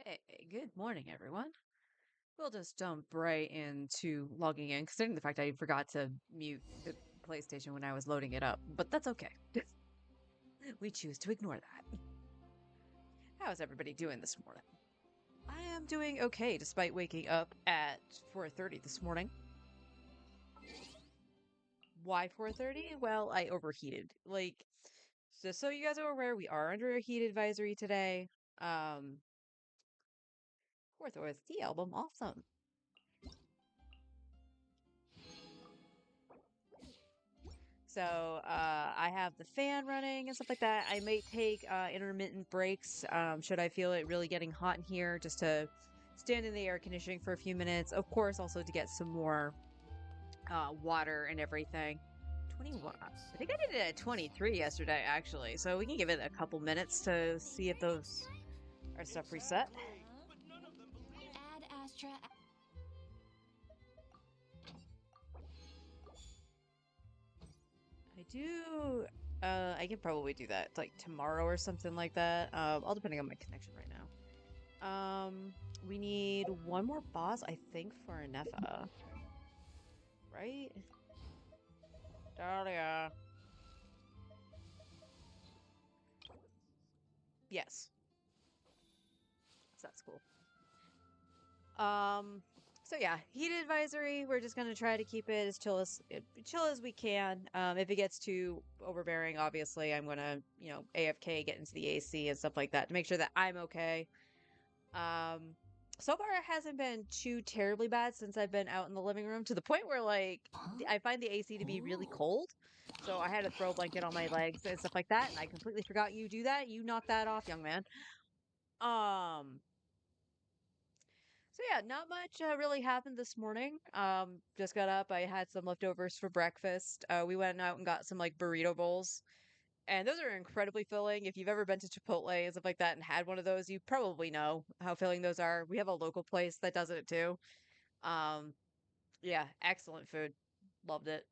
Hey, good morning, everyone. We'll just jump right into logging in, considering the fact I forgot to mute the PlayStation when I was loading it up, but that's okay. We choose to ignore that. How's everybody doing this morning? I am doing okay, despite waking up at 4:30 this morning. Why 4:30? Well, I overheated. Just so you guys are aware, we are under a heat advisory today. Fourth OST album, awesome. So I have the fan running and stuff like that. I may take intermittent breaks should I feel it really getting hot in here, just to stand in the air conditioning for a few minutes. Of course, also to get some more water and everything. 21. I think I did it at 23 yesterday, actually. So we can give it a couple minutes to see if those are stuff reset. Ad Astra. I do. I can probably do that like tomorrow or something like that. All depending on my connection right now. We need one more boss, I think, for Nefa. Right? Dahlia. Yes. So that's cool. So yeah, heat advisory. We're just gonna try to keep it as chill as we can. If it gets too overbearing, obviously, I'm gonna, AFK, get into the AC and stuff like that to make sure that I'm okay. So far it hasn't been too terribly bad since I've been out in the living room, to the point where I find the AC to be really cold. So I had to throw a blanket on my legs and stuff like that, and I completely forgot you do that. You knocked that off, young man. Um, so yeah, not much really happened this morning. Just got up. I had some leftovers for breakfast. We went out and got some like burrito bowls. And those are incredibly filling. If you've ever been to Chipotle and stuff like that and had one of those, you probably know how filling those are. We have a local place that does it too. Um, yeah, excellent food. Loved it.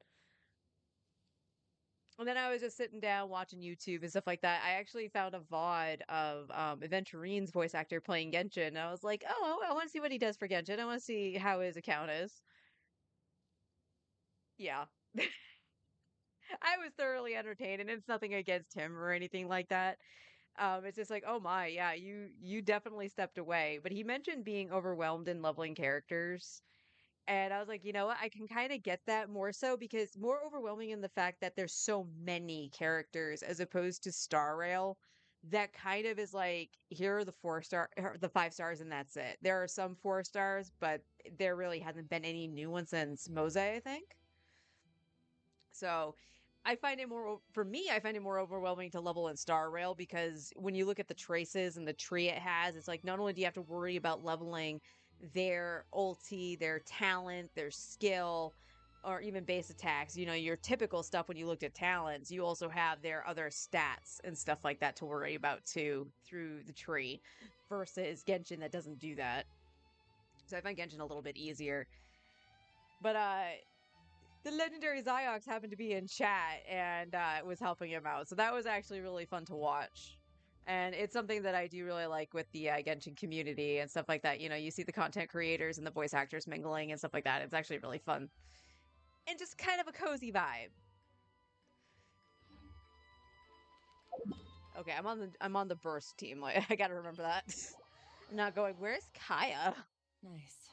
And then I was just sitting down watching YouTube and stuff like that. I actually found a VOD of Aventurine's voice actor playing Genshin. And I was like, oh, I want to see what he does for Genshin. I want to see how his account is. Yeah. I was thoroughly entertained, and it's nothing against him or anything like that. It's just like, oh my, yeah, you definitely stepped away. But he mentioned being overwhelmed in leveling characters. And I was like, you know what? I can kind of get that more so, because more overwhelming in the fact that there's so many characters as opposed to Star Rail. That kind of is like, here are the 4-star, or the 5 stars, and that's it. There are some 4 stars, but there really hasn't been any new ones since Mose, I think. So I find it for me, I find it more overwhelming to level in Star Rail, because when you look at the traces and the tree it has, it's like, not only do you have to worry about leveling their ulti, their talent, their skill, or even base attacks, your typical stuff when you looked at talents, you also have their other stats and stuff like that to worry about too through the tree, versus Genshin that doesn't do that. So I find Genshin a little bit easier. But the legendary Ziox happened to be in chat and was helping him out. So that was actually really fun to watch. And it's something that I do really like with the Genshin community and stuff like that. You see the content creators and the voice actors mingling and stuff like that. It's actually really fun. And just kind of a cozy vibe. Okay, I'm on the burst team. Like I gotta remember that. I'm not going, where's Kaya? Nice.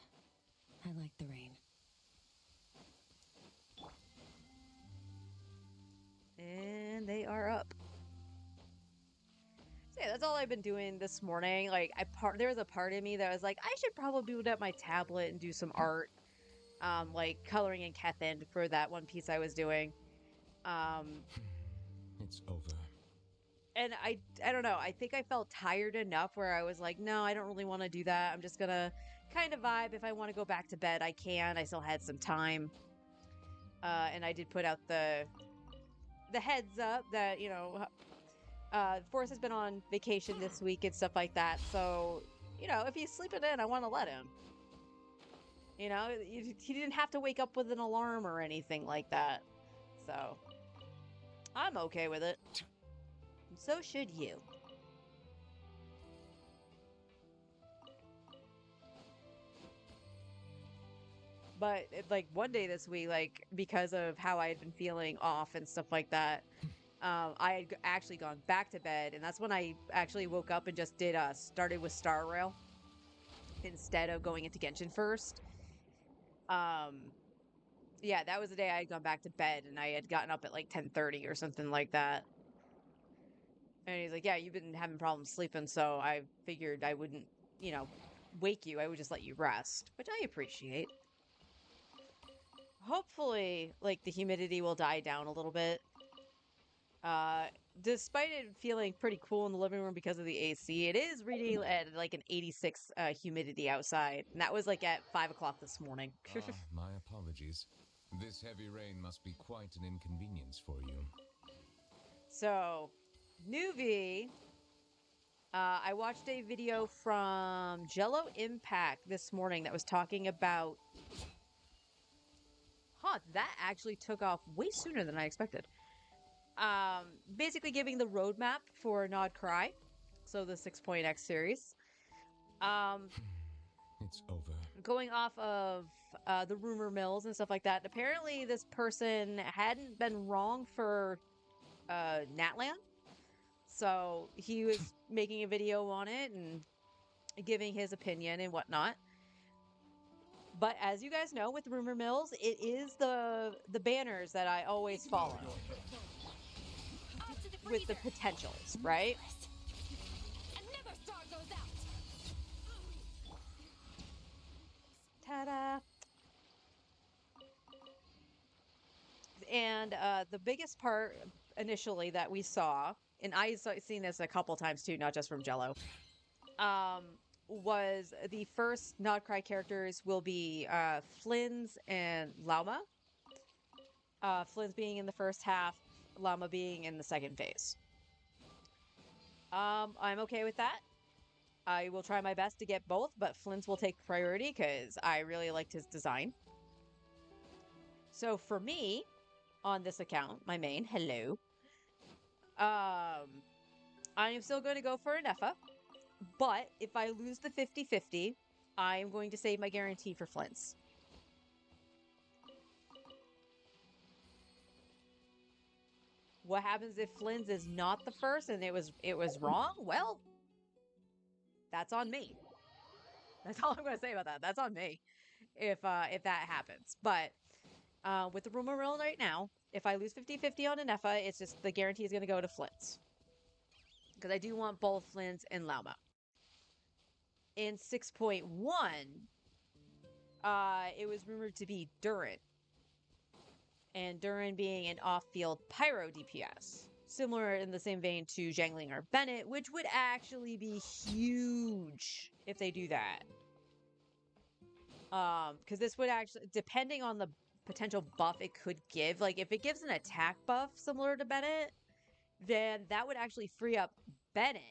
I like the rain. And they are up. So yeah, that's all I've been doing this morning. Like there was a part of me that was like, I should probably boot up my tablet and do some art. Like coloring in Kethin for that one piece I was doing. Um It's over. and I don't know. I think I felt tired enough where I was like, no, I don't really want to do that. I'm just gonna kind of vibe. If I want to go back to bed, I can. I still had some time. And I did put out the heads up that, Forrest has been on vacation this week and stuff like that. So, if he's sleeping in, I want to let him. He didn't have to wake up with an alarm or anything like that. So, I'm okay with it. So should you. But like one day this week, like because of how I had been feeling off and stuff like that, I had actually gone back to bed, and that's when I actually woke up and just started with Star Rail instead of going into Genshin first. Yeah, that was the day I had gone back to bed, and I had gotten up at like 10:30 or something like that. And he's like, "Yeah, you've been having problems sleeping, so I figured I wouldn't, wake you. I would just let you rest," which I appreciate. Hopefully, like the humidity will die down a little bit. Uh, Despite it feeling pretty cool in the living room because of the AC, it is reading at like an 86 humidity outside, and that was like at 5 o'clock this morning. My apologies. This heavy rain must be quite an inconvenience for you. So, Nuvi, I watched a video from Jello Impact this morning that was talking about. That actually took off way sooner than I expected. Basically giving the roadmap for Nod Cry, so the 6.x series. It's over. Going off of the rumor mills and stuff like that. Apparently, this person hadn't been wrong for Natlan, so he was making a video on it and giving his opinion and whatnot. But as you guys know, with rumor mills, it is the banners that I always follow with the potentials, right? And never starve those out. Ta-da! And the biggest part initially that we saw, and I've seen this a couple times too, not just from Jello, was the first Nodcry characters will be Flynn's and Lauma. Flynn's being in the first half, Lauma being in the second phase. I'm okay with that. I will try my best to get both, but Flynn's will take priority because I really liked his design. So for me, on this account, my main, hello, I am still going to go for an Effa, but if I lose the 50-50, I am going to save my guarantee for Flynn's. What happens if Flynn's is not the first and it was wrong? Well, that's on me. That's all I'm going to say about that. That's on me if that happens. But with the rumor mill right now, if I lose 50-50 on an Effa, it's just the guarantee is going to go to Flynn's. Because I do want both Flynn's and Lauma. In 6.1, it was rumored to be Durin. And Durin being an off-field pyro DPS. Similar in the same vein to Zhangling or Bennett, which would actually be huge if they do that. Because this would actually, depending on the potential buff it could give, like if it gives an attack buff similar to Bennett, then that would actually free up Bennett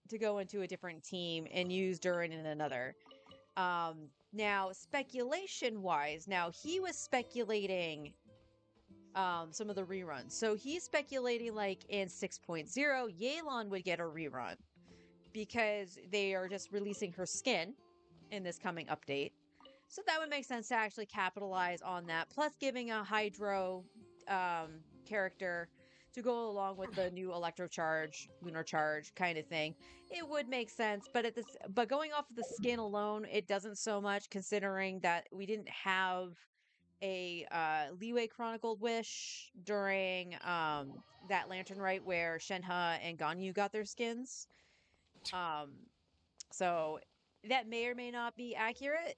to go into a different team and use Durin in another. Now, speculation-wise, he was speculating some of the reruns. So he's speculating like in 6.0, Yelan would get a rerun because they are just releasing her skin in this coming update. So that would make sense to actually capitalize on that. Plus giving a Hydro character to go along with the new electro charge, lunar charge kind of thing. It would make sense, but but going off of the skin alone, it doesn't so much, considering that we didn't have a leeway chronicled wish during that lantern rite where Shenhe and Ganyu got their skins. Um so that may or may not be accurate,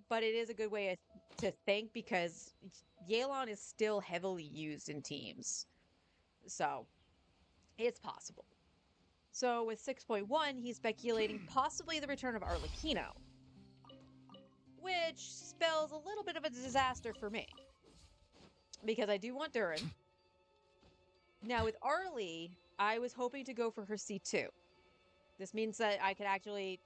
but it is a good way to think because Yelan is still heavily used in teams. So it's possible. So with 6.1, he's speculating possibly the return of Arlecchino, which spells a little bit of a disaster for me because I do want Durin. Now with Arlie, I was hoping to go for her C2. This means that I could actually,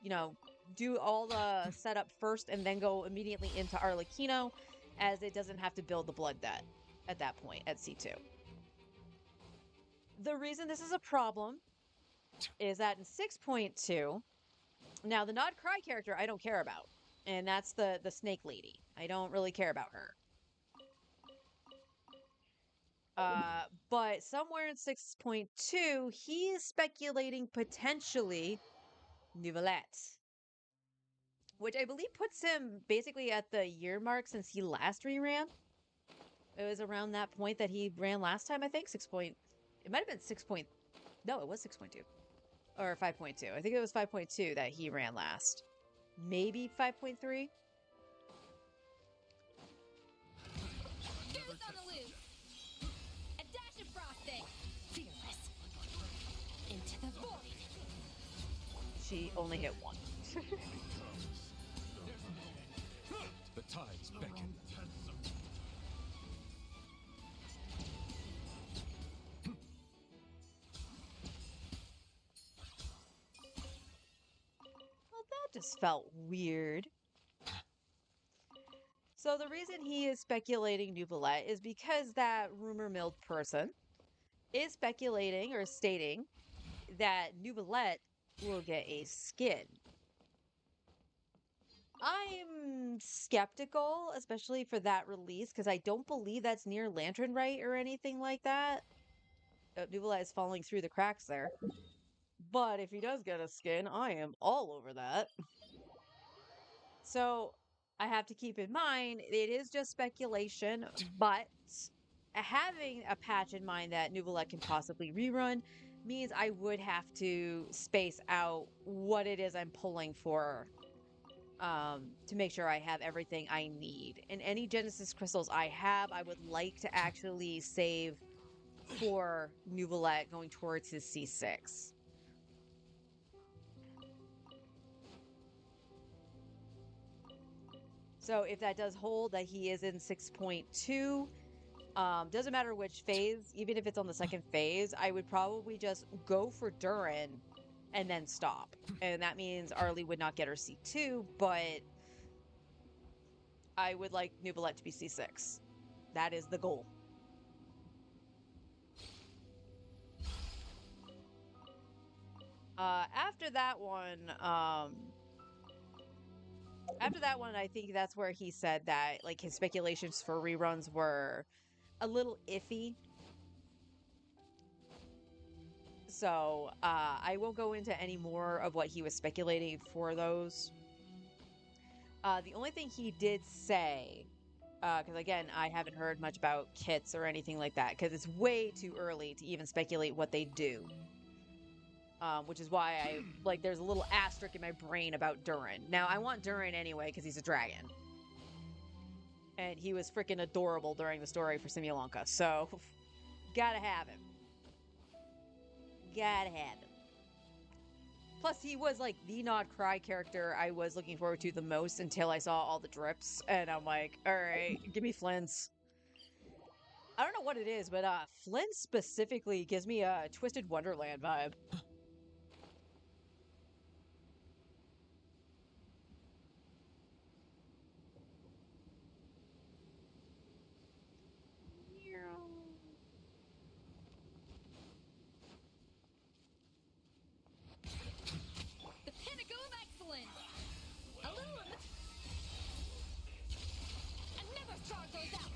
do all the setup first and then go immediately into Arlecchino, as it doesn't have to build the blood debt at that point at C2. The reason this is a problem is that in 6.2, now the Nod Cry character I don't care about, and that's the snake lady. I don't really care about her. But somewhere in 6.2, he is speculating potentially Nouvellette, which I believe puts him basically at the year mark since he last reran. It was around that point that he ran last time, I think. It might have been 6. No, it was 6.2 or 5.2. I think it was 5.2 that he ran last. Maybe 5.3. Juice on the loose. A dash of frosting. Fearless. Into the void. She only hit one. The tides beckon. Well, that just felt weird. So the reason he is speculating Nouvellette is because that rumor milled person is speculating or stating that Nouvellette will get a skin. I'm skeptical, especially for that release, because I don't believe that's near Lantern Rite or anything like that. Nouvellette is falling through the cracks there. But if he does get a skin, I am all over that. So I have to keep in mind, it is just speculation, but having a patch in mind that Nouvellette can possibly rerun means I would have to space out what it is I'm pulling for, to make sure I have everything I need. And any Genesis crystals I have, I would like to actually save for Nouvellette going towards his C6. So if that does hold, that he is in 6.2, doesn't matter which phase, even if it's on the second phase, I would probably just go for Durin and then stop. And that means Arlie would not get her C2, but I would like Nouvellette to be C6. That is the goal. After that one, I think that's where he said that like his speculations for reruns were a little iffy. So I won't go into any more of what he was speculating for those. The only thing he did say, because again, I haven't heard much about kits or anything like that, because it's way too early to even speculate what they do. Which is why there's a little asterisk in my brain about Durin. Now, I want Durin anyway, because he's a dragon. And he was freaking adorable during the story for Simulanka, so gotta have him. Gotta have him. Plus, he was like the Nod Cry character I was looking forward to the most until I saw all the drips, and I'm like, all right, give me Flynn's. I don't know what it is, but Flynn specifically gives me a Twisted Wonderland vibe. The pinnacle of excellence. A little. Another star goes out.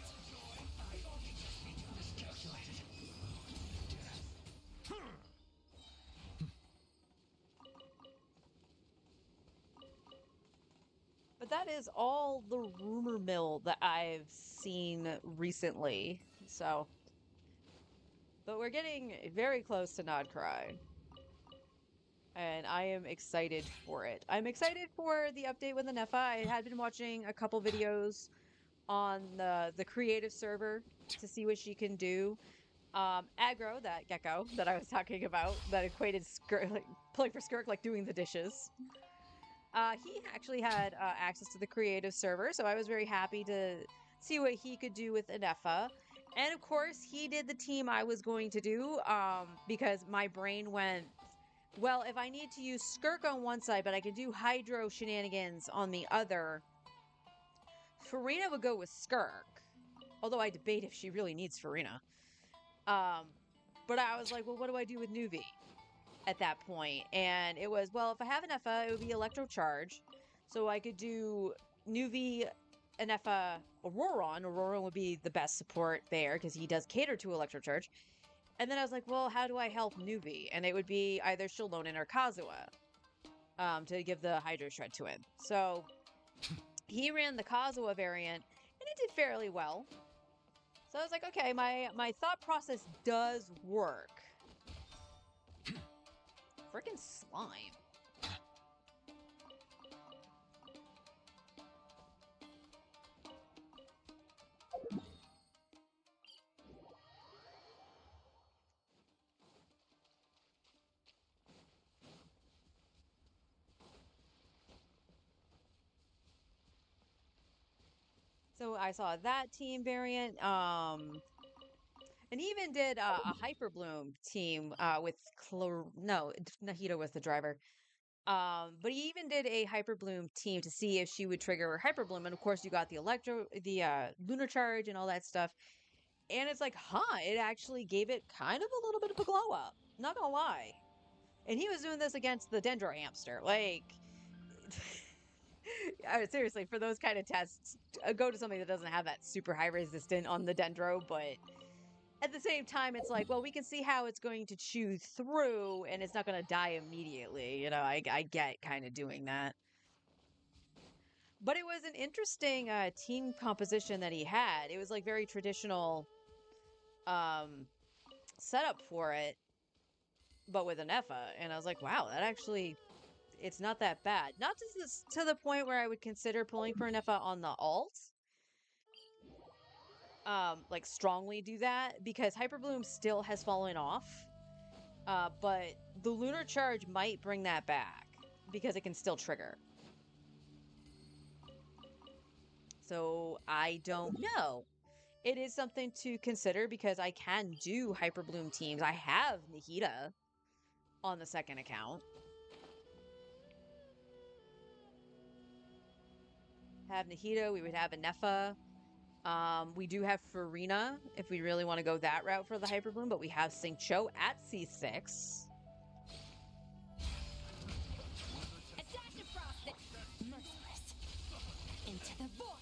that is all the rumor mill that I've seen recently. So, but we're getting very close to Nod Cry, and I am excited for it. I'm excited for the update with the Nefa. I had been watching a couple videos on the creative server to see what she can do. Aggro, that gecko that I was talking about, that equated Skirk, like, pulling for Skirk, like doing the dishes. He actually had access to the creative server, so I was very happy to see what he could do with Anefa. And of course, he did the team I was going to do, because my brain went, well, if I need to use Skirk on one side, but I can do Hydro shenanigans on the other, Farina would go with Skirk. Although I debate if she really needs Farina. But I was like, well, what do I do with Nuvi at that point? And it was, well, if I have an Effa, it would be Electro Charge. So I could do Nuvi, an Effa, Auroron. Auroron would be the best support there because he does cater to Electro Charge. And then I was like, well, how do I help Nuvi? And it would be either Shalonen or Kazuha to give the Hydro Shred to him. So he ran the Kazuha variant, and it did fairly well. So I was like, okay, my thought process does work. Freaking slime. So I saw that team variant. And he even did a Hyper Bloom team with no, Nahida was the driver. But he even did a Hyper Bloom team to see if she would trigger her Hyper Bloom. And of course, you got the Lunar Charge and all that stuff. And it's like, it actually gave it kind of a little bit of a glow up. Not gonna lie. And he was doing this against the Dendro Hamster. Like, seriously, for those kind of tests, go to something that doesn't have that super high resistant on the Dendro, but at the same time, it's like, well, we can see how it's going to chew through and it's not going to die immediately. You know, I get kind of doing that. But it was an interesting team composition that he had. It was like very traditional setup for it, but with an Effa. And I was like, wow, that actually, it's not that bad. Not to the point where I would consider pulling for an Effa on the alt. Like strongly do that because Hyper Bloom still has fallen off. But the Lunar Charge might bring that back because it can still trigger. So I don't know. It is something to consider because I can do Hyper Bloom teams. I have Nahida on the second account. Have Nahida, we would have a Nefa. We do have Farina if we really want to go that route for the Hyper Bloom, but we have Cho at C6. A dash of frosting. Merciless. Into the void.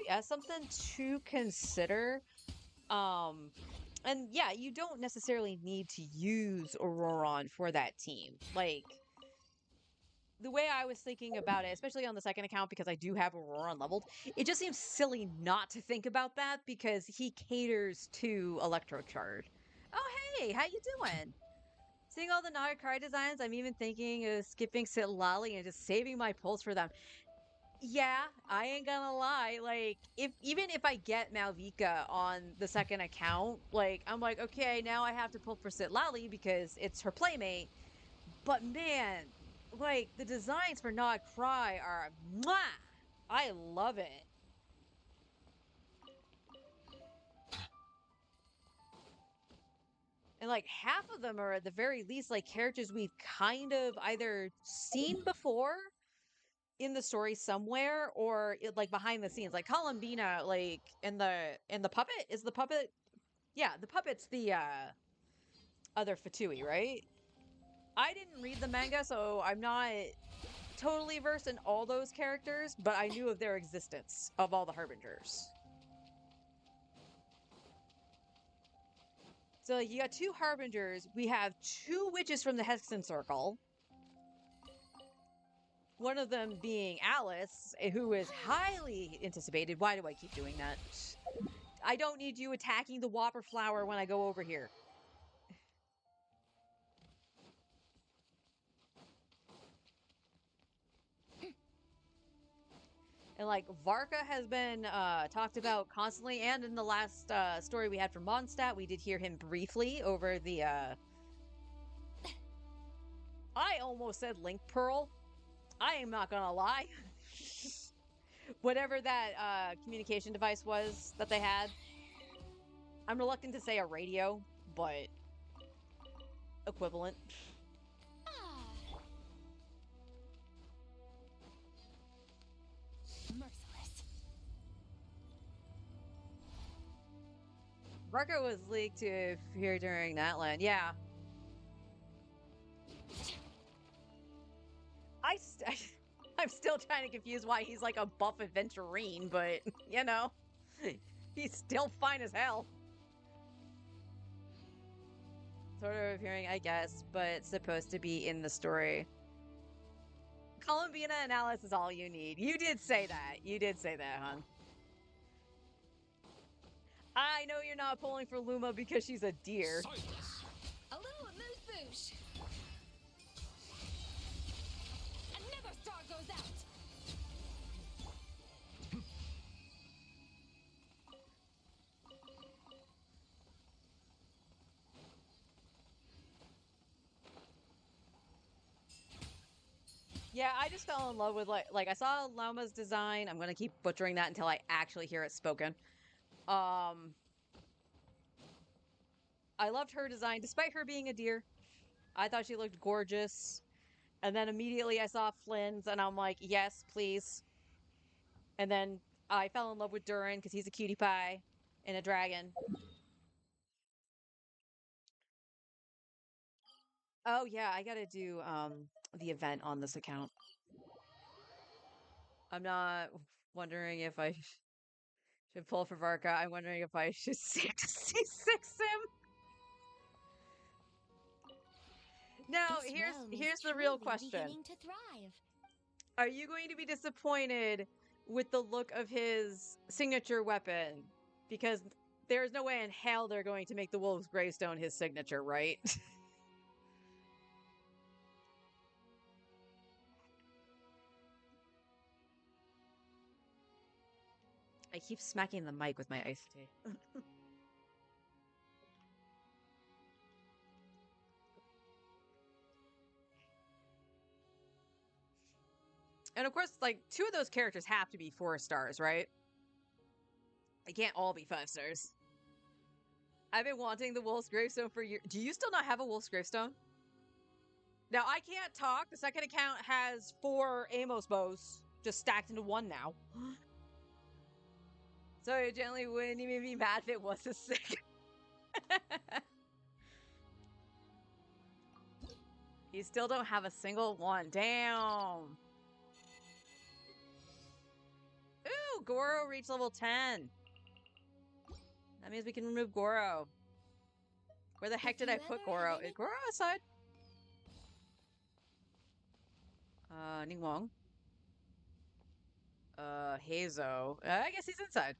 Yeah, something to consider. And yeah, you don't necessarily need to use Auroron for that team. Like, the way I was thinking about it, especially on the second account, because I do have Auroron leveled, it just seems silly not to think about that because he caters to Electrocharge. Oh, hey, how you doing? Seeing all the Nagakai designs, I'm even thinking of skipping Sitlali and just saving my pulls for them. Yeah, I ain't gonna lie. Like, even if I get Malvika on the second account, like, I'm like, okay, now I have to pull for Sitlali because it's her playmate. But man, like, the designs for Not Cry are mwah! I love it. And like half of them are at the very least like characters we've kind of either seen before in the story somewhere or like behind the scenes. Like Columbina, like in the puppet is the puppet. Yeah, the puppet's the other Fatui, right? I didn't read the manga, so I'm not totally versed in all those characters, but I knew of their existence, of all the Harbingers. So like, you got 2 Harbingers. We have 2 witches from the Hexen Circle. One of them being Alice, who is highly anticipated. Why do I keep doing that? I don't need you attacking the Whopper Flower when I go over here. And like Varka has been talked about constantly, and in the last story we had from Mondstadt, we did hear him briefly over the I almost said Link Pearl. I am not gonna lie. Whatever that communication device was that they had. I'm reluctant to say a radio, but equivalent. Ah. Merciless. Varka was leaked to appear during that land. Yeah. I'm still trying to confuse why he's like a buff adventurine, but you know, he's still fine as hell. Sort of appearing, I guess, but supposed to be in the story. Columbina and Alice is all you need. You did say that. You did say that, hon. I know you're not pulling for Luma because she's a deer. Silence! A little amuse-bouche. Another star goes out. Yeah, I just fell in love with like I saw Lauma's design. I'm gonna keep butchering that until I actually hear it spoken. I loved her design, despite her being a deer. I thought she looked gorgeous. And then immediately I saw Flynn's, and I'm like, yes, please. And then I fell in love with Durin because he's a cutie pie and a dragon. Oh yeah, I gotta do the event on this account. I'm not wondering if I should pull for Varka. I'm wondering if I should C6 him. Now, This realm here's is the real truly question. beginning to thrive. Are you going to be disappointed with the look of his signature weapon? Because there's no way in hell they're going to make the Wolf's Gravestone his signature, right? I keep smacking the mic with my iced tea. And of course, like, 2 of those characters have to be 4 stars, right? They can't all be 5 stars. I've been wanting the Wolf's Gravestone for years. Do you still not have a Wolf's Gravestone? Now, I can't talk. The second account has 4 Amos bows just stacked into one now. So I generally wouldn't even be mad if it was a 6. You still don't have a single one. Damn. Ooh, Goro reached level 10. That means we can remove Goro. Where the heck If did I you put ever Goro? have any- Is Goro outside? Ningguang. Hazo. I guess he's inside.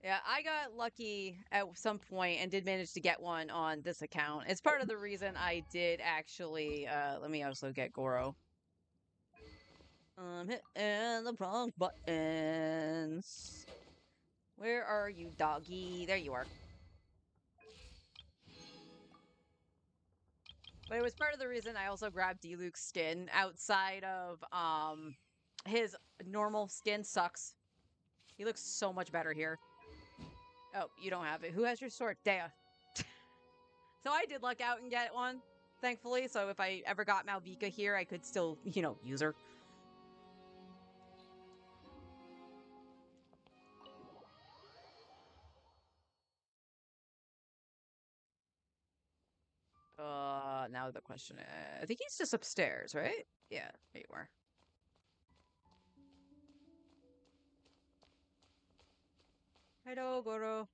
Yeah, I got lucky at some point and did manage to get one on this account. It's part of the reason I did actually, let me also get Goro. Hitting the wrong buttons. Where are you, doggy? There you are. But it was part of the reason I also grabbed Diluc's skin. Outside of his normal skin sucks. He looks so much better here. Oh, you don't have it. Who has your sword? Dea. So I did luck out and get one. thankfully. So if I ever got Malvika here, I could still, use her. Now the question is, I think he's just upstairs, right? Yeah, there you are. Hello, Goro.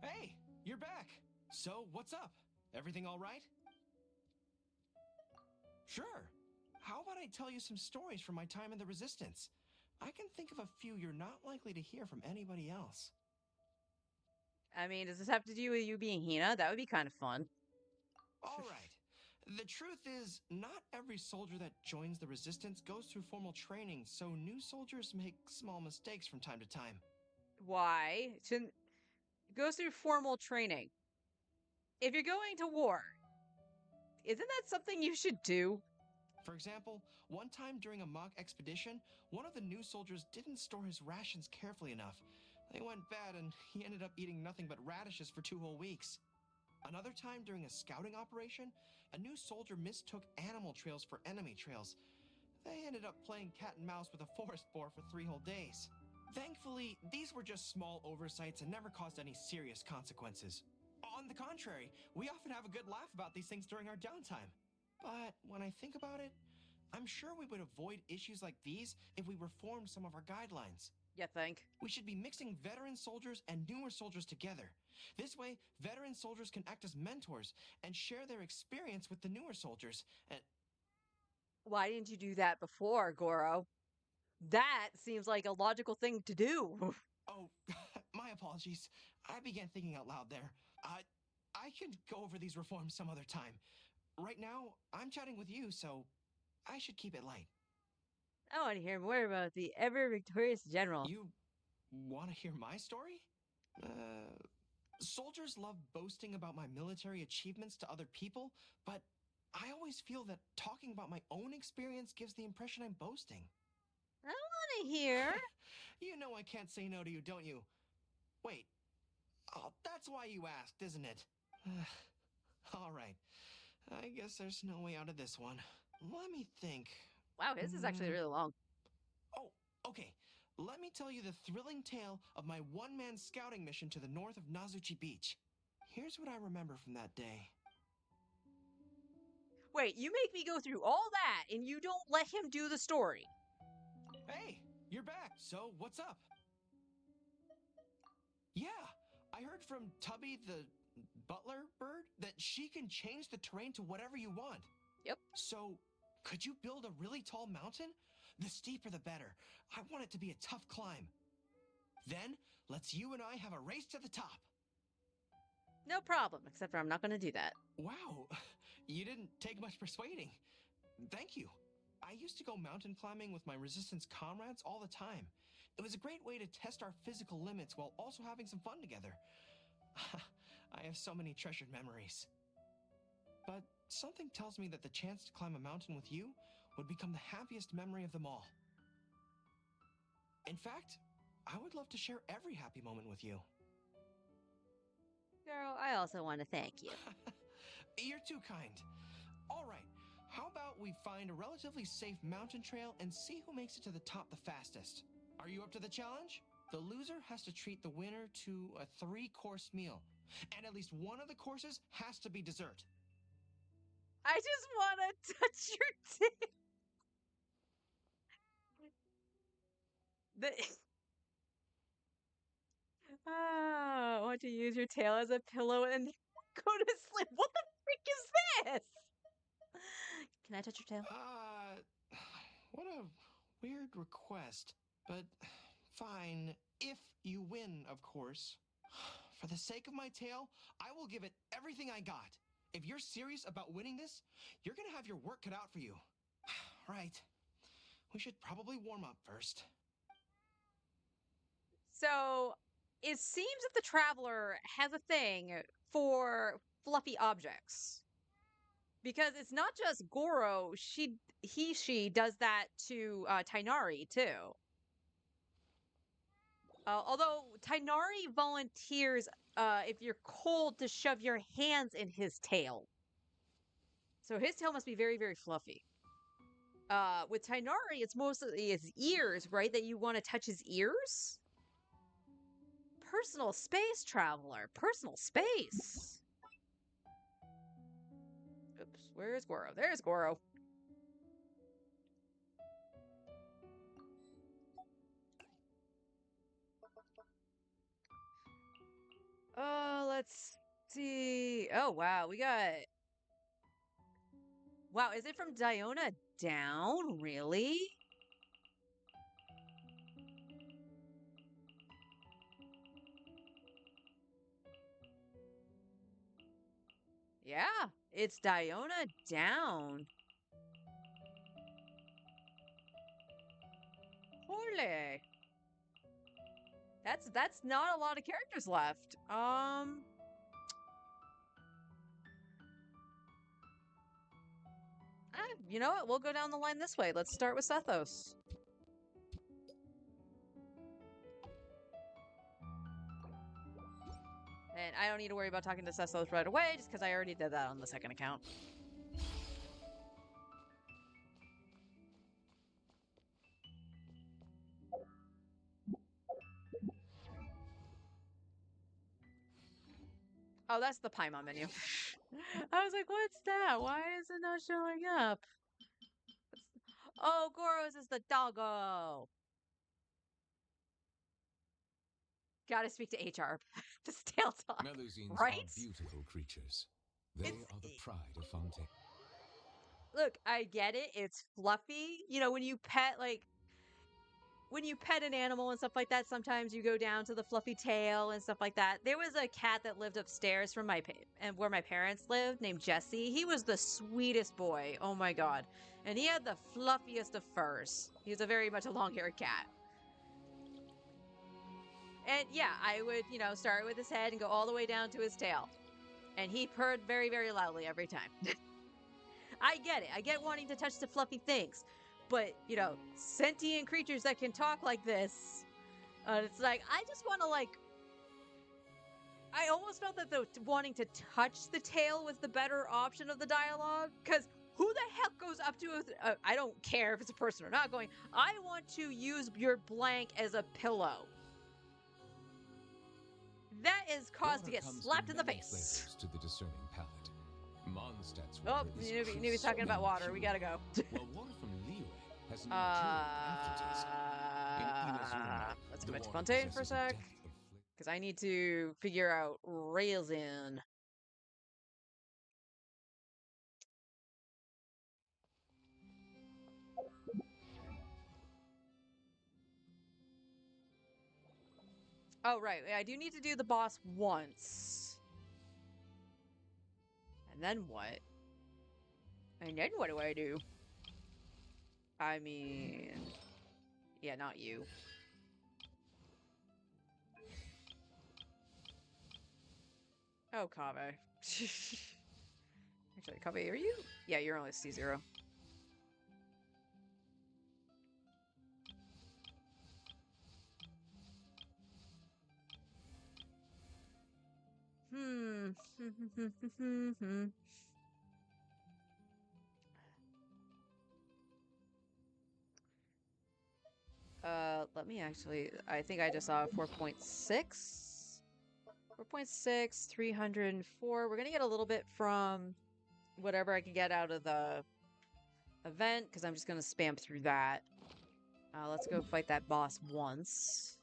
Hey, you're back. So, what's up? Everything all right? Sure. How about I tell you some stories from my time in the Resistance? I can think of a few you're not likely to hear from anybody else. I mean, does this have to do with you being Hina? That would be kind of fun. All right. The truth is, not every soldier that joins the Resistance goes through formal training, so new soldiers make small mistakes from time to time. Why? Shouldn't goes through formal training. If you're going to war, isn't that something you should do? For example, one time during a mock expedition, one of the new soldiers didn't store his rations carefully enough. They went bad and he ended up eating nothing but radishes for 2 whole weeks. Another time during a scouting operation, a new soldier mistook animal trails for enemy trails. They ended up playing cat and mouse with a forest boar for 3 whole days. Thankfully, these were just small oversights and never caused any serious consequences. On the contrary, we often have a good laugh about these things during our downtime. But when I think about it, I'm sure we would avoid issues like these if we reformed some of our guidelines. You think? We should be mixing veteran soldiers and newer soldiers together. This way, veteran soldiers can act as mentors and share their experience with the newer soldiers. And Why didn't you do that before, Goro? That seems like a logical thing to do. oh, my apologies. I began thinking out loud there. I can go over these reforms some other time. Right now, I'm chatting with you, so I should keep it light. I want to hear more about the ever victorious general. You want to hear my story? Soldiers love boasting about my military achievements to other people, but I always feel that talking about my own experience gives the impression I'm boasting. I want to hear. You know I can't say no to you, don't you? Wait. Oh, that's why you asked, isn't it? All right. I guess there's no way out of this one. Let me think. Wow, his is actually really long. Oh, okay. Let me tell you the thrilling tale of my one-man scouting mission to the north of Nazuchi Beach. Here's what I remember from that day. Wait, you make me go through all that and you don't let him do the story. Hey, you're back. So, what's up? Yeah, I heard from Tubby the butler bird that she can change the terrain to whatever you want. Yep. So, could you build a really tall mountain? The steeper the better. I want it to be a tough climb. Then, let's you and I have a race to the top. No problem, except for I'm not going to do that. Wow, you didn't take much persuading. Thank you. I used to go mountain climbing with my resistance comrades all the time. It was a great way to test our physical limits while also having some fun together. I have so many treasured memories. But something tells me that the chance to climb a mountain with you would become the happiest memory of them all. In fact, I would love to share every happy moment with you. Girl, I also want to thank you. You're too kind. All right, how about we find a relatively safe mountain trail and see who makes it to the top the fastest? Are you up to the challenge? The loser has to treat the winner to a 3-course meal, and at least one of the courses has to be dessert. I just want to touch your dick. The I want to use your tail as a pillow and go to sleep. What the freak is this? Can I touch your tail? What a weird request. But fine, if you win, of course. For the sake of my tail, I will give it everything I got. If you're serious about winning this, you're gonna have your work cut out for you. Right. We should probably warm up first. So it seems that the traveler has a thing for fluffy objects. Because it's not just Goro, she does that to Tainari too. Although Tainari volunteers if you're cold to shove your hands in his tail. So his tail must be very, very fluffy. With Tainari, it's mostly his ears, right? That you want to touch his ears? Personal space traveler. Personal space. Oops, where's Goro? There's Goro. Let's see. Oh, wow. We got... Wow, is it from Diona down? Really? Yeah, it's Diona down. Holy. That's not a lot of characters left. You know what? We'll go down the line this way. Let's start with Sethos. And I don't need to worry about talking to Sethos right away, just because I already did that on the second account. Oh, that's the Paimon menu. I was like, what's that? Why is it not showing up? Oh, Goro's is the doggo. Gotta speak to HR. The tail talk. Melusines Right? are beautiful creatures. They are the pride of Fontaine. Look, I get it. It's fluffy. You know, when you pet, like, when you pet an animal and stuff like that, sometimes you go down to the fluffy tail and stuff like that. There was a cat that lived upstairs from and where my parents lived, named Jesse. He was the sweetest boy. Oh my god. And he had the fluffiest of furs. He was a very much a long-haired cat. And yeah, I would, you know, start with his head and go all the way down to his tail. And he purred very, very loudly every time. I get it. I get wanting to touch the fluffy things. But, you know, sentient creatures that can talk like this, it's like, I just want to, like... I almost felt that the wanting to touch the tail was the better option of the dialogue. Because who the heck goes up to I don't care if it's a person or not, going, I want to use your blank as a pillow. That is cause to get slapped in the face. To the discerning palate. Mondstadt's Oh, water is Newbie's talking about water. We gotta go. While water from Liyue has an aftertaste. Let's go back to Fontaine for a sec. Because I need to figure out Raisin. Oh, right. I do need to do the boss once. And then what? And then what do I do? I mean... Yeah, not you. Oh, Kaveh. Actually, Kaveh, are you? Yeah, you're only C0. Let me actually... I think I just saw 4.6. 4.6, 304. We're gonna get a little bit from whatever I can get out of the event, because I'm just gonna spam through that. Let's go fight that boss once.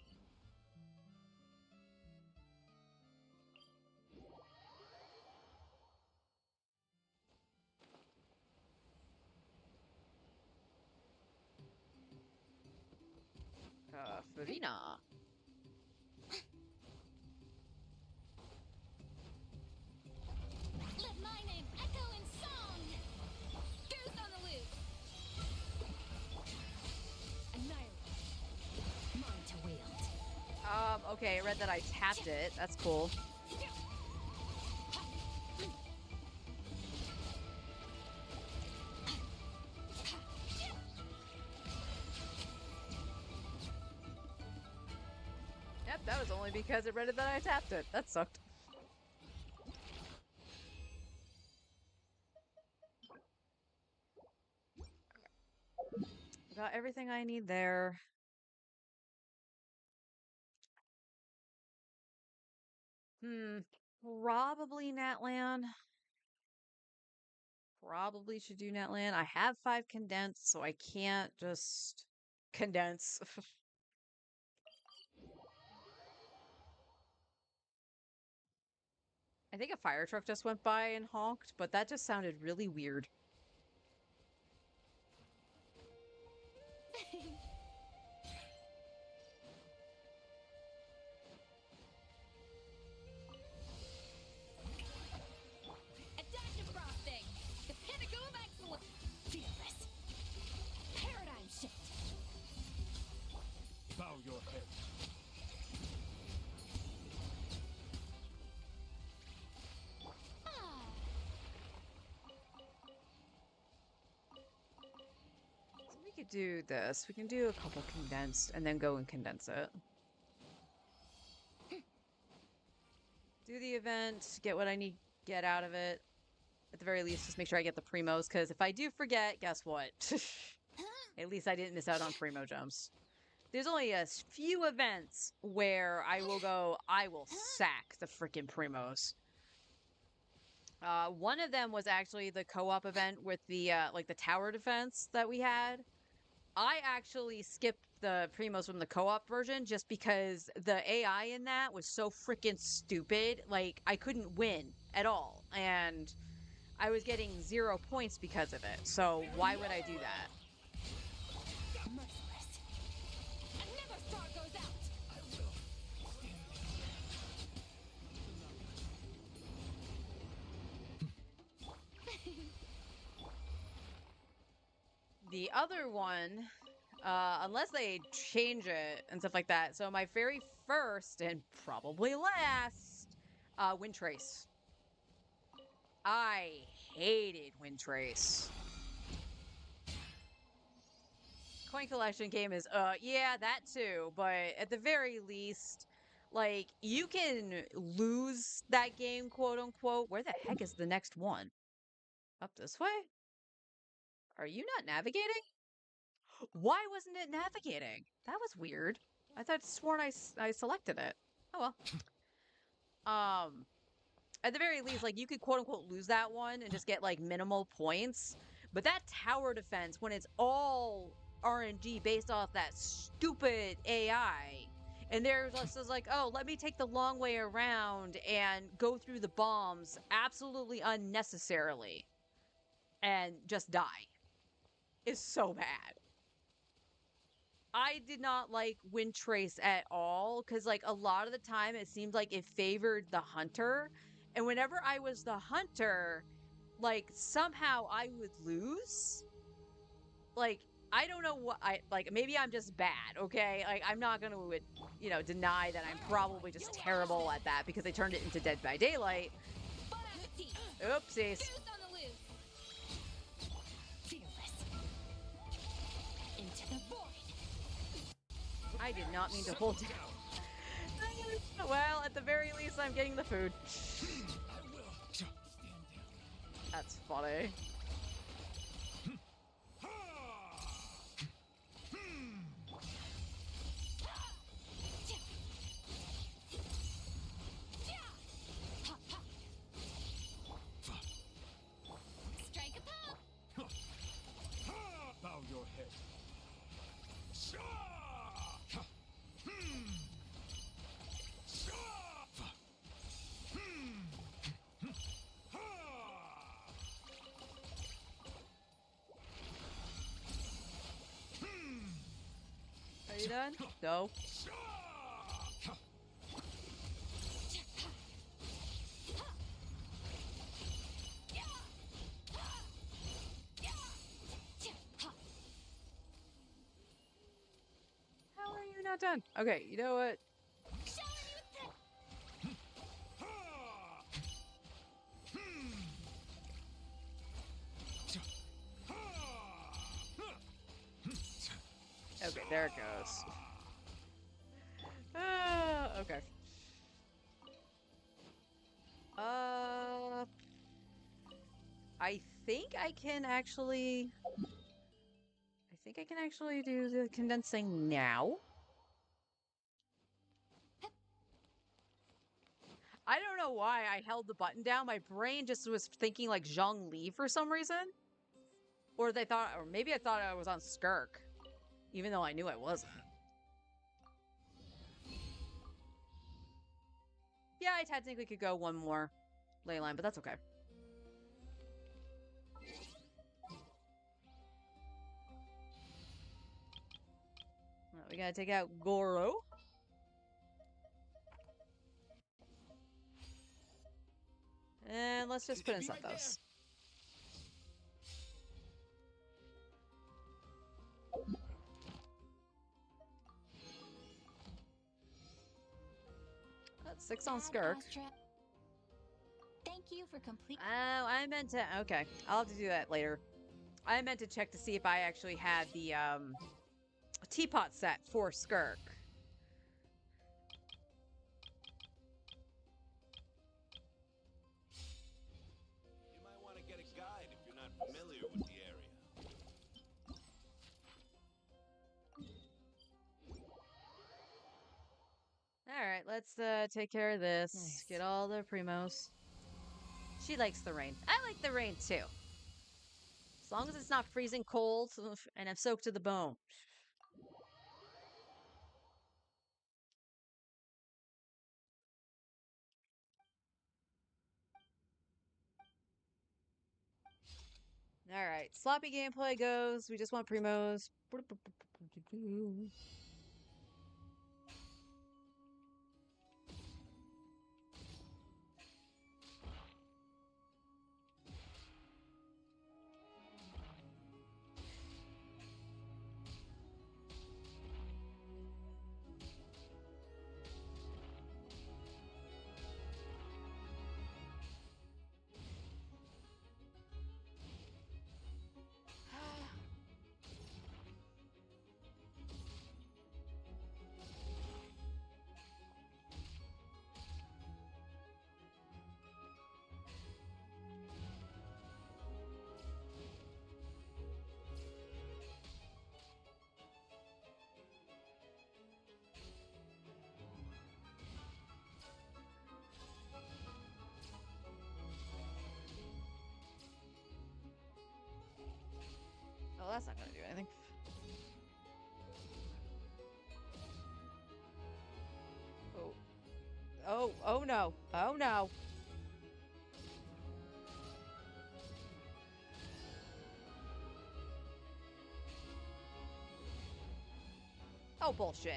Farina. Let my name echo in song. Goose on the loose. Annihilate. Mine to wield. Okay, I read that I tapped it. That's cool. Yep, that was only because it read it that I tapped it. That sucked. Got everything I need there. Probably Natlan. Probably should do Netland. I have 5 condensed, so I can't just condense. I think a fire truck just went by and honked, but that just sounded really weird. A dash of frosting! The pinnacle of excellence! Fearless! Paradigm shift! Bow your head. Ah! So we could do this. We can do a couple condensed and then go and condense it. Do the event, get what I need, get out of it. At the very least, just make sure I get the primos, because if I do forget, guess what? At least I didn't miss out on primo jumps. There's only a few events where I will sack the freaking primos. One of them was actually the co-op event with the like the tower defense that we had. I actually skipped the primos from the co-op version just because the AI in that was so freaking stupid. Like, I couldn't win at all, and I was getting 0 points because of it. So why would I do that? Merciless! Another star goes out! The other one, unless they change it and stuff like that. So my very first and probably last, Wind Trace. I hated Wind Trace. Coin collection game is, yeah, that too. But at the very least, like, you can lose that game, quote unquote. Where the heck is the next one? Up this way? Are you not navigating? Why wasn't it navigating? That was weird. I thought sworn I selected it. Oh well. At the very least, like, you could quote unquote lose that one and just get like minimal points. But that tower defense, when it's all RNG based off that stupid AI, and there's us is like, oh, let me take the long way around and go through the bombs absolutely unnecessarily and just die, is so bad. I did not like Wind Trace at all because, like, a lot of the time it seemed like it favored the hunter. And whenever I was the hunter, like, somehow I would lose. Like, I don't know what maybe I'm just bad, okay? Like, I'm not gonna, deny that I'm probably just terrible at that because they turned it into Dead by Daylight. Bon appetit! Oopsies. Goose on the loose! Fearless! Into the void! I did not mean to hold down. Well, at the very least, I'm getting the food. That's funny. Strike a pop! Bow your head. Are you done? No. How are you not done? Okay, you know what? Okay, there it goes. Okay. I think I can actually... I think I can actually do the condensing now. I don't know why I held the button down. My brain just was thinking like Zhongli for some reason. Or maybe I thought I was on Skirk, even though I knew I wasn't. Yeah, I technically could go one more ley line, but that's okay. Well, we gotta take out Goro. And let's just put in Santos. That's 6 on Skirk. Thank you for complete. Oh, I meant to. Okay, I'll have to do that later. I meant to check to see if I actually had the teapot set for Skirk. You might want to get a guide if you're not familiar with the area. All right, let's take care of this. Nice. Get all the primos. She likes the rain. I like the rain too. As long as it's not freezing cold and I'm soaked to the bone. All right, sloppy gameplay goes. We just want primos. Oh, that's not gonna do anything. Oh. Oh no. Oh no. Oh, bullshit.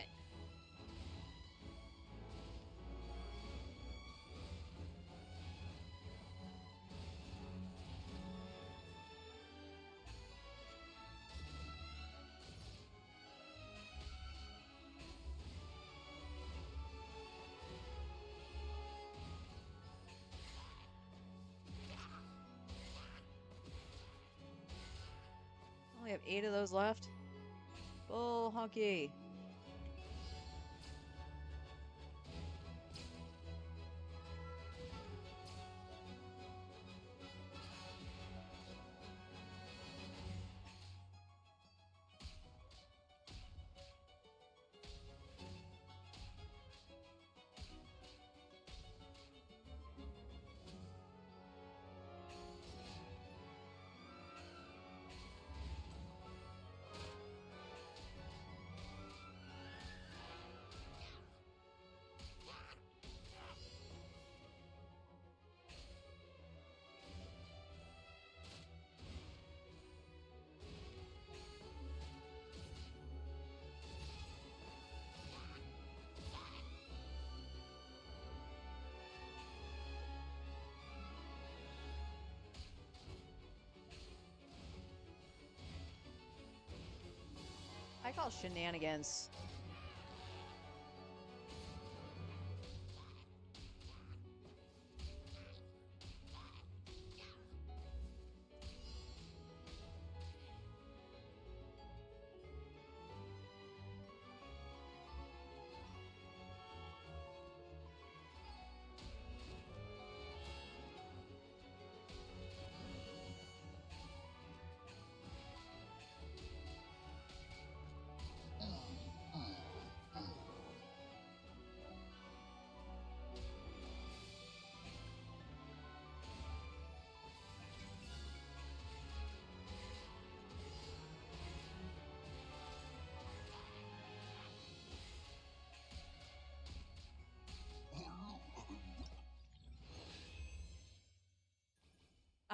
Only have 8 of those left. Bull honky. I call shenanigans.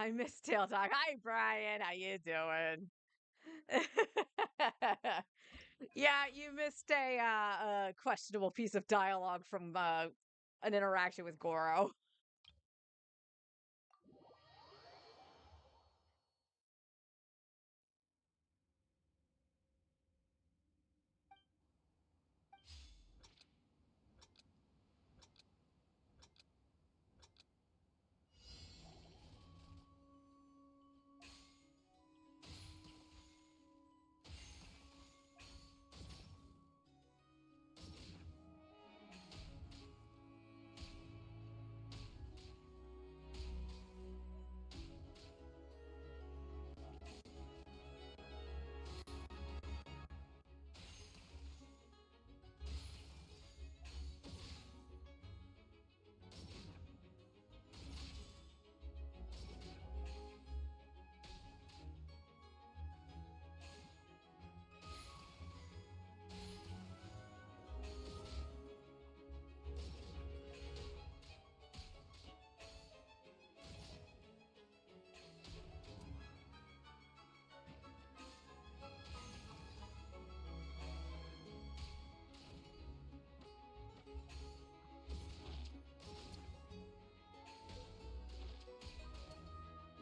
I miss Tail Talk. Hi, Brian. How you doing? Yeah, you missed a questionable piece of dialogue from an interaction with Goro.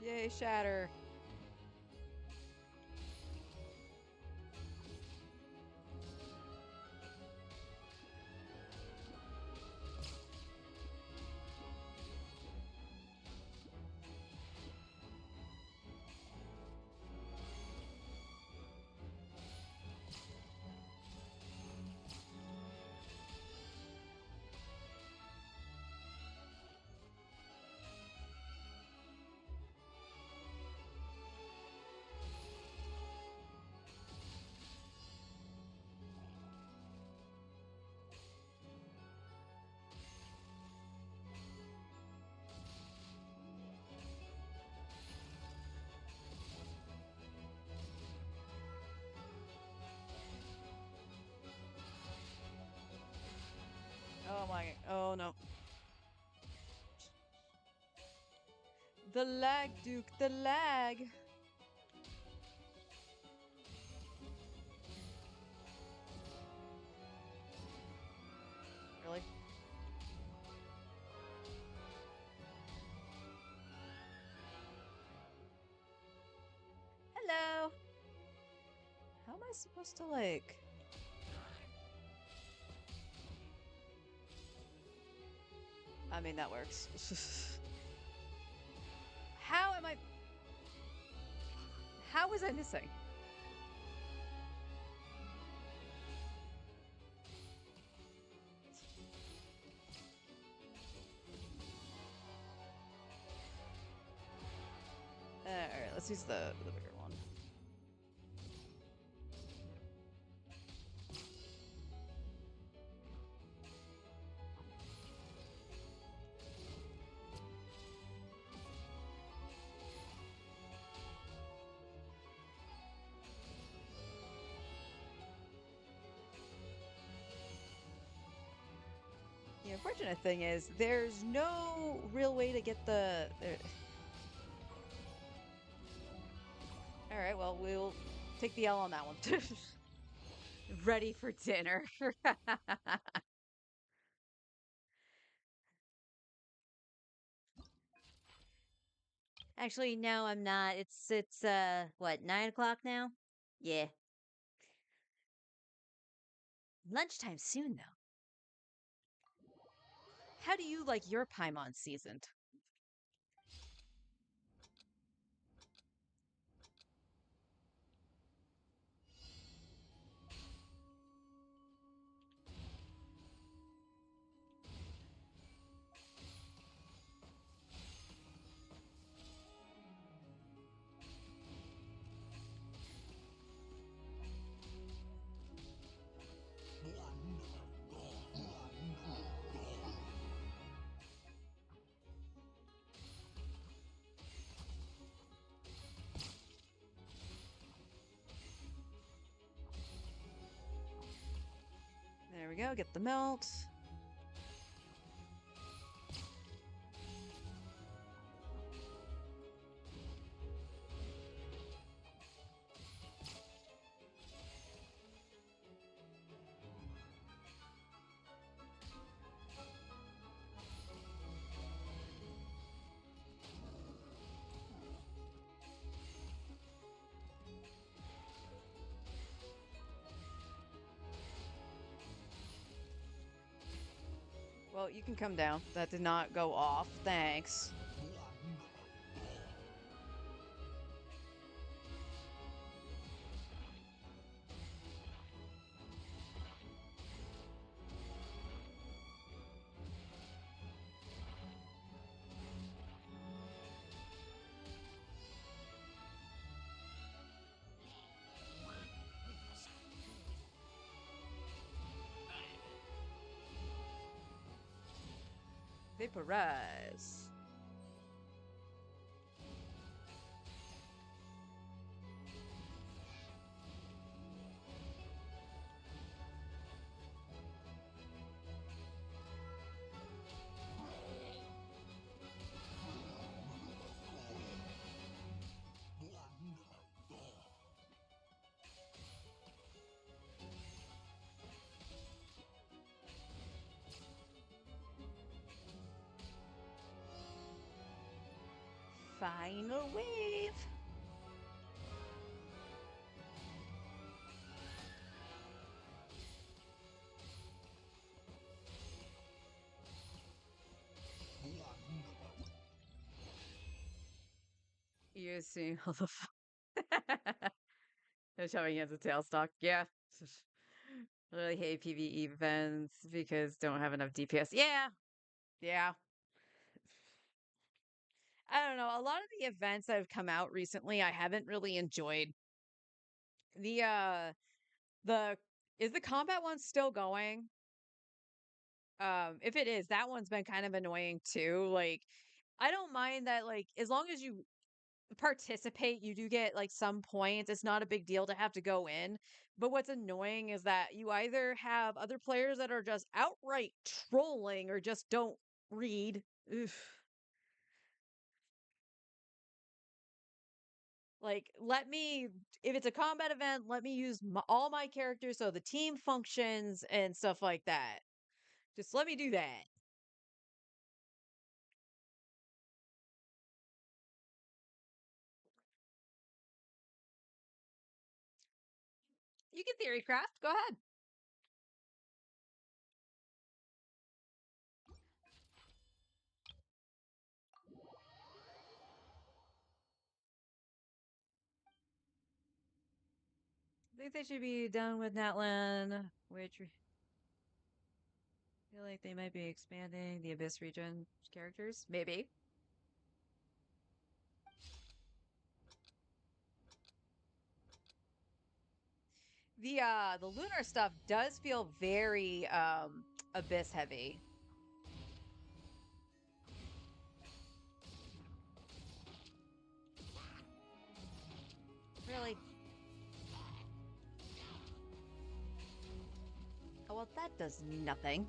Yay, Shatter. Oh my, oh no. The lag, Duke, the lag. Really? Hello. How am I supposed to like? I mean, that works. How am I? How was I missing? Alright, let's use the bigger one. The unfortunate thing is, there's no real way to get the. Alright, well, we'll take the L on that one. Ready for dinner. Actually, no, I'm not. It's what, 9 o'clock now? Yeah. Lunchtime soon though. How do you like your Paimon seasoned? There we go, get the melt. Well, you can come down. That did not go off. Thanks. Vaporize. Final wave. You see all the they're showing hands of tailstock. Yeah. Really hate PvE events because don't have enough DPS. Yeah. Yeah. I don't know. A lot of the events that have come out recently, I haven't really enjoyed. The the is the combat one still going? If it is, that one's been kind of annoying too. Like, I don't mind that, like, as long as you participate, you do get like some points. It's not a big deal to have to go in. But what's annoying is that you either have other players that are just outright trolling or just don't read. Oof. Like, let me, if it's a combat event, let me use all my characters so the team functions and stuff like that. Just let me do that. You can theory craft. Go ahead. I think they should be done with Natlan, which I feel like they might be expanding the Abyss region characters. Maybe. The lunar stuff does feel very Abyss heavy. Really? Oh well, that does nothing.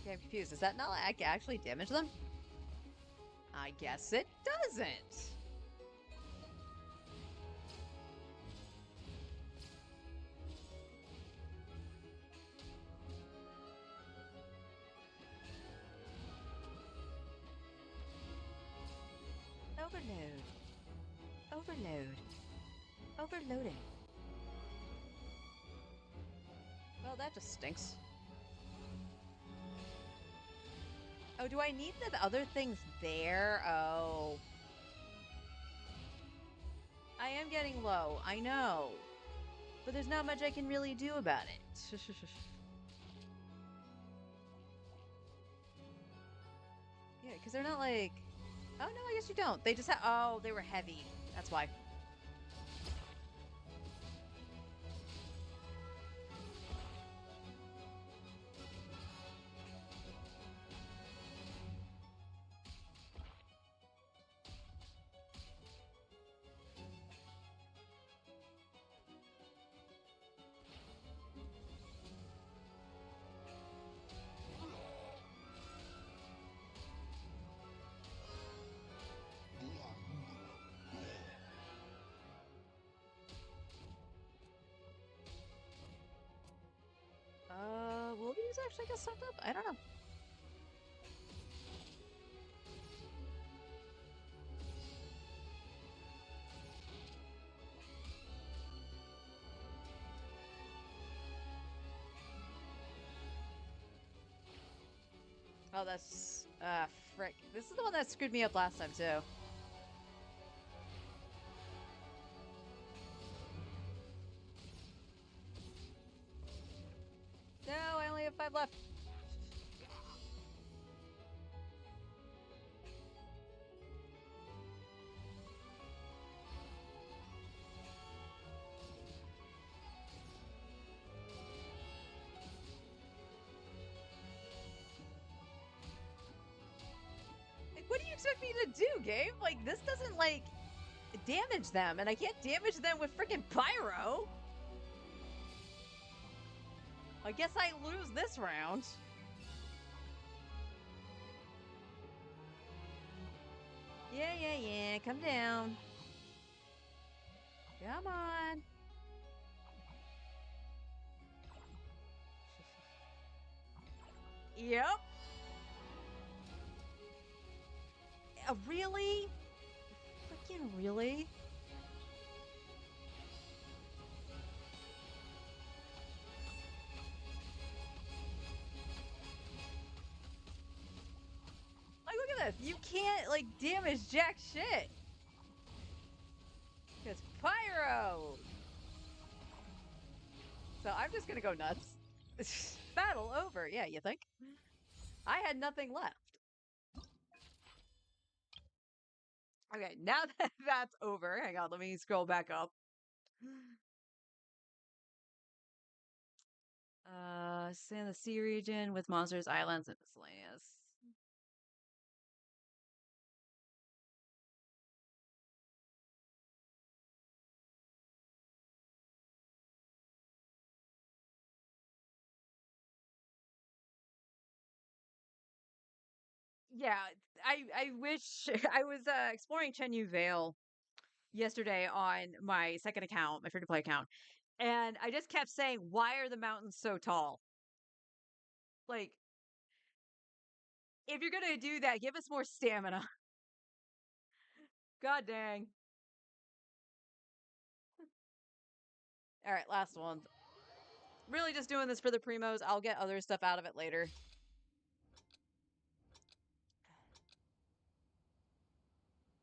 Okay, I'm confused. Does that not actually damage them? I guess it doesn't. Overload. Overload. Overloading. Well, that just stinks. Oh, do I need the other things there? Oh. I am getting low. I know. But there's not much I can really do about it. Yeah, because they're not like... Oh, no, I guess you don't. They just have... Oh, they were heavy. That's why. actually get sucked up? I don't know. Oh, that's frick. This is the one that screwed me up last time too. No, I only have 5 left. Like, what do you expect me to do, game? Like, this doesn't, like, damage them, and I can't damage them with freaking pyro. I guess I lose this round. Yeah. Come down. Come on. Yep. Really? Freaking really? Like, look at this. You can't, like, damage jack shit. It's pyro. So I'm just gonna go nuts. Battle over. Yeah, you think? I had nothing left. Okay, now that that's over, hang on, let me scroll back up. Stay in the sea region with monsters, islands, and miscellaneous. Yeah, I wish I was exploring Chenyu Vale yesterday on my second account, my free to play account, and I just kept saying, "Why are the mountains so tall?" Like, if you're gonna do that, give us more stamina. God dang. All right, last one. Really just doing this for the primos. I'll get other stuff out of it later.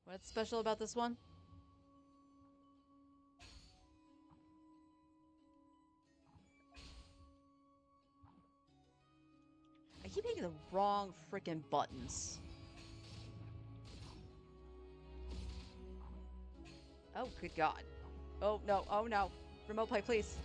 What's special about this one? I keep hitting the wrong freaking buttons. Oh, good God. Oh, no. Oh, no. Remote play, please.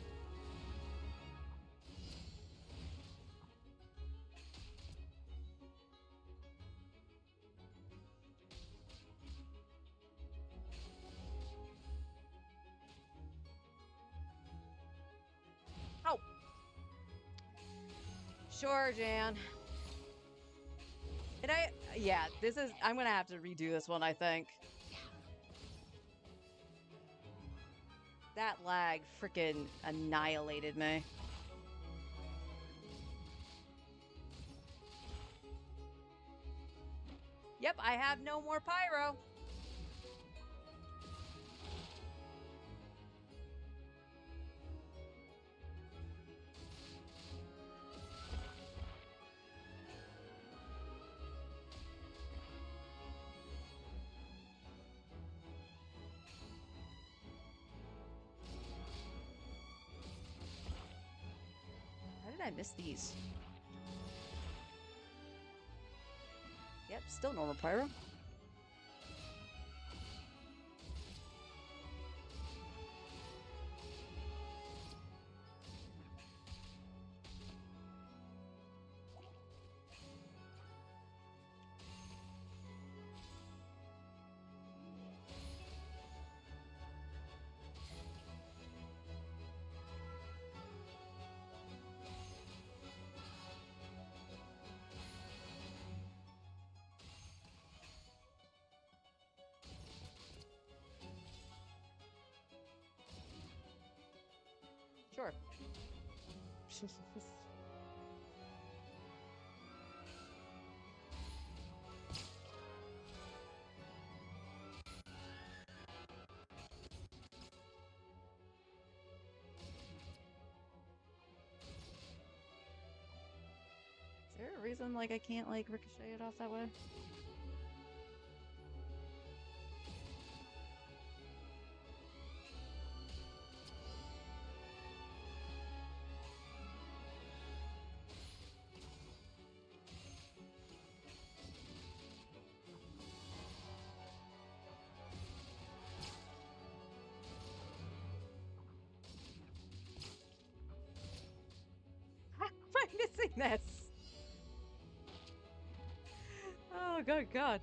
Oh. Sure, Jan. And yeah, I'm gonna have to redo this one, I think. That lag freaking annihilated me. Yep, I have no more pyro. How did I miss these? Yep, still normal pyro. Sure. reason, like, I can't, like, ricochet it off that way? How am I missing this? Oh, good God.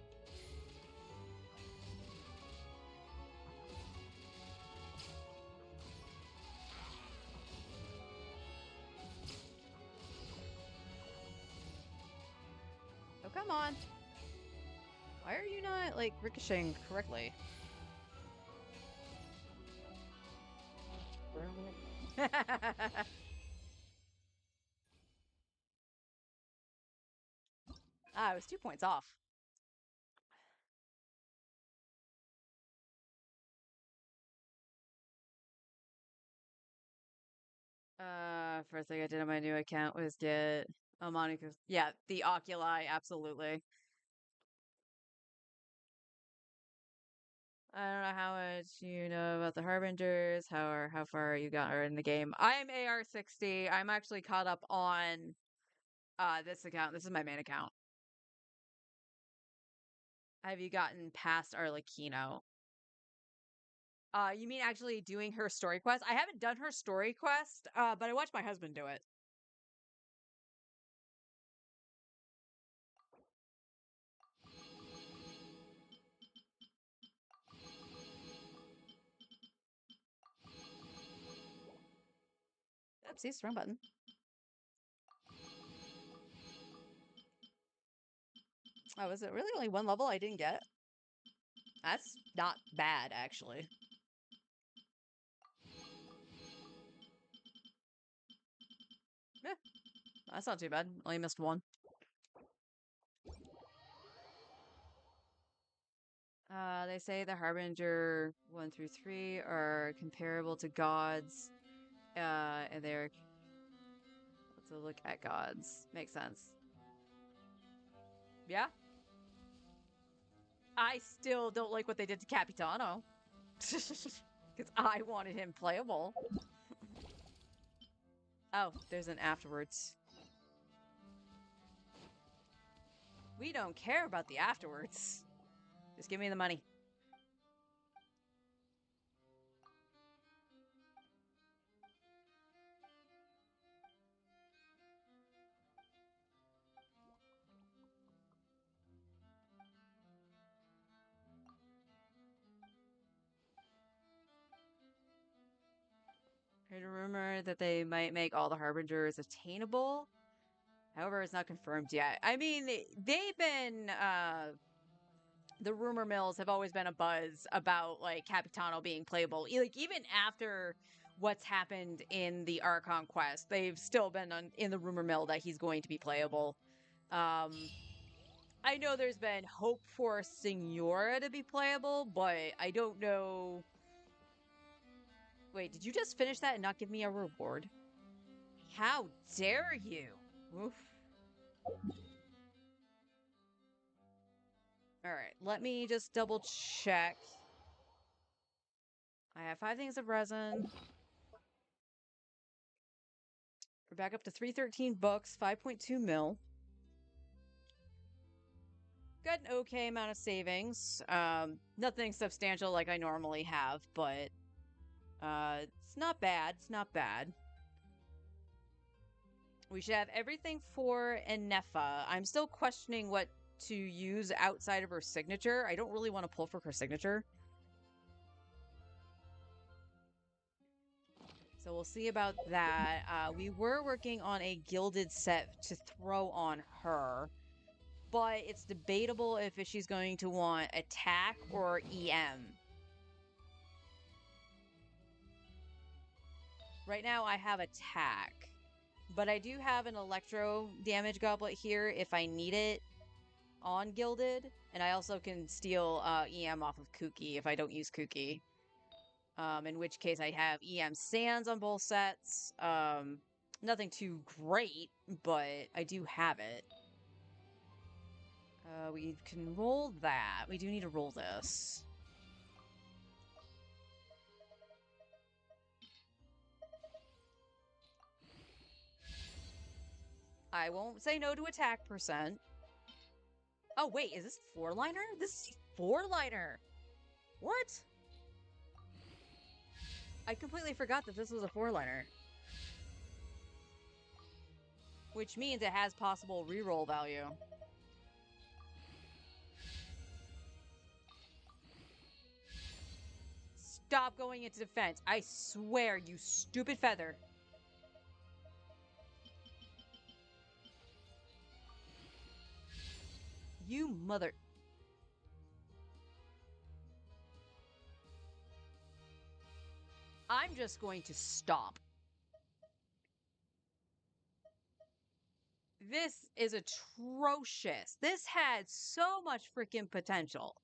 Oh, come on. Why are you not, like, ricocheting correctly? I was 2 points off. First thing I did on my new account was get a Monica. Yeah, the oculi, absolutely. I don't know how much you know about the Harbingers, how far you got are in the game. I'm AR60. I'm actually caught up on this account. This is my main account. Have you gotten past Arlecchino? You mean actually doing her story quest? I haven't done her story quest, but I watched my husband do it. Oopsies, wrong button. Oh, was it really only one level I didn't get? That's not bad, actually. Yeah, that's not too bad. Only missed one. They say the Harbinger 1 through 3 are comparable to gods. And they're... Let's look at gods. Makes sense. Yeah? I still don't like what they did to Capitano. Because I wanted him playable. Oh, there's an afterwards. We don't care about the afterwards. Just give me the money. Heard a rumor that they might make all the Harbingers attainable. However, it's not confirmed yet. I mean, they've been, the rumor mills have always been a buzz about, like, Capitano being playable. Like, even after what's happened in the Archon quest, they've still been in the rumor mill that he's going to be playable. I know there's been hope for Signora to be playable, but I don't know. Wait, did you just finish that and not give me a reward? How dare you? Oof. All right, let me just double check. I have 5 things of resin. We're back up to 313 books, 5.2 mil. Got an okay amount of savings. Nothing substantial like I normally have, but it's not bad. It's not bad. We should have everything for Enefa. I'm still questioning what to use outside of her signature. I don't really want to pull for her signature. So we'll see about that. We were working on a gilded set to throw on her, but it's debatable if she's going to want attack or EM. Right now I have attack, but I do have an electro damage goblet here if I need it on gilded, and I also can steal EM off of Kuki if I don't use Kuki. In which case I have EM Sands on both sets. Nothing too great, but I do have it. We can roll that. We do need to roll this. I won't say no to attack percent. Oh, wait, is this 4-liner? This is 4-liner. What? I completely forgot that this was a 4-liner. Which means it has possible reroll value. Stop going into defense. I swear, you stupid feather. You mother... I'm just going to stop. This is atrocious. This had so much freaking potential.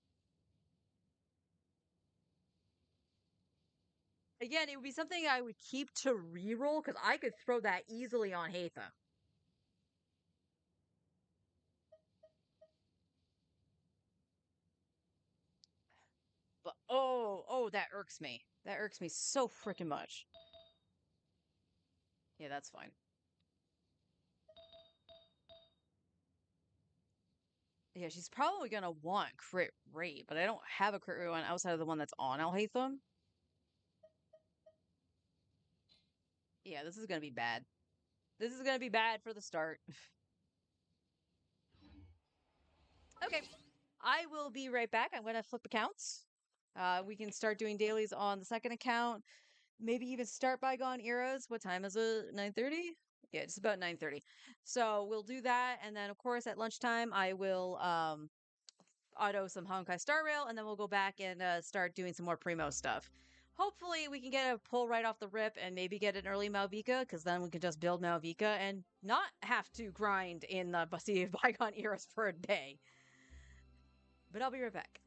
Again, it would be something I would keep to reroll because I could throw that easily on Hatham. But oh, that irks me. That irks me so freaking much. Yeah, that's fine. Yeah, she's probably gonna want crit rate, but I don't have a crit rate one outside of the one that's on Alhaitham. Yeah, this is gonna be bad. This is gonna be bad for the start. Okay, I will be right back. I'm gonna flip accounts. We can start doing dailies on the second account. Maybe even start bygone eras. What time is it? 9:30? Yeah, it's about 9:30. So we'll do that, and then of course at lunchtime I will auto some Honkai Star Rail, and then we'll go back and start doing some more Primo stuff. Hopefully, we can get a pull right off the rip and maybe get an early Malvika, because then we can just build Malvika and not have to grind in the Sea of Bygone Eras for a day. But I'll be right back.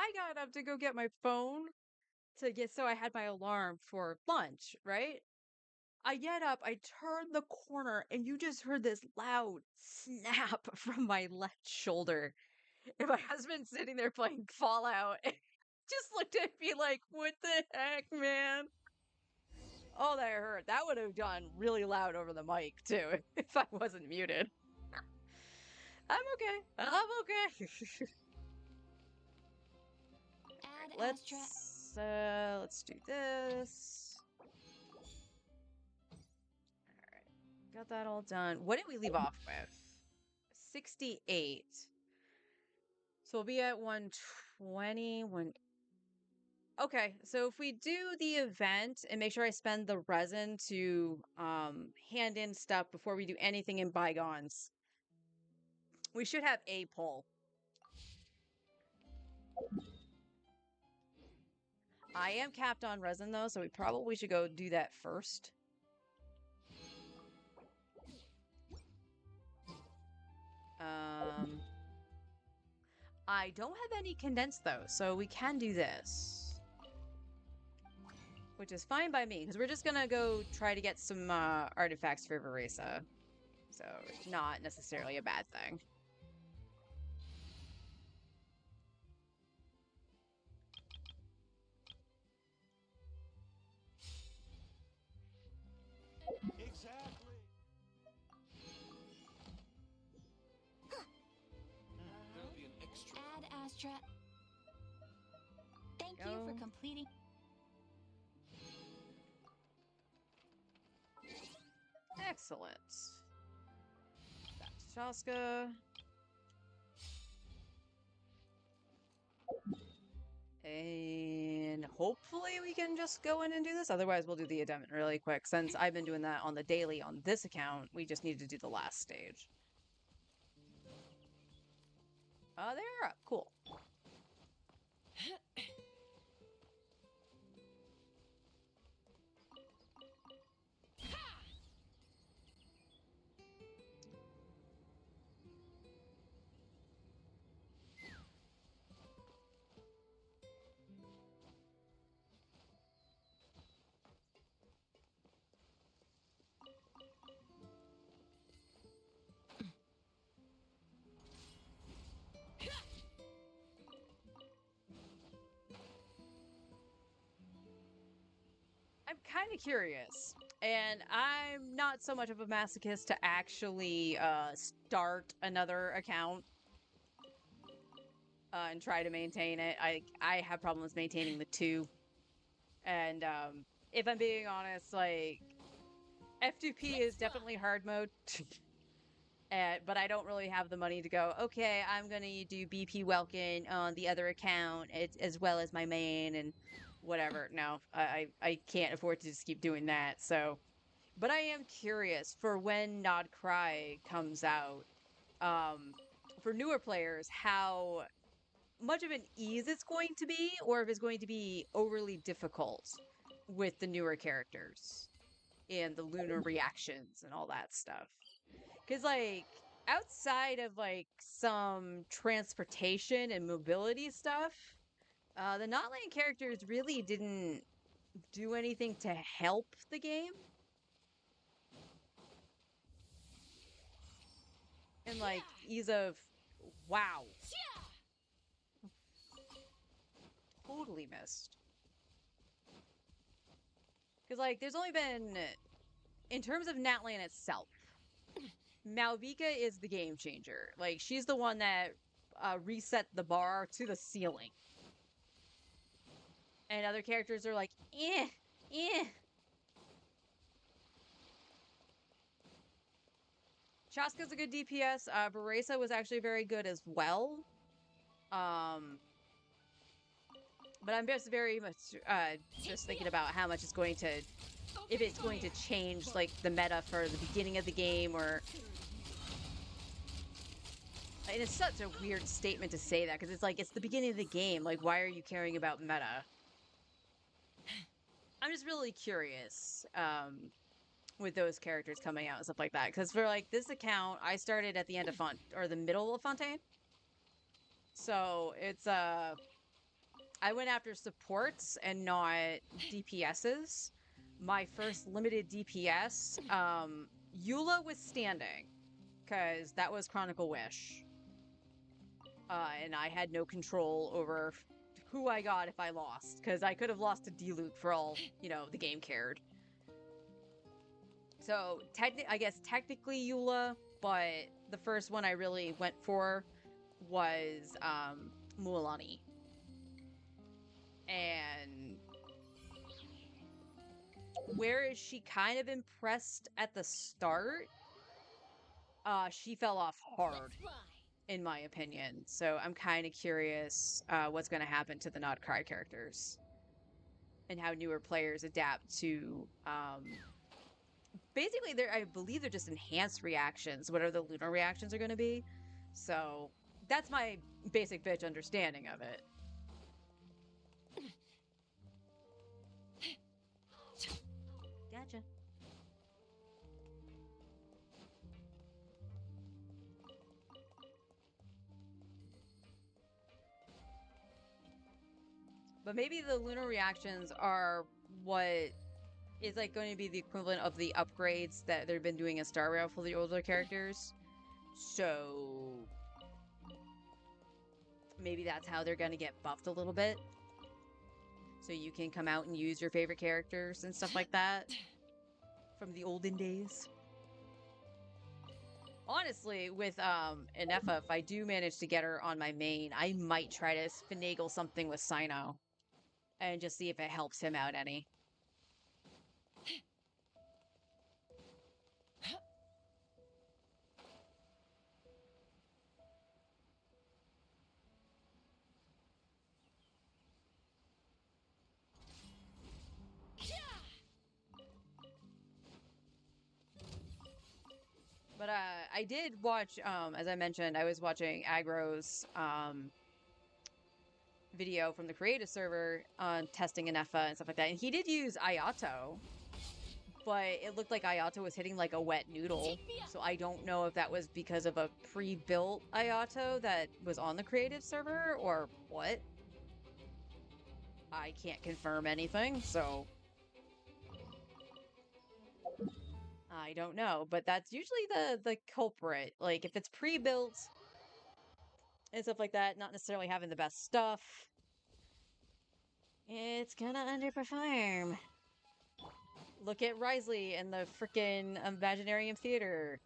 I got up to go get my phone so I had my alarm for lunch, right? I get up, I turn the corner, and you just heard this loud snap from my left shoulder. And my husband's sitting there playing Fallout and just looked at me like, what the heck, man? All that hurt. That would have done really loud over the mic, too, if I wasn't muted. I'm okay. I'm okay. Add Astra. Let's do this. All right. Got that all done. What did we leave off with? 68. So we'll be at 120. Okay, so if we do the event and make sure I spend the resin to hand in stuff before we do anything in bygones, we should have a pull. I am capped on resin though, so we probably should go do that first. I don't have any condensed though, so we can do this. Which is fine by me, because we're just gonna go try to get some artifacts for Veresa. So it's not necessarily a bad thing. Exactly. There'll be an extra. Add Astra. Thank you Go. for completing. Excellent. Back to Shaska. And hopefully we can just go in and do this. Otherwise, we'll do the addendum really quick. Since I've been doing that on the daily on this account, we just need to do the last stage. They're up. Cool. I'm kind of curious, and I'm not so much of a masochist to actually start another account and try to maintain it. I have problems maintaining the two, and if I'm being honest, like F2P is definitely hard mode. But I don't really have the money to go, okay, I'm going to do BP Welkin on the other account as well as my main and whatever. No, I can't afford to just keep doing that. So, but I am curious for when Nod Cry comes out, for newer players, how much of an ease it's going to be, or if it's going to be overly difficult with the newer characters and the lunar reactions and all that stuff. Because, like, outside of, like, some transportation and mobility stuff, the Not Land characters really didn't do anything to help the game. And, like, ease of, wow. Totally missed. Because, like, there's only been, in terms of Natlan itself, Malvika is the game changer. Like, she's the one that reset the bar to the ceiling. And other characters are like, eh, eh. Chaska's a good DPS. Beresa was actually very good as well. But I'm just very much just thinking about how much it's going to, if it's going to change like the meta for the beginning of the game, or. And it's such a weird statement to say that because it's like it's the beginning of the game. Like, why are you caring about meta? I'm just really curious. With those characters coming out and stuff like that. Because for like this account, I started at the end of the middle of Fontaine. So it's I went after supports and not DPSs. My first limited DPS, Eula was standing, because that was Chronicle Wish. And I had no control over who I got if I lost, because I could have lost to D-Luke for all, the game cared. So, I guess technically Eula, but the first one I really went for was Mualani. And whereas she kind of impressed at the start, she fell off hard, Let's fly. in my opinion. So I'm kind of curious what's going to happen to the Not Cry characters and how newer players adapt to. Basically, I believe they're just enhanced reactions, whatever the lunar reactions are going to be. So that's my basic bitch understanding of it. Gotcha. But maybe the lunar reactions are what is like going to be the equivalent of the upgrades that they've been doing in Star Rail for the older characters. So maybe that's how they're going to get buffed a little bit. So you can come out and use your favorite characters and stuff like that from the olden days. Honestly, with Inefa, if I do manage to get her on my main, I might try to finagle something with Sino and just see if it helps him out any. But I did watch, as I mentioned, I was watching Agro's video from the creative server on testing Inefa and stuff like that, and he did use Ayato, but it looked like Ayato was hitting like a wet noodle. So I don't know if that was because of a pre-built Ayato that was on the creative server or what. I can't confirm anything, so I don't know. But that's usually the culprit. Like if it's pre-built and stuff like that, not necessarily having the best stuff, it's gonna underperform. Look at Risley and the frickin' Imaginarium Theater.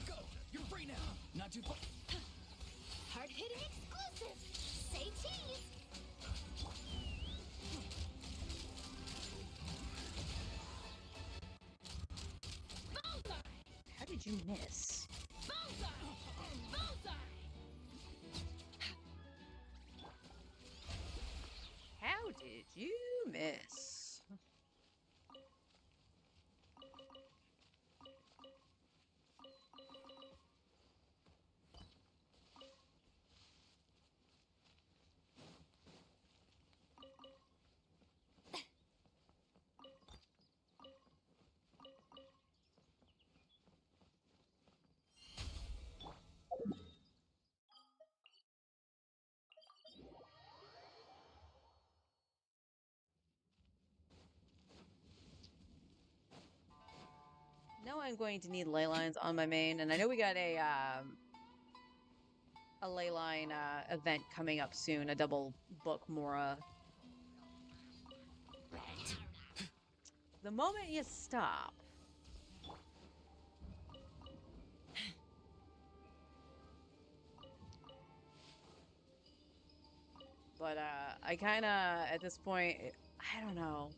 Go! You're free now! Not too far. Hard-hitting exclusive. Say cheese. Bullseye. How did you miss? Bullseye. Bullseye. How did you miss? Know I'm going to need ley lines on my main, and I know we got a ley line event coming up soon, a double book Mora. The moment you stop. But I kind of at this point, I don't know.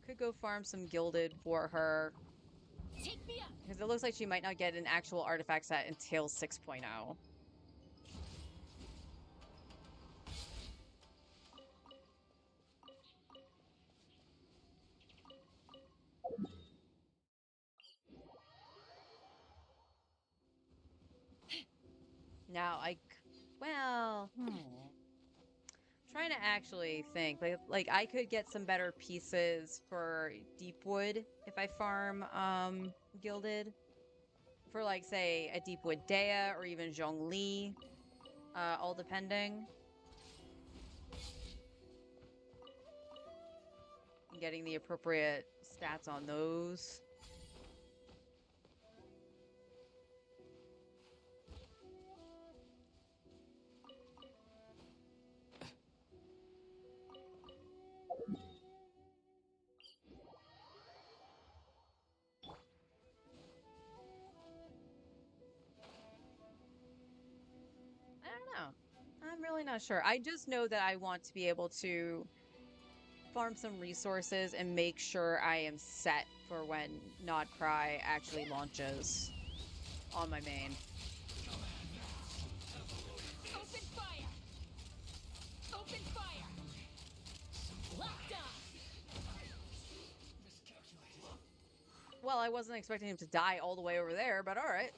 Could go farm some gilded for her. Take me up. Because it looks like she might not get an actual artifact set until 6.0. Now, well, trying to actually think. Like I could get some better pieces for Deepwood if I farm Gilded. For like say a Deepwood Dea or even Zhongli, all depending. And getting the appropriate stats on those. I don't know. I'm really not sure. I just know that I want to be able to farm some resources and make sure I am set for when Nod Cry actually launches on my main. Open fire! Open fire! Locked on! Well, I wasn't expecting him to die all the way over there, but all right.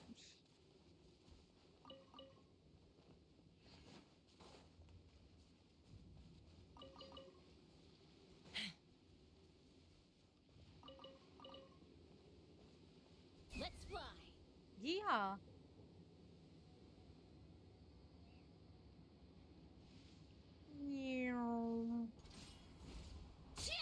Let's fly! Yeehaw. Meow. Yeah!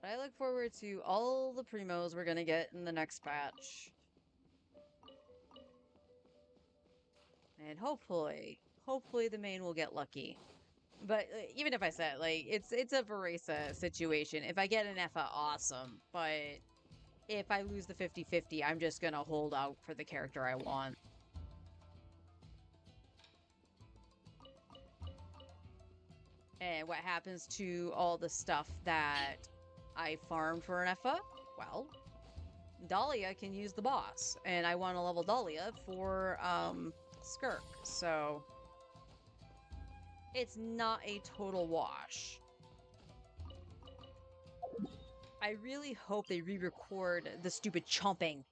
I look forward to all the primos we're gonna get in the next batch. And hopefully the main will get lucky. But even if I said, like, it's a Veresa situation. If I get an Effa, awesome. But if I lose the 50-50, I'm just gonna hold out for the character I want. And what happens to all the stuff that I farmed for an Effa? Well, Dahlia can use the boss, and I want to level Dahlia for Skirk, so it's not a total wash. I really hope they re-record the stupid chomping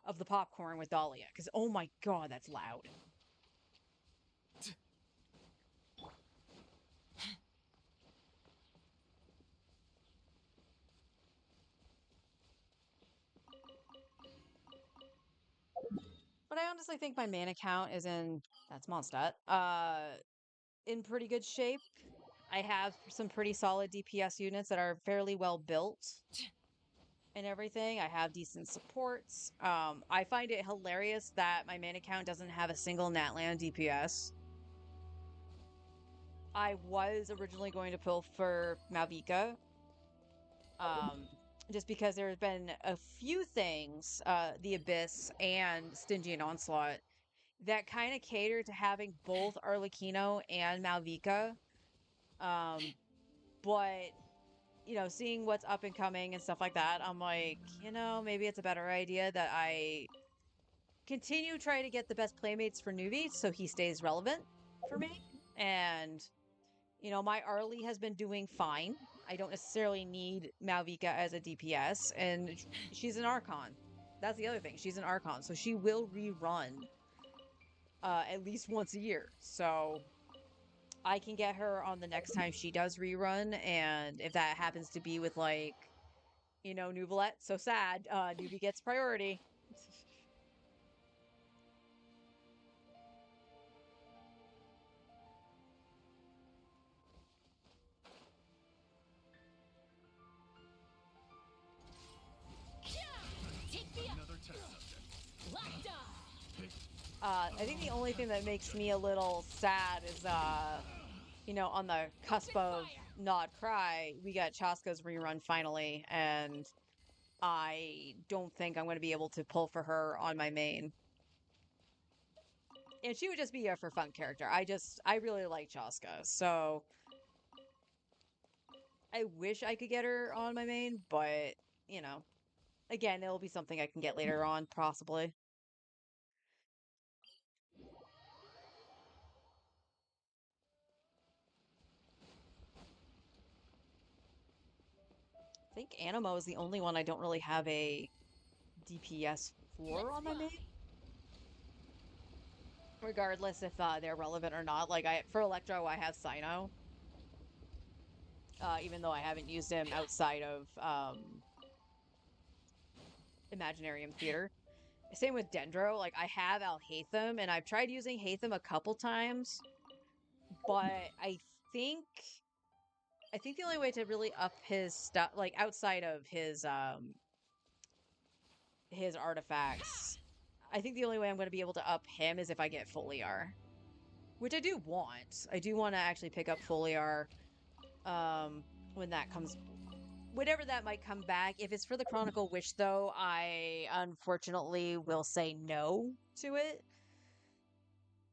of the popcorn with Dahlia, because oh my god, that's loud. But I honestly think my mana count is that's Mondstadt, in pretty good shape. I have some pretty solid DPS units that are fairly well built and everything. I have decent supports. I find it hilarious that my mana count doesn't have a single Natlan DPS. I was originally going to pull for Malvika, just because there's been a few things, the Abyss and Stingy and Onslaught, that kind of cater to having both Arlecchino and Malvika. But seeing what's up and coming and stuff like that, I'm like, maybe it's a better idea that I continue trying to get the best playmates for Nuvi so he stays relevant for me. And, my Arlie has been doing fine. I don't necessarily need Malvika as a DPS, and she's an Archon. That's the other thing. She's an Archon, so she will rerun at least once a year. So I can get her on the next time she does rerun, and if that happens to be with like, Nuvolette, so sad, Newbie gets priority. Take me up! Another test subject. Locked on! I think the only thing that makes me a little sad is, on the cusp of Not Cry, we got Chaska's rerun finally, and I don't think I'm going to be able to pull for her on my main. And she would just be a for fun character. I really like Chaska, so I wish I could get her on my main, but, again, it'll be something I can get later on, possibly. think Animo is the only one I don't really have a DPS for on my main. Regardless if they're relevant or not. Like for Electro, I have Cyno. Even though I haven't used him outside of Imaginarium Theater. Same with Dendro. Like I have Alhaitham, and I've tried using Haitham a couple times, but think I think the only way to really up his stuff, like outside of his artifacts, I think the only way I'm going to be able to up him is if I get Foliar, which I do want. I do want to actually pick up Foliar when that comes, whenever that might come back. If it's for the Chronicle Wish, though, I unfortunately will say no to it,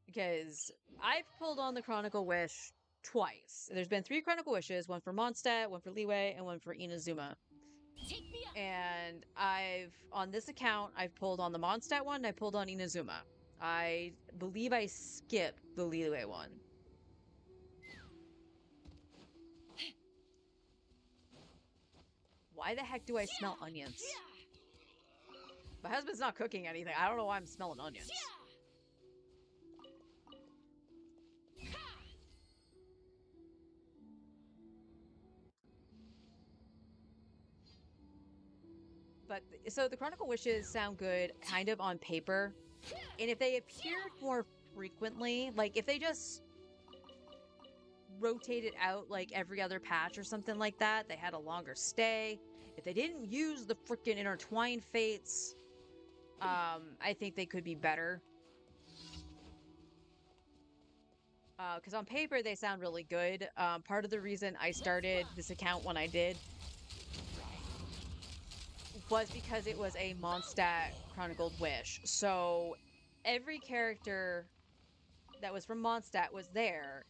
because I've pulled on the Chronicle Wish twice. There's been 3 Chronicle Wishes, one for Mondstadt, one for Leeway, and one for Inazuma. Take me up. And on this account, I've pulled on the Mondstadt one, and I pulled on Inazuma. I believe I skipped the Leeway one. Why the heck do I smell onions? My husband's not cooking anything. I don't know why I'm smelling onions. But so the Chronicle Wishes sound good kind of on paper. And if they appeared more frequently, like if they just rotated out like every other patch or something like that, they had a longer stay. If they didn't use the freaking intertwined fates, I think they could be better. Because on paper they sound really good. Part of the reason I started this account when I did was because it was a Mondstadt Chronicled Wish. So every character that was from Mondstadt was there,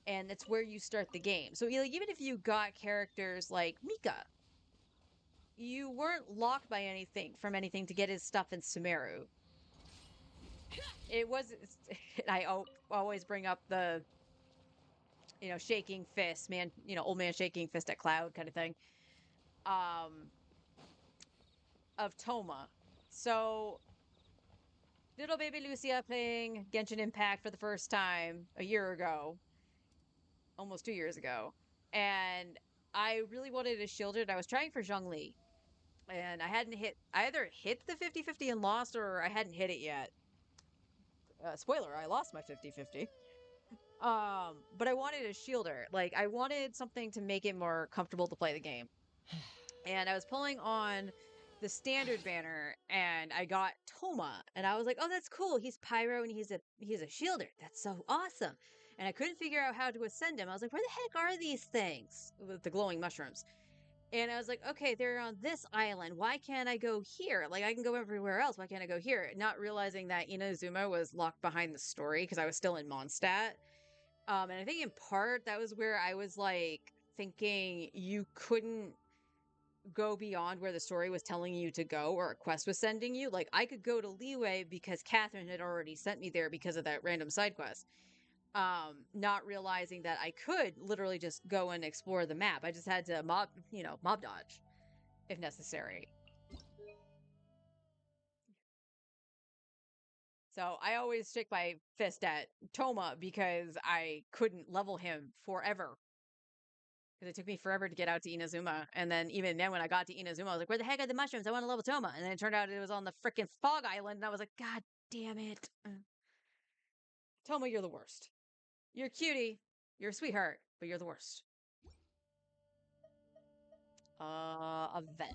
and it's where you start the game. So even if you got characters like Mika, you weren't locked by anything to get his stuff in Sumeru. It was, I always bring up the, shaking fist, man, old man shaking fist at cloud kind of thing, of Toma. So little baby Lucia playing Genshin Impact for the first time a year ago, almost 2 years ago, and I really wanted to shield it. I was trying for Zhongli, and I either hit the 50-50 and lost, or I hadn't hit it yet. Spoiler, I lost my 50-50. But I wanted a shielder. Like, I wanted something to make it more comfortable to play the game. And I was pulling on the standard banner, and I got Toma, and I was like, "Oh, that's cool. He's Pyro, and he's a shielder. That's so awesome." And I couldn't figure out how to ascend him. I was like, "Where the heck are these things with the glowing mushrooms?" And I was like, "Okay, they're on this island. Why can't I go here? Like, I can go everywhere else. Why can't I go here?" Not realizing that Inazuma was locked behind the story because I was still in Mondstadt. And I think in part that was where I was like thinking you couldn't go beyond where the story was telling you to go or a quest was sending you. Like, I could go to Leeway because Catherine had already sent me there because of that random side quest. Not realizing that I could literally just go and explore the map. I just had to mob dodge if necessary. So I always stick my fist at Toma because I couldn't level him forever. Because it took me forever to get out to Inazuma. And then even then when I got to Inazuma, I was like, where the heck are the mushrooms? I want to level Toma. And then it turned out it was on the freaking Fog Island. And I was like, God damn it. Toma, you're the worst. You're a cutie. You're a sweetheart. But you're the worst. Event.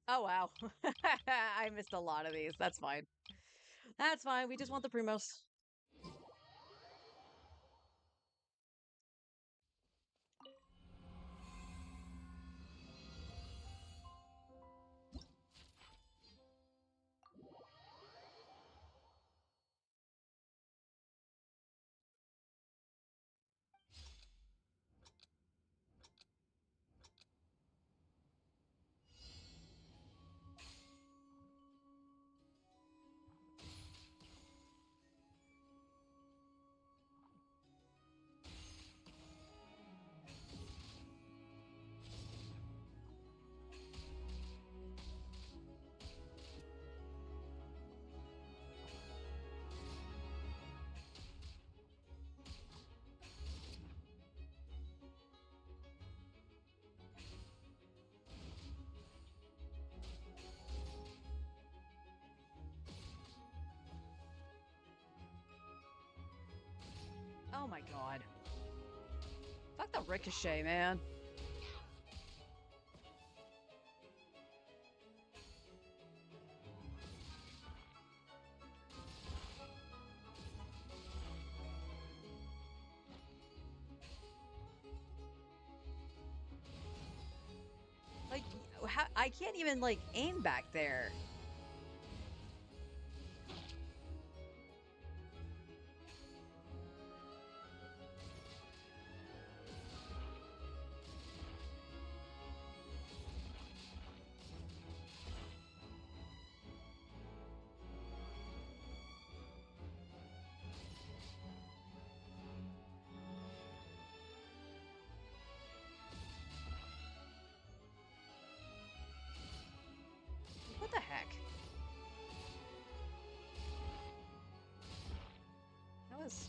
Oh, wow. I missed a lot of these. That's fine. That's fine. We just want the Primos. God. Fuck the ricochet, man. Like, how, I can't even, like, aim back there. What the heck? That was...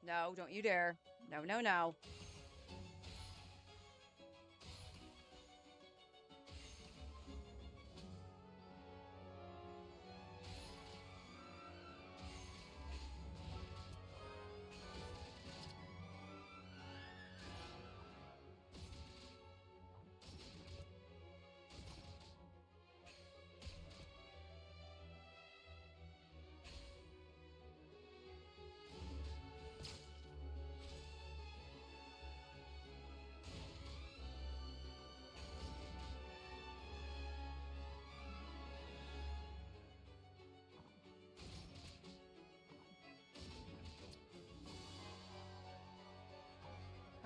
No, don't you dare. No, no, no.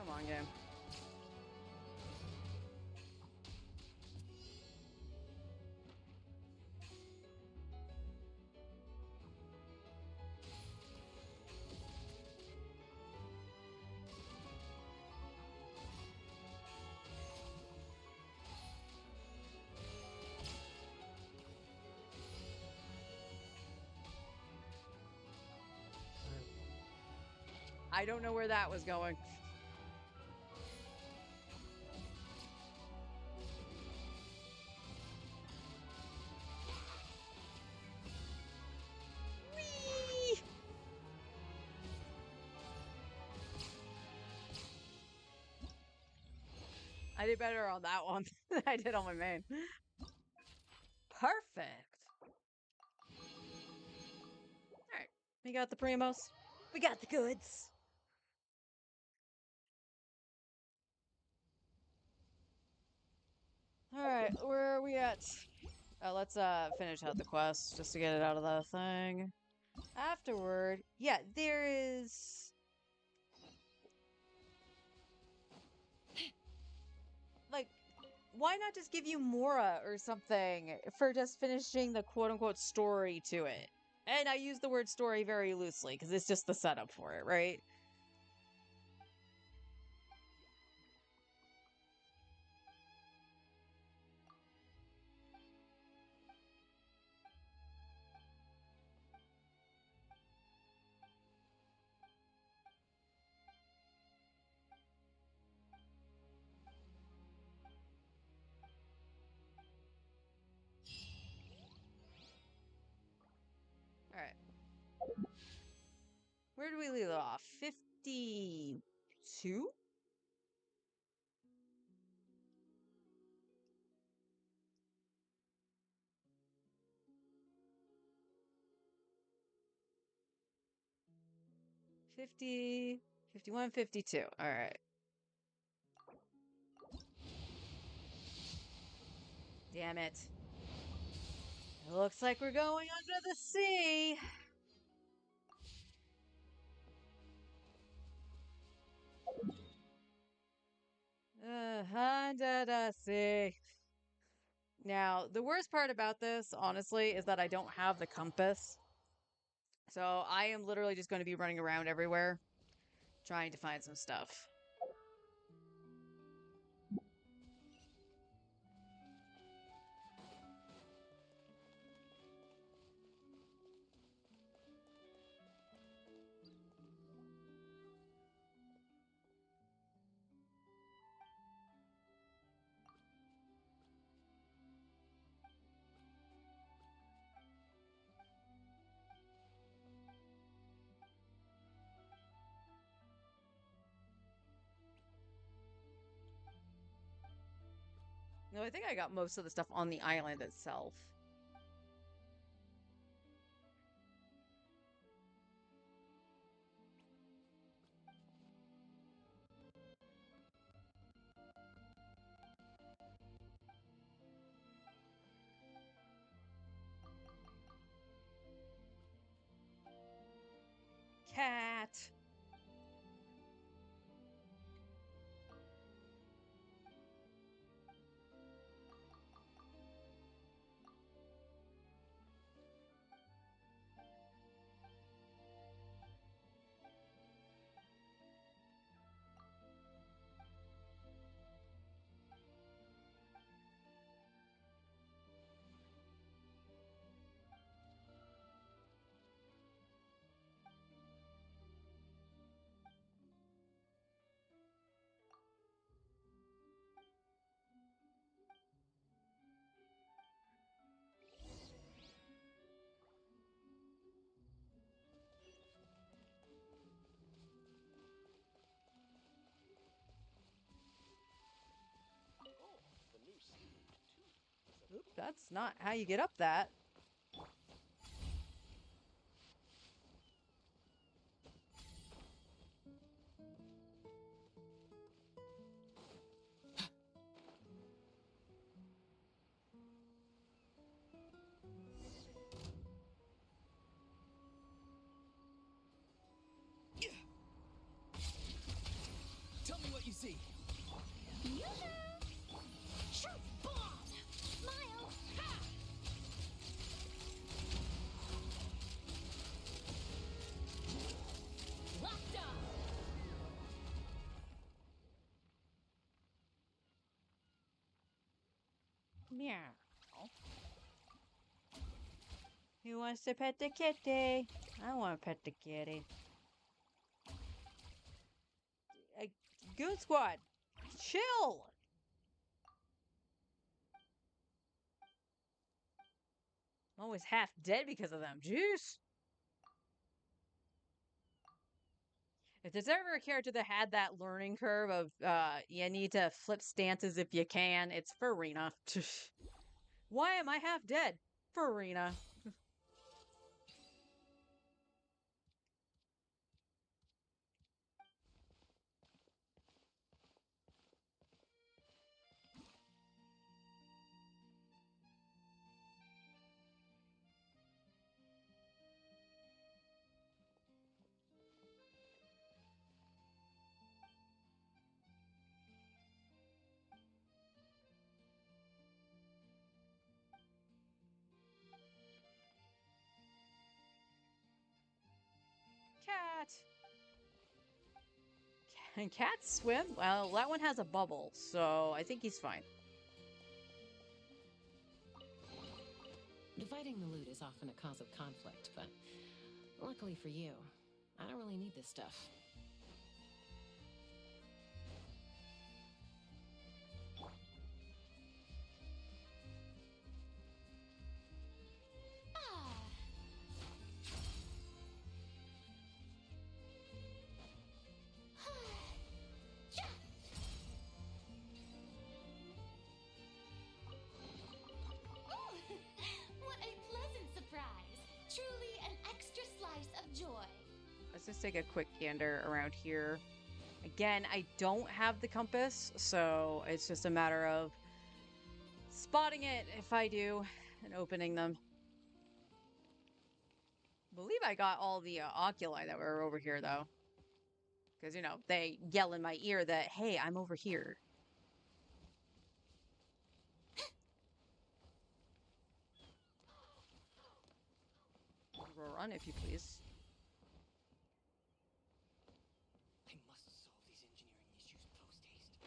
Come on, game. I don't know where that was going. Whee! I did better on that one than I did on my main. Perfect. Alright. We got the Primos. We got the goods. Alright, where are we at? Let's finish out the quest just to get it out of the thing. Afterward, yeah, there is like, why not just give you Mora or something for just finishing the quote-unquote story to it? And I use the word story very loosely because it's just the setup for it, right? All right. Where do we leave it off? 52? Fifty, 51, 52. All right. Damn it. It looks like we're going under the sea. Under the sea. Now, the worst part about this, honestly, is that I don't have the compass. So I am literally just going to be running around everywhere trying to find some stuff. No, I think I got most of the stuff on the island itself. Cat. Oop, that's not how you get up that. Tell me what you see. Yoo-hoo! Truth bomb! Smile! Ha! Locked up! Meow. Who wants to pet the kitty? I want to pet the kitty. Goon Squad, chill! I'm always half dead because of them. Jeez. If there's ever a character that had that learning curve of you need to flip stances if you can, it's Farina. Why am I half dead? Farina. Cat. Can cats swim? Well, that one has a bubble, so I think he's fine. Dividing the loot is often a cause of conflict, but luckily for you, I don't really need this stuff. Ah! Yeah! Oh, what a pleasant surprise! Truly an extra slice of joy. Let's just take a quick gander around here. Again, I don't have the compass, so it's just a matter of spotting it if I do and opening them. I believe I got all the oculi that were over here, though. Because, you know, they yell in my ear that, hey, I'm over here. Run, if you please. I must solve these engineering issues post-haste.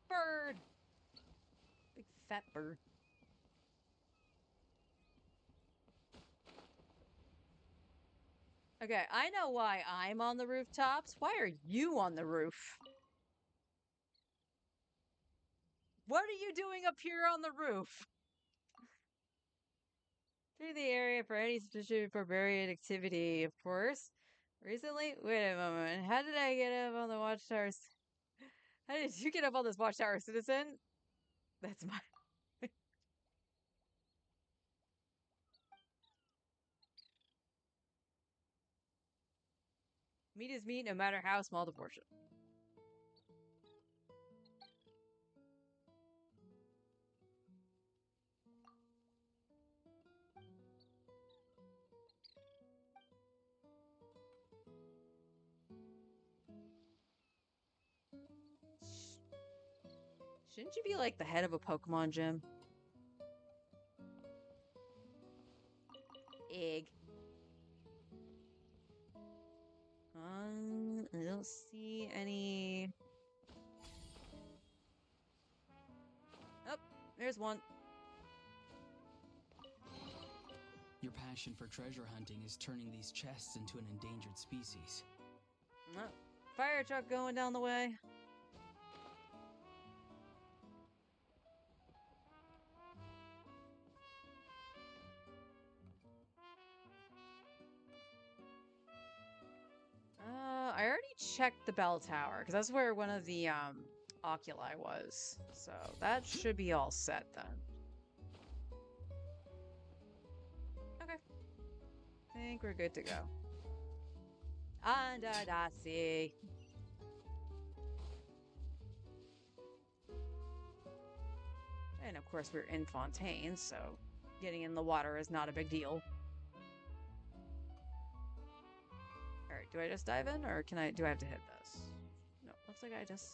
Bird! Big fat bird. Okay, I know why I'm on the rooftops. Why are you on the roof? What are you doing up here on the roof? Through the area for any suspicious barbarian activity, of course. Recently? Wait a moment. How did I get up on the watchtowers? How did you get up on this watchtower, citizen? That's my. Meat is meat, no matter how small the portion. Shouldn't you be like the head of a Pokemon gym? Egg. I don't see any. Oh, there's one. Your passion for treasure hunting is turning these chests into an endangered species. Oh, fire truck going down the way. I already checked the bell tower because that's where one of the oculi was. So that should be all set then. Okay. I think we're good to go. Andadasi. And of course we're in Fontaine, so getting in the water is not a big deal. Alright, do I just dive in or do I have to hit this? No, looks like I just...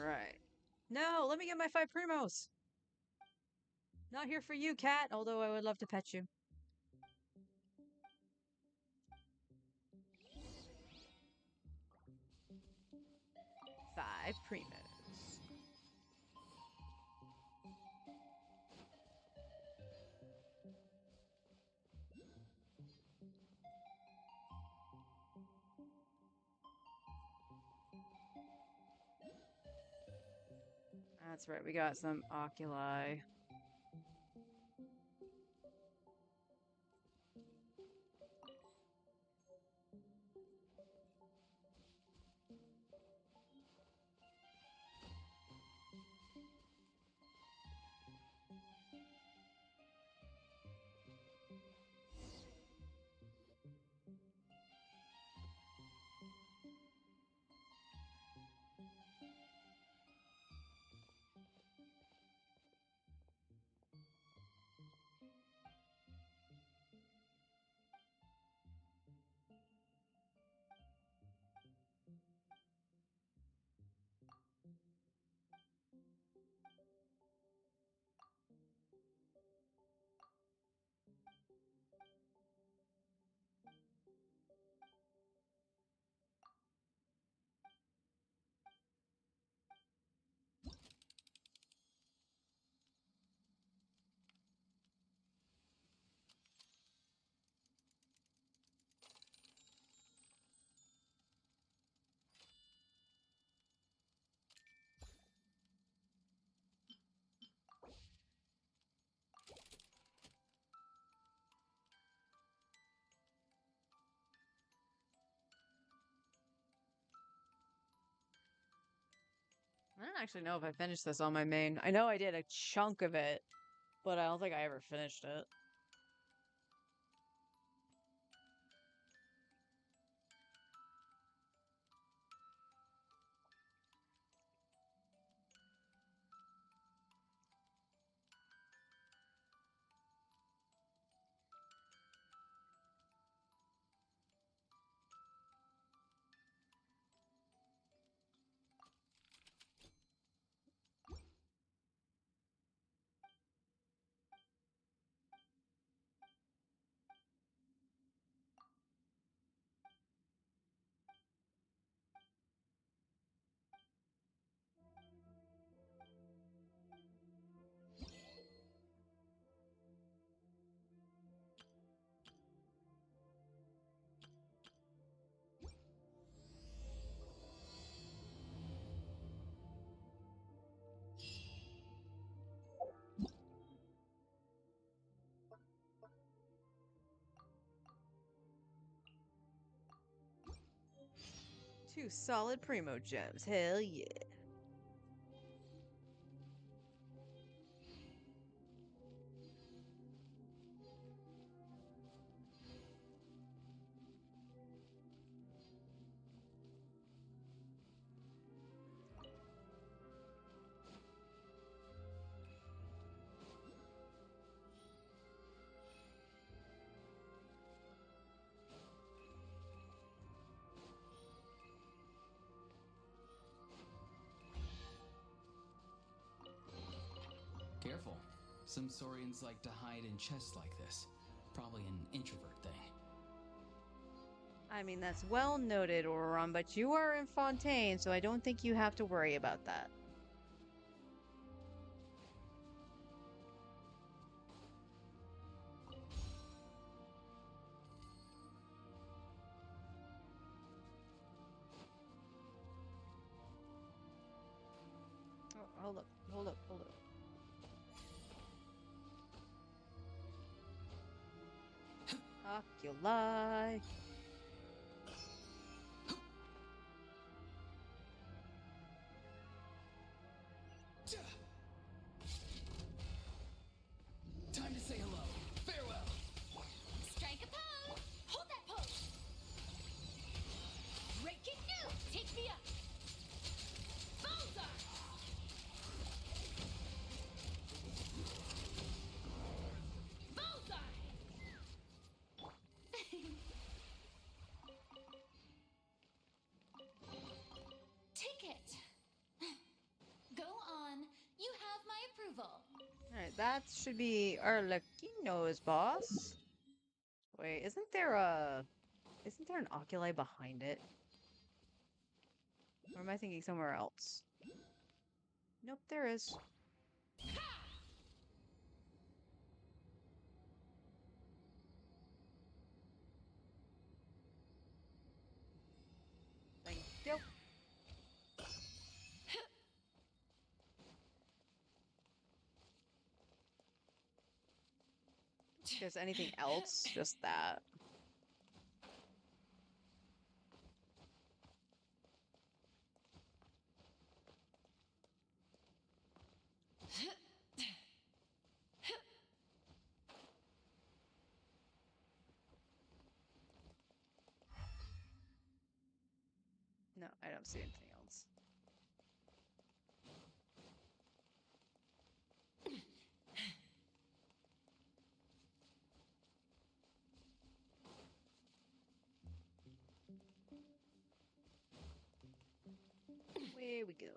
Alright. No, let me get my 5 Primos! Not here for you, cat, although I would love to pet you. 5 Primos. That's right, we got some oculi. I don't actually know if I finished this on my main. I know I did a chunk of it, but I don't think I ever finished it. 2 solid Primo gems. Hell yeah. Careful. Some Saurians like to hide in chests like this. Probably an introvert thing. I mean, that's well noted, Auron, but you are in Fontaine, so I don't think you have to worry about that. Oh, hold up, hold up, hold up. Oculi. Time to say hello. Farewell. Strike a pose. Hold that pose. Breaking news. Take me up. Bullseye. Bullseye. Take it. Go on. You have my approval. Alright, that should be Arlecchino's boss. Wait, isn't there an oculi behind it? Or am I thinking somewhere else? Nope, there is. Thank you. If there's anything else, just that. No, I don't see anything else. Where we going?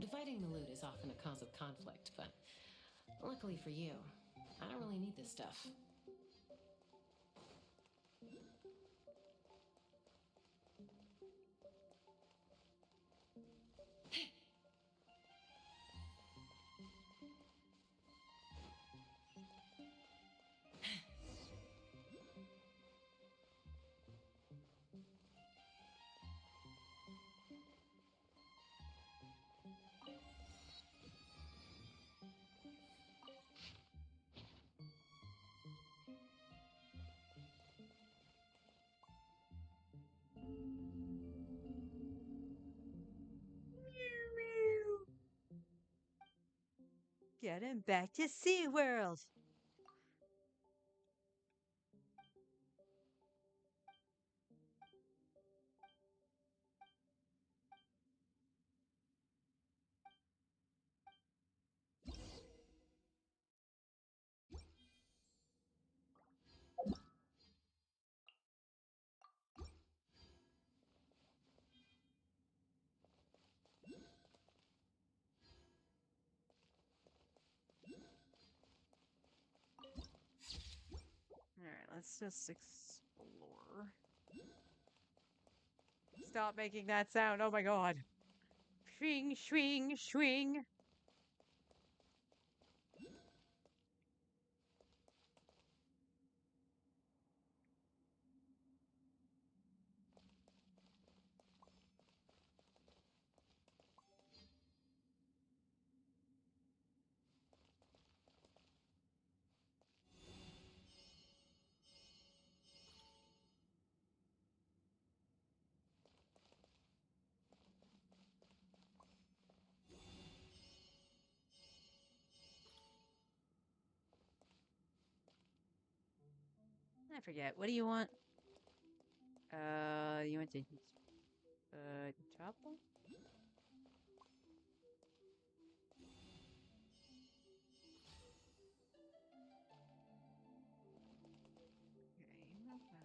Dividing the loot is often a cause of conflict, but luckily for you, I don't really need this stuff. Getting back to SeaWorld. Alright, let's just explore. Stop making that sound. Oh my god. Swing, swing, swing. I forget. What do you want? You want to chopper? Okay, you want that.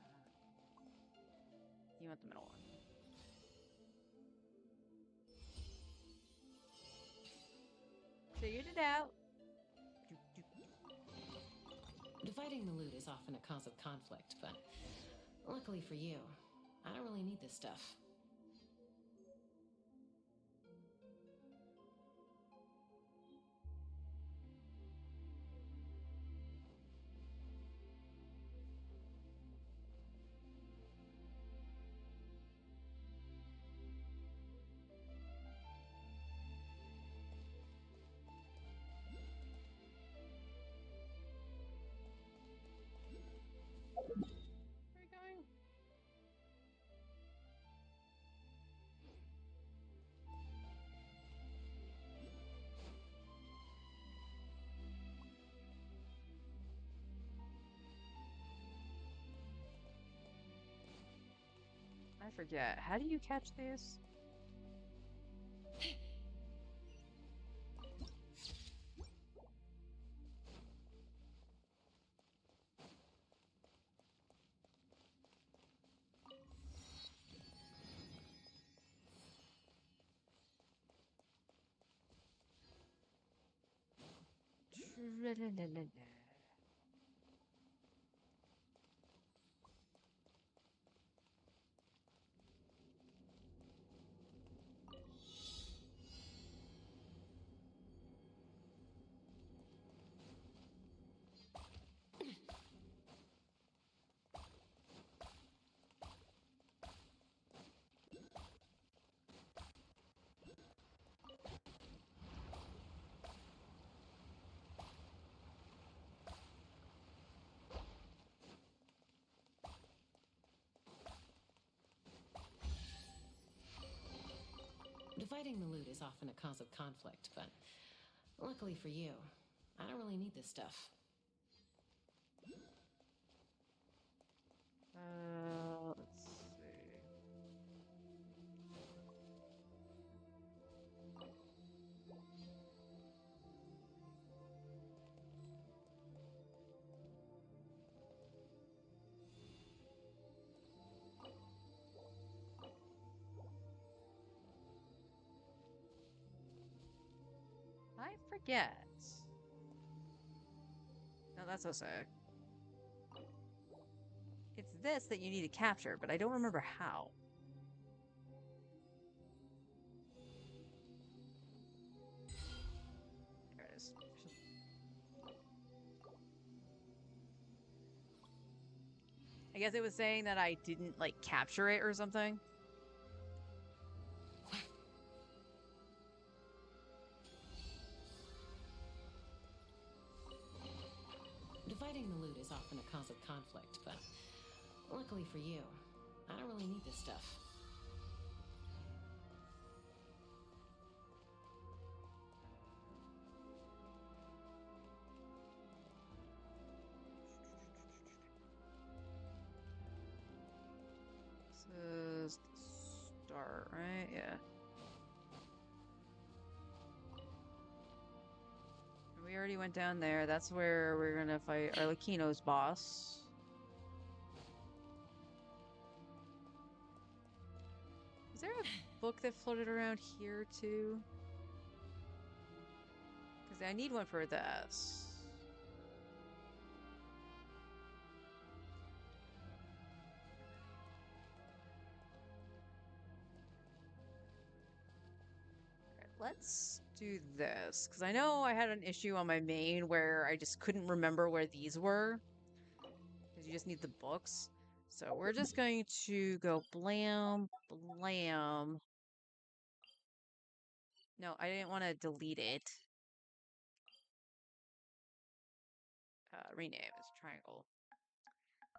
You want the middle one. Figured it out. Dividing the loot is often a cause of conflict, but luckily for you, I don't really need this stuff. Where are you going? I forget. How do you catch these? Dividing the loot is often a cause of conflict, but luckily for you, I don't really need this stuff. Let's see. I forget. No, that's so sick. It's this that you need to capture, but I don't remember how. There it is. I guess it was saying that I didn't, like, capture it or something. Dividing the loot is often a cause of conflict, but luckily for you, I don't really need this stuff. This is the start, right? Yeah. We already went down there. That's where we're gonna fight Arlecchino's boss. Is there a book that floated around here too? Because I need one for this. Let's do this, because I know I had an issue on my main where I just couldn't remember where these were, because you just need the books. So we're just going to go blam, blam. No, I didn't want to delete it. Rename is triangle.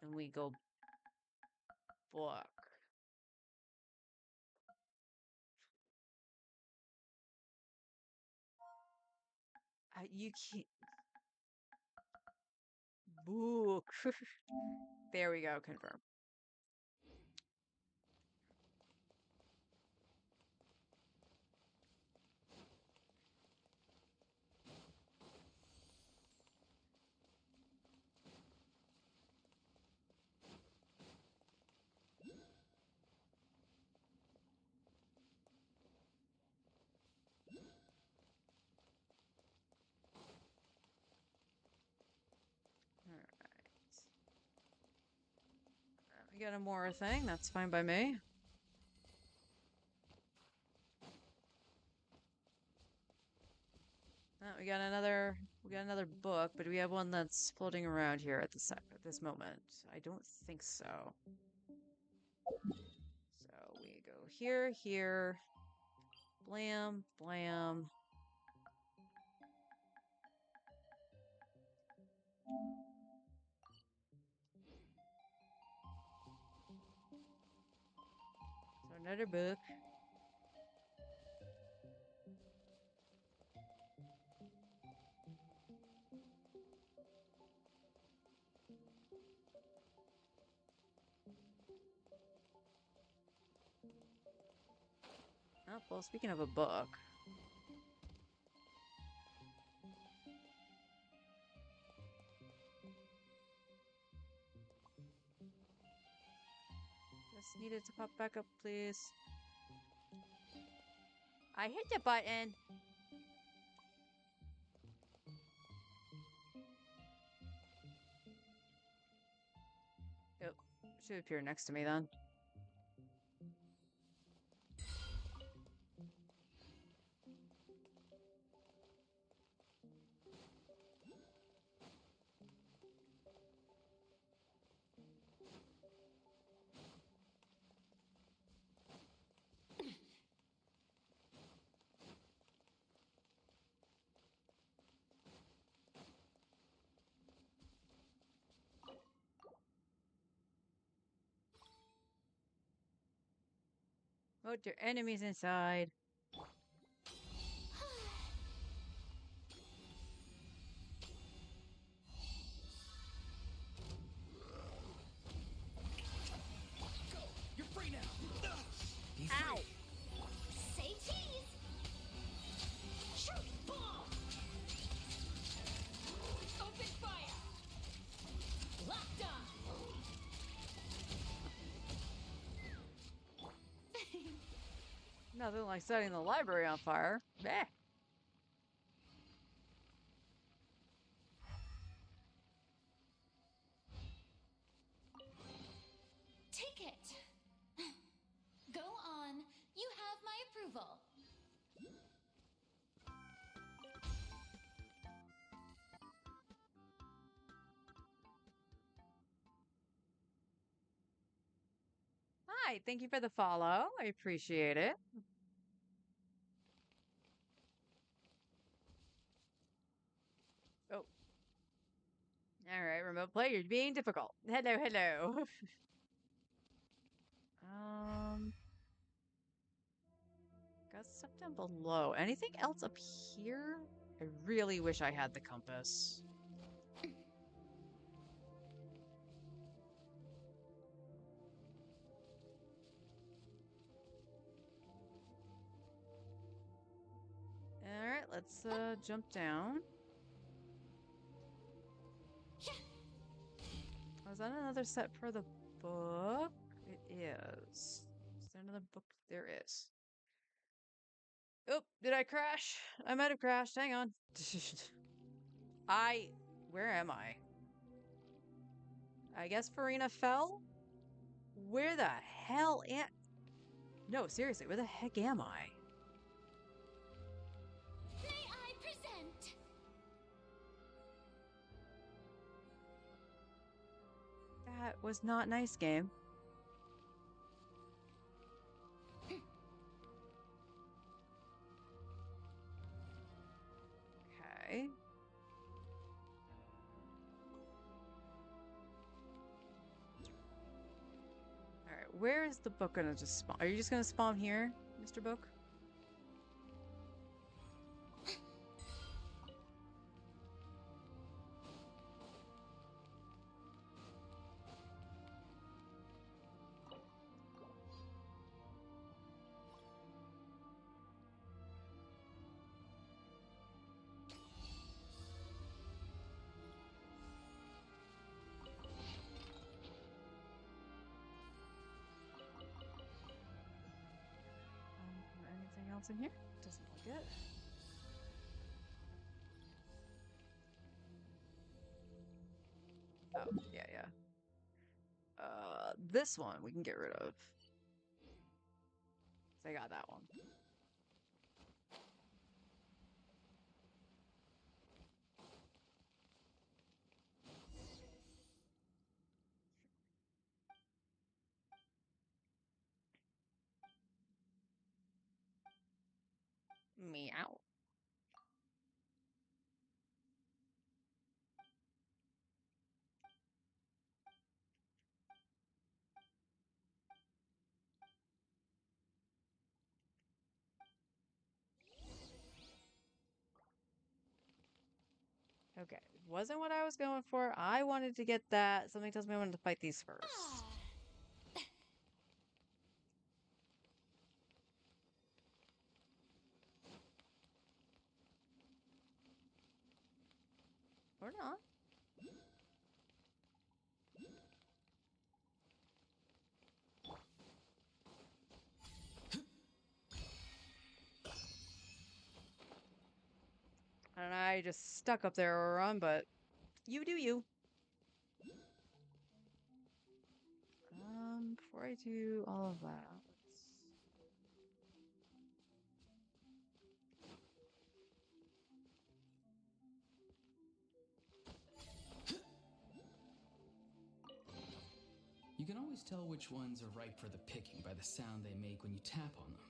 And we go book. You can't. book. There we go. Confirm. All right. We got a more thing. That's fine by me. We got another book, but we have one that's floating around here at this moment. I don't think so. So we go here, here, blam, blam. So another book. Oh, well, speaking of a book. Just needed to pop back up, please. I hit the button. Oh, should appear next to me then. Oh, there are enemies inside. You're free now. Be Ow! free. Say cheese! Shoot! Bomb! Open fire! Locked on! Nothing like setting the library on fire. Bah. Take it! Go on. You have my approval. Hi, thank you for the follow. I appreciate it. Oh. All right, remote play, you're being difficult. Hello, hello. um, got stuff down below. Anything else up here? I really wish I had the compass. All right, let's jump down. Oh, is that another set for the book? It is. Is there another book? There is. Oh, did I crash? I might have crashed. Hang on. Where am I? I guess Farina fell? Where the hell am... No, seriously, where the heck am I? May I present? That was not nice, game. Okay. Alright, where is the book gonna just spawn? Are you just gonna spawn here, Mr. Book? What's in here? Doesn't look it. Oh, yeah, yeah. This one we can get rid of. So I got that one. Meow. Okay, wasn't what I was going for. I wanted to get that. Something tells me I wanted to fight these first. Or not. And I just stuck up there or run, but you do you. Before I do all of that, You can always tell which ones are ripe for the picking by the sound they make when you tap on them.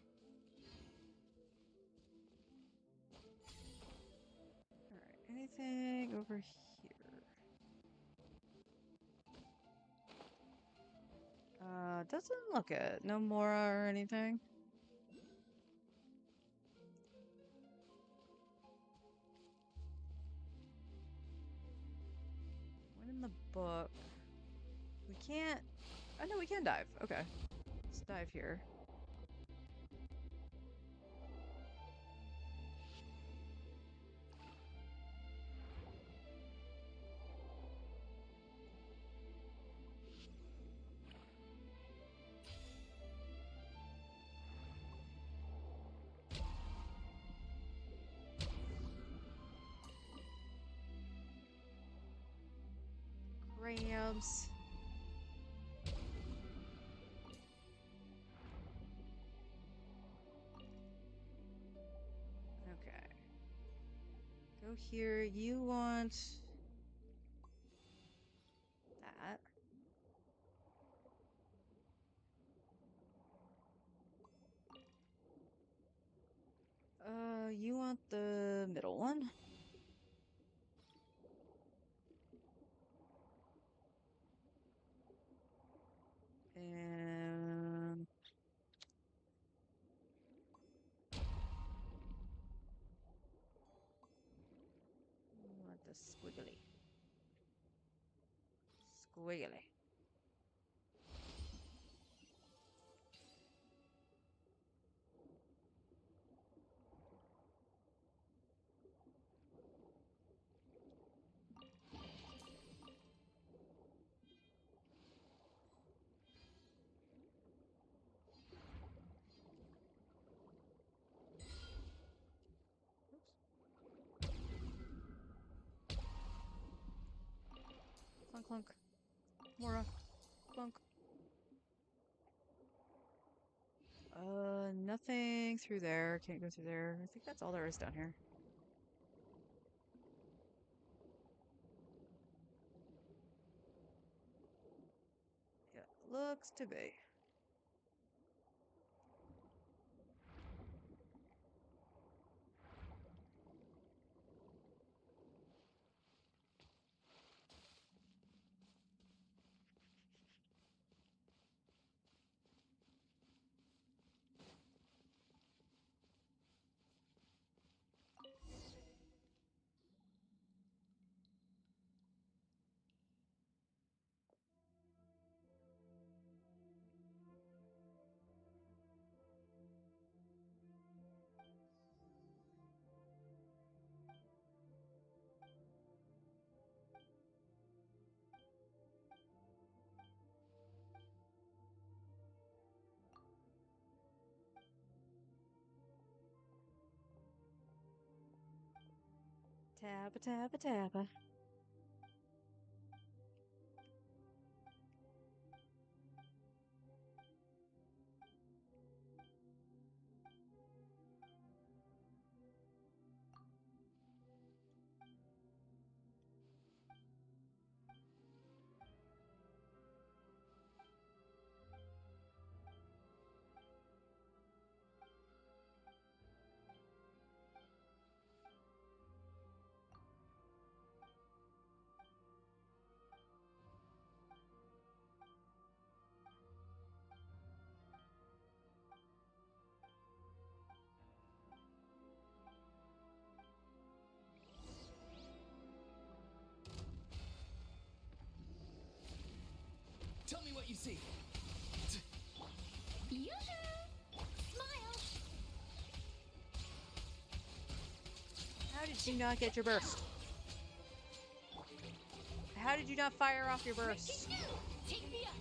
Alright, anything over here? Doesn't look it. No more or anything. One in the book. We can't. Oh no, we can dive. Okay. Let's dive here. Crabs. Okay. Go here. You want that. You want the middle one. And you want the squiggly. Squiggly. Clunk, clunk. Mora. Clunk. Nothing through there. Can't go through there. I think that's all there is down here. Yeah, looks to be. Tabba, tabba, tabba. Tell me what you see. Yoo-hoo! Smile! How did you not get your burst? How did you not fire off your burst? Take me up!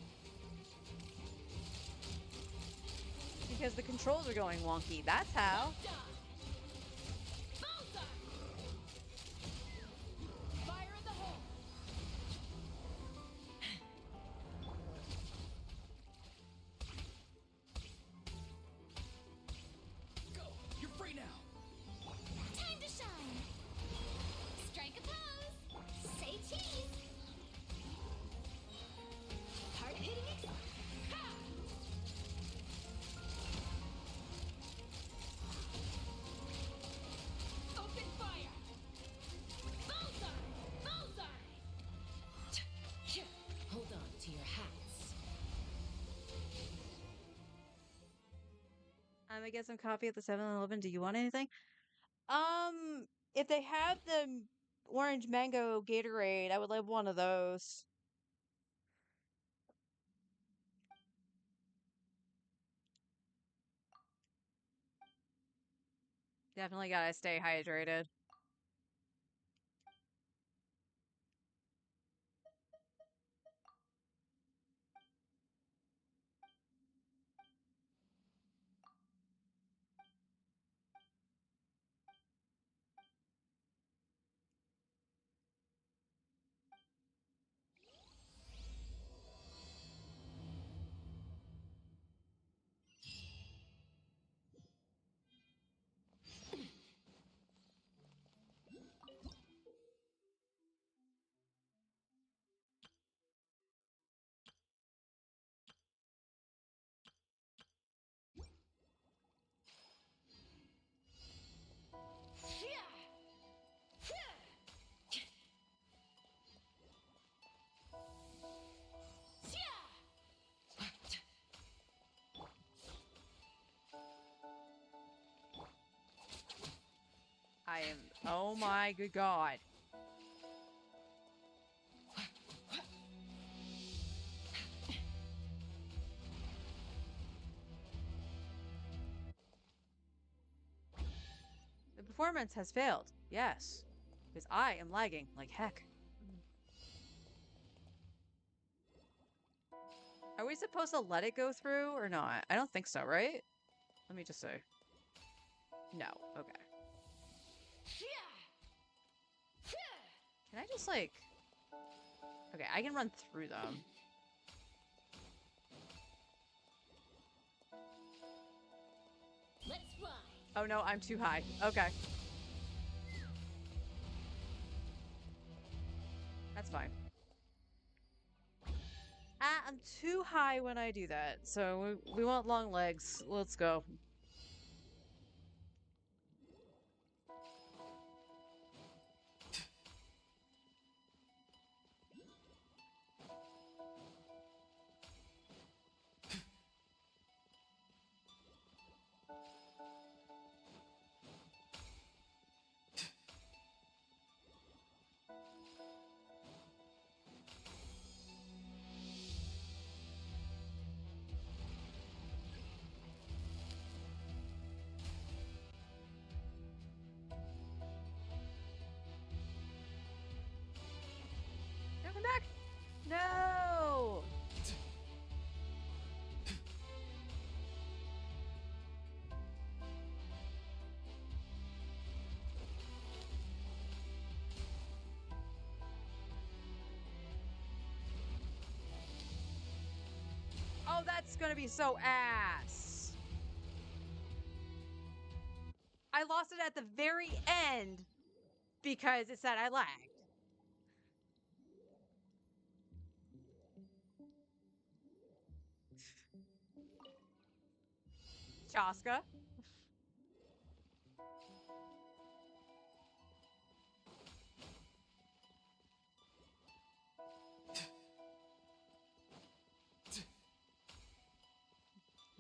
Because the controls are going wonky. That's how. Die! Bullseye! Fire in the hole! Go! You're free now! Time to shine! Strike a pose! Say cheese! Hard hitting ha! Open fire! Bullseye! Bullseye! Hold on to your hats. I'm gonna get some coffee at the 7-Eleven. Do you want anything? If they have the orange mango Gatorade, I would love one of those. Definitely gotta stay hydrated. I am. Oh my good god. The performance has failed. Yes. Because I am lagging like heck. Are we supposed to let it go through or not? I don't think so, right? Let me just say. No. Okay. Can I just like... Okay, I can run through them. Let's fly! Oh no, I'm too high. Okay. That's fine. I'm too high when I do that. So we want long legs. Let's go. No, come back! No! Oh, that's gonna be so ass. I lost it at the very end because it said I lagged. Chaska.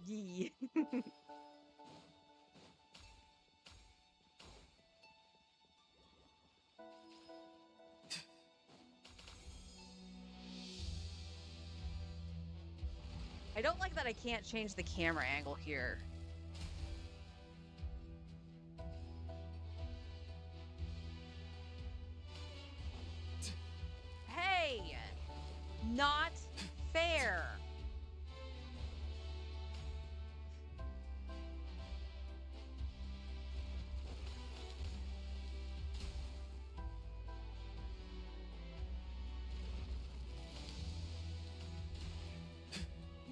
Yee. I don't like that I can't change the camera angle here. Hey! Not fair.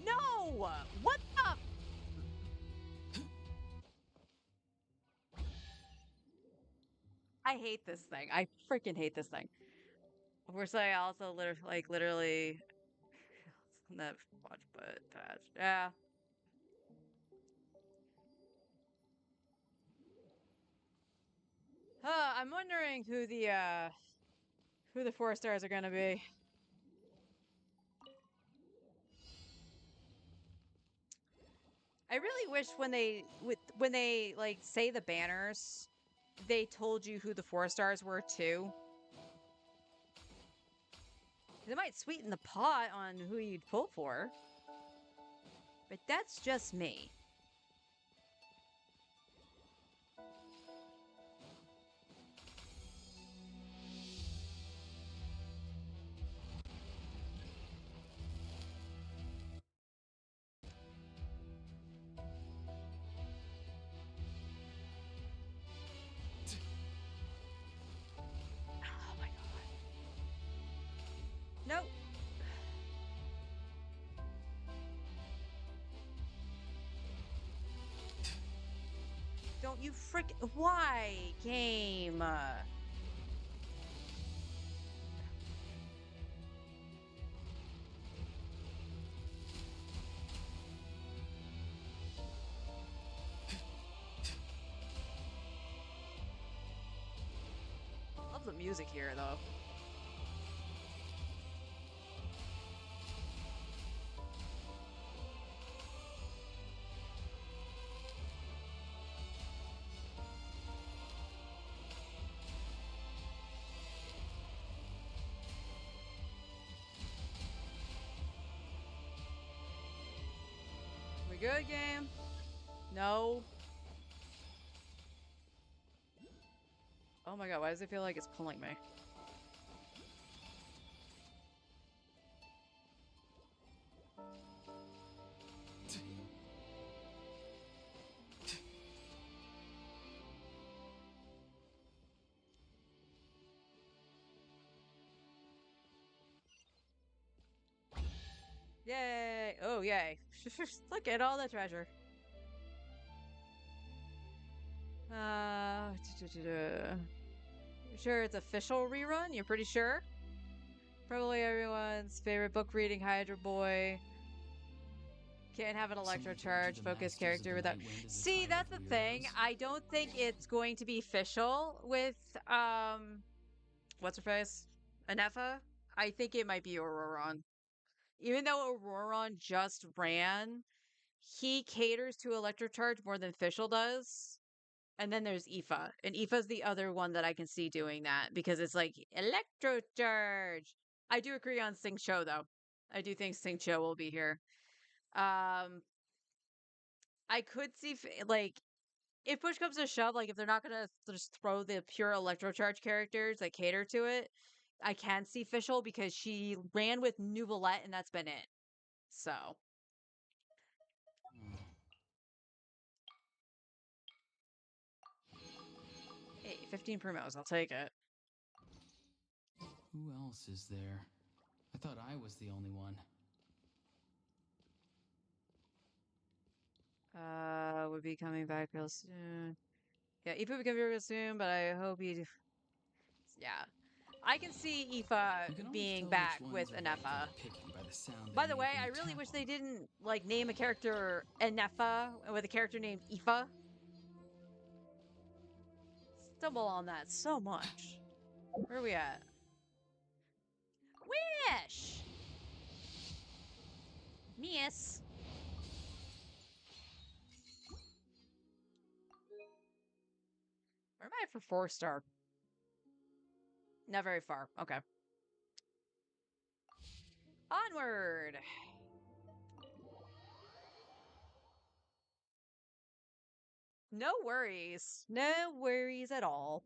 No! What the? I hate this thing. I freaking hate this thing. Of course, I also literally that watch but patch. Yeah. I'm wondering who the 4 stars are gonna be. I really wish when they like say the banners, they told you who the 4 stars were too. It might sweeten the pot on who you'd pull for. But that's just me. Oh my god. Nope. Don't you frick. Why, game? Love the music here, though. We good, game? No. Oh my god, why does it feel like it's pulling me? Yay! Oh, yay. Look at all the treasure. Uh, sure it's official rerun? You're pretty sure? Probably everyone's favorite book reading Hydra Boy. Can't have an electro charge focused character without. See, that's the thing. I don't think it's going to be official with what's her face? Anefa. I think it might be Auroron. Even though Auroron just ran, he caters to electro charge more than Fischl does. And then there's Aoife. And Aoife's the other one that I can see doing that because it's like electro charge. I do agree on Sing Cho though. I do think Sing Cho will be here. I could see like if push comes to shove, like if they're not gonna just throw the pure electrocharge characters that cater to it, I can see Fischl because she ran with Nuvolette and that's been it. So hey, 15 primos, I'll take it. Who else is there? I thought I was the only one. Would be coming back real soon. Yeah, Aoife would be coming real soon, but I hope he. Yeah, I can see You can Aoife always being tell which back ones with are ripe for Anefa. the picking by the sound they By the make way, when I you really tap wish they on them. didn't like name a character Enefa with a character named Aoife. Stumble on that so much. Where are we at? Wish! Miss. Where am I for 4-star? Not very far. Okay. Onward! No worries. No worries at all.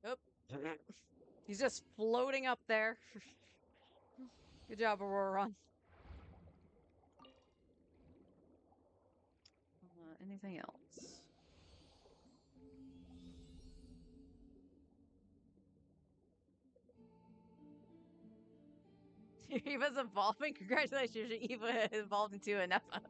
Oop. He's just floating up there. Good job, Aurora. Anything else? Eva's evolving. Congratulations, Eva evolved into an Epa.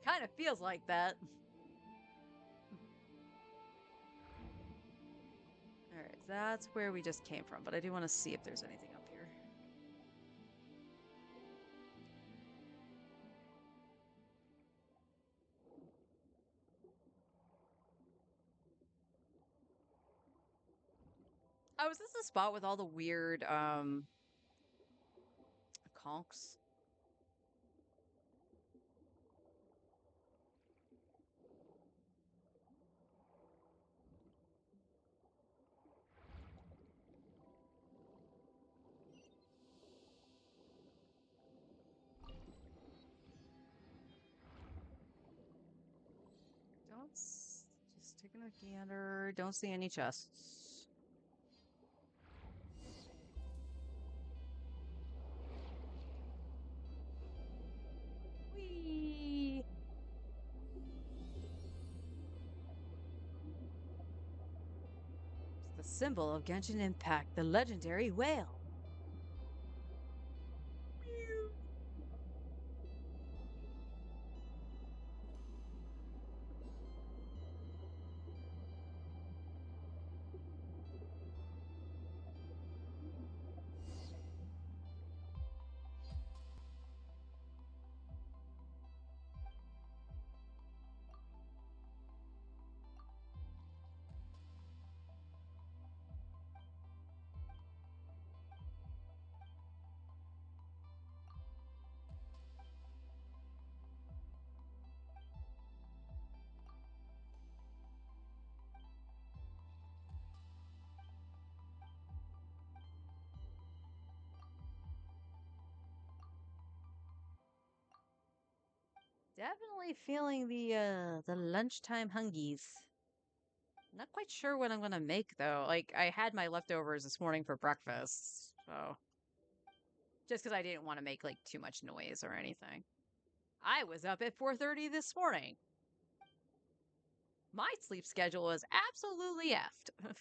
Kind of feels like that. Alright, that's where we just came from, but I do want to see if there's anything up here. Oh, is this the spot with all the weird, conchs? Just taking a gander. Don't see any chests. Whee! It's the symbol of Genshin Impact, the legendary whale. Definitely feeling the lunchtime hungies. Not quite sure what I'm gonna make though. Like I had my leftovers this morning for breakfast, so just because I didn't want to make like too much noise or anything. I was up at 4:30 this morning. My sleep schedule was absolutely effed.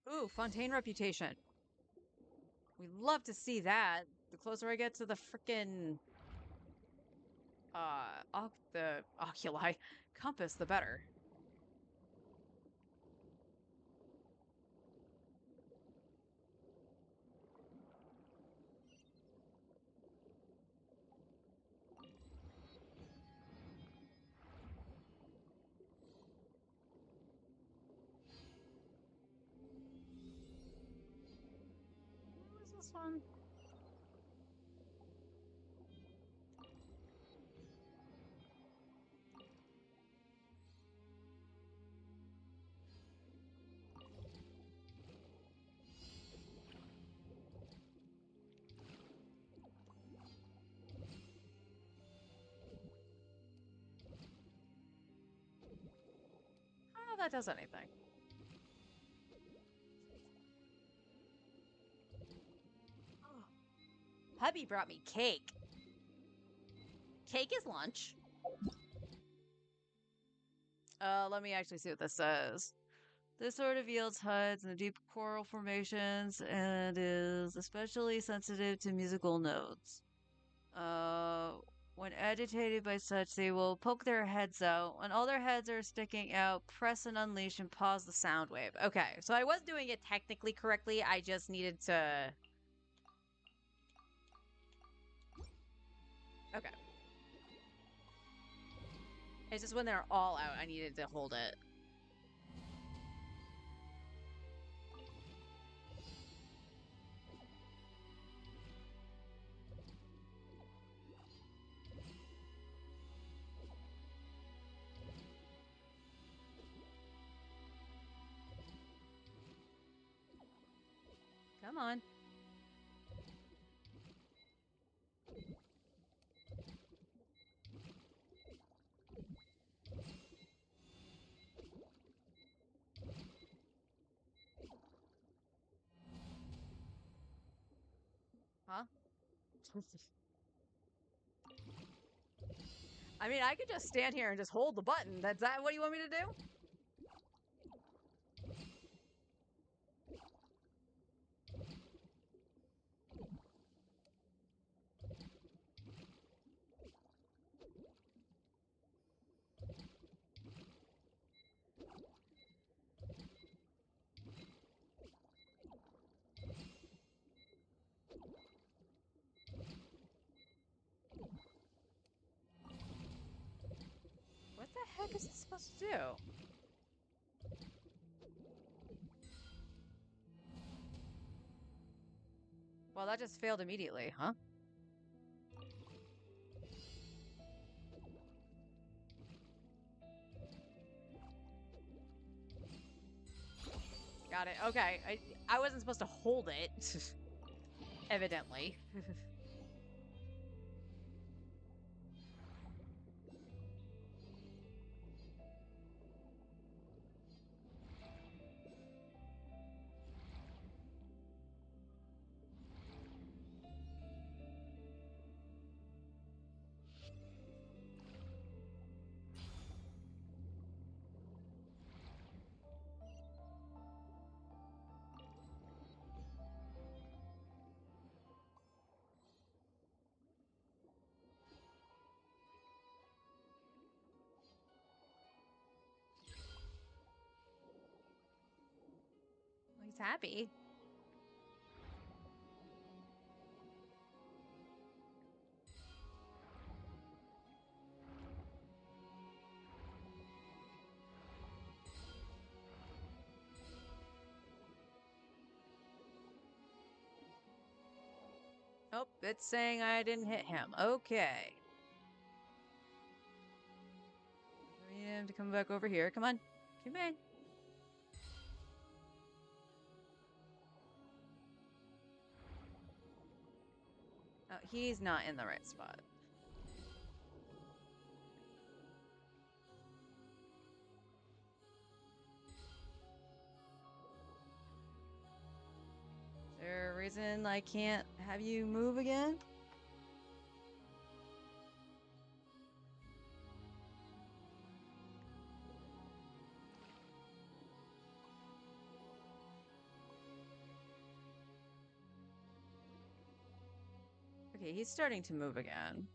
Ooh, Fontaine reputation. We love to see that. The closer I get to the frickin' the oculi compass, the better. What was this one? that does anything. Oh. Hubby brought me cake. Cake is lunch. Let me actually see what this says. This sort of yields HUDs in the deep coral formations and is especially sensitive to musical notes. When agitated by such, they will poke their heads out. When all their heads are sticking out, press and unleash and pause the sound wave. Okay, so I was doing it technically correctly. I just needed to... Okay. It's just when they're all out, I needed to hold it. Come on. Huh? I mean, I could just stand here and just hold the button. That's that. What do you want me to do? What the heck is this supposed to do? Well, that just failed immediately, huh? Got it. Okay. I wasn't supposed to hold it. Evidently. He's happy. Oh, it's saying I didn't hit him. Okay. We need him to come back over here. Come on. Come in. Oh, he's not in the right spot. Is there a reason I can't have you move again? Okay, he's starting to move again.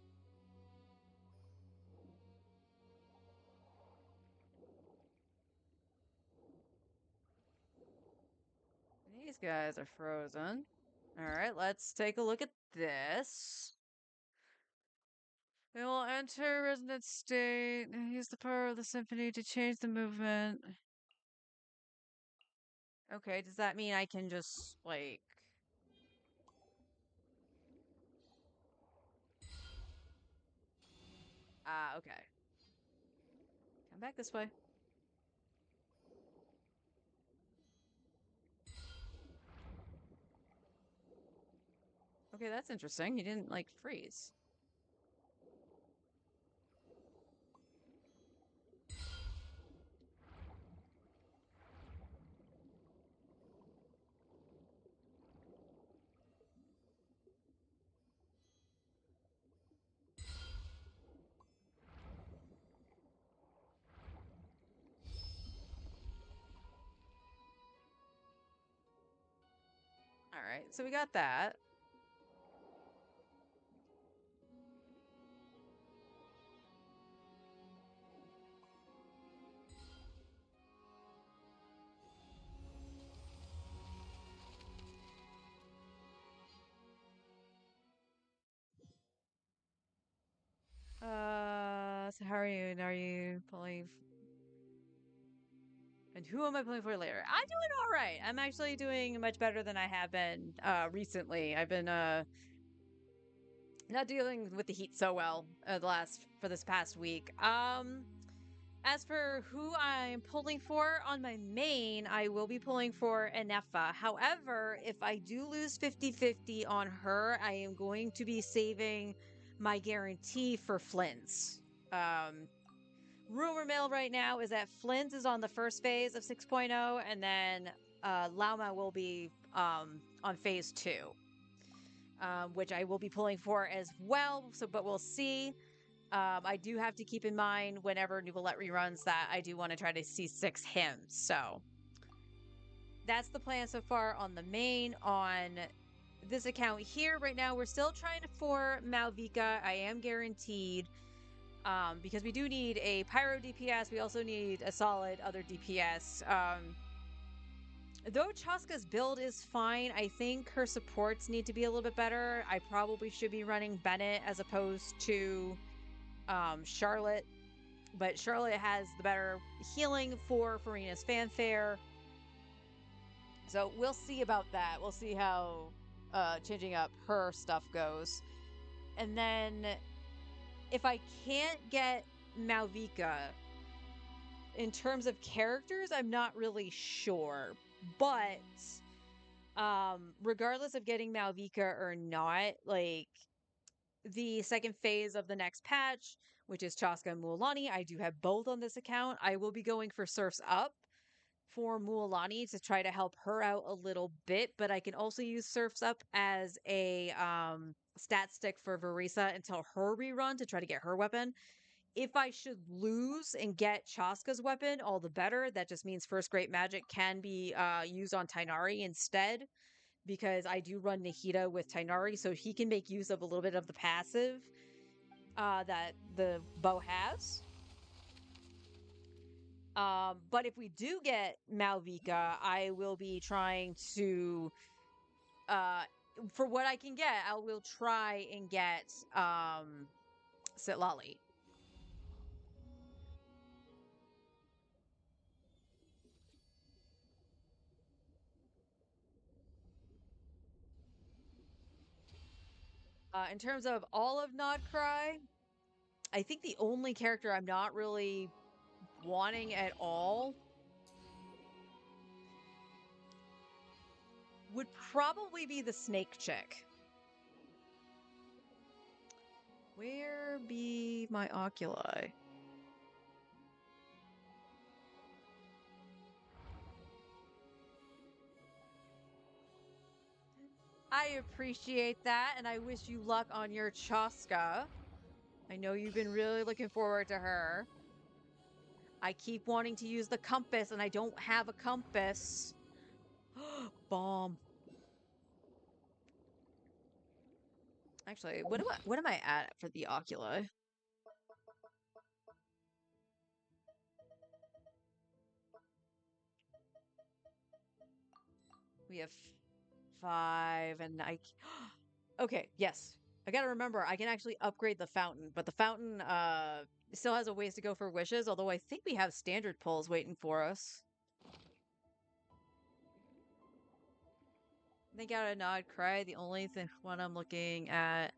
These guys are frozen. All right, let's take a look at this. We will enter resonant state and use the power of the symphony to change the movement. Okay, does that mean I can just, like... Ah, okay. Come back this way. Okay, that's interesting. He didn't, like, freeze. right, so we got that. So how are you? Are you pulling? And who am I pulling for later? I'm doing all right. I'm actually doing much better than I have been recently. I've been not dealing with the heat so well for this past week. As for who I'm pulling for on my main, I will be pulling for Enefa. However, if I do lose 50-50 on her, I am going to be saving my guarantee for Flynn's. Rumor mill right now is that Flynn's is on the first phase of 6.0, and then Lauma will be on phase 2, which I will be pulling for as well. So, but we'll see. I do have to keep in mind whenever Nouvellette reruns that I do want to try to C6 him. So that's the plan so far on the main. On this account here right now, we're still trying for Malvika. I am guaranteed because we do need a Pyro DPS. We also need a solid other DPS. Though Chaska's build is fine, I think her supports need to be a little bit better. I probably should be running Bennett as opposed to Charlotte, but Charlotte has the better healing for Farina's fanfare. So we'll see about that. We'll see how changing up her stuff goes. And then if I can't get Malvika, in terms of characters, I'm not really sure. But regardless of getting Malvika or not, like the second phase of the next patch, which is Chaska and Mualani, I do have both on this account. I will be going for Surf's Up for Mualani to try to help her out a little bit, but I can also use Surf's Up as a stat stick for Verisa until her rerun to try to get her weapon. If I should lose and get Chaska's weapon, all the better. That just means First Great Magic can be used on Tainari instead, because I do run Nahida with Tainari, so he can make use of a little bit of the passive that the bow has. But if we do get Malvika, I will be trying to, for what I can get, I will try and get Sitlali. In terms of all of Nodcry, I think the only character I'm not really wanting at all would probably be the snake chick. Where be my oculi? I appreciate that, and I wish you luck on your Chaska. I know you've been really looking forward to her. I keep wanting to use the compass, and I don't have a compass. Bomb. Actually, what am I at for the oculi? We have 5, and I. Okay, yes. I gotta remember, I can actually upgrade the fountain, but the fountain still has a ways to go for wishes, although I think we have standard pulls waiting for us. I think out of Nod Cry, the only one I'm looking at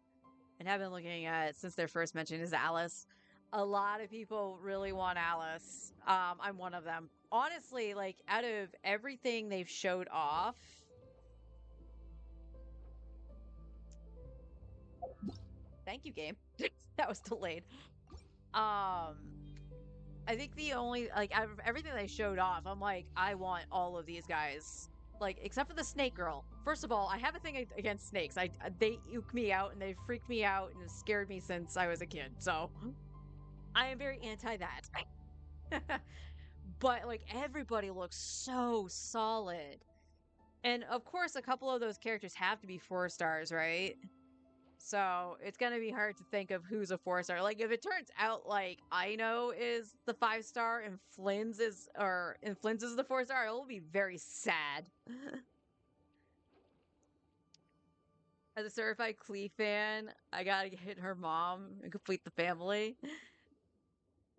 and have been looking at since their first mention is Alice. A lot of people really want Alice. I'm one of them. Honestly, like out of everything they've showed off, thank you, game. That was delayed. I think the only like out of everything they showed off, I'm like, I want all of these guys. Like, except for the snake girl. First of all, I have a thing against snakes. They uke me out and they freaked me out and scared me since I was a kid. So I am very anti that. But like everybody looks so solid. And of course, a couple of those characters have to be 4 stars, right? So it's gonna be hard to think of who's a 4-star. Like if it turns out like Aino is the 5-star and Flynn's is the 4-star, it will be very sad. As a certified Klee fan, I gotta hit her mom and complete the family.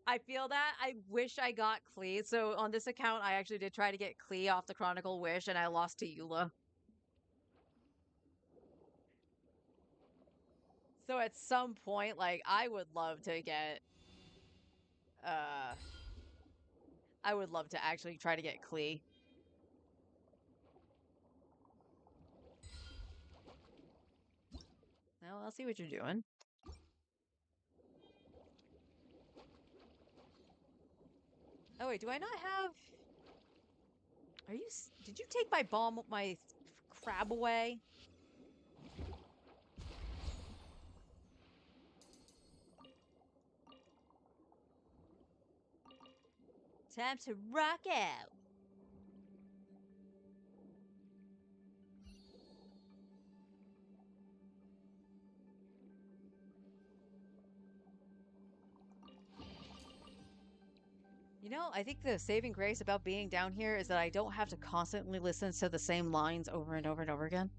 I feel that. I wish I got Klee. So on this account, I actually did try to get Klee off the Chronicle Wish, and I lost to Eula. So at some point, like, uh, I would love to actually try to get Klee. Well, I'll see what you're doing. Oh wait, do I not have? Did you take my crab away? Time to rock out. You know, I think the saving grace about being down here is that I don't have to constantly listen to the same lines over and over and over again.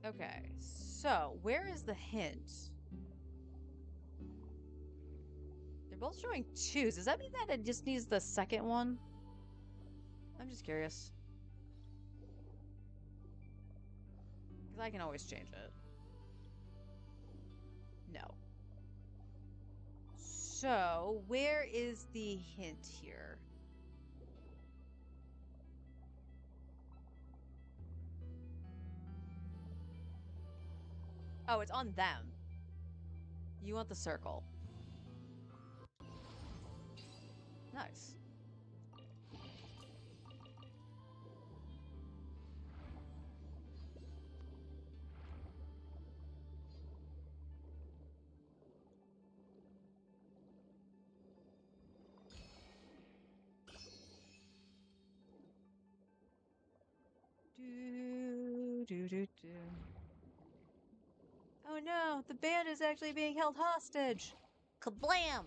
Okay, so where is the hint? They're both showing 2s. Does that mean that it just needs the second one? I'm just curious. Because I can always change it. No. So, where is the hint here? Oh, it's on them. You want the circle. Nice. Do, do, do, do. Oh no, the band is actually being held hostage. Kablam!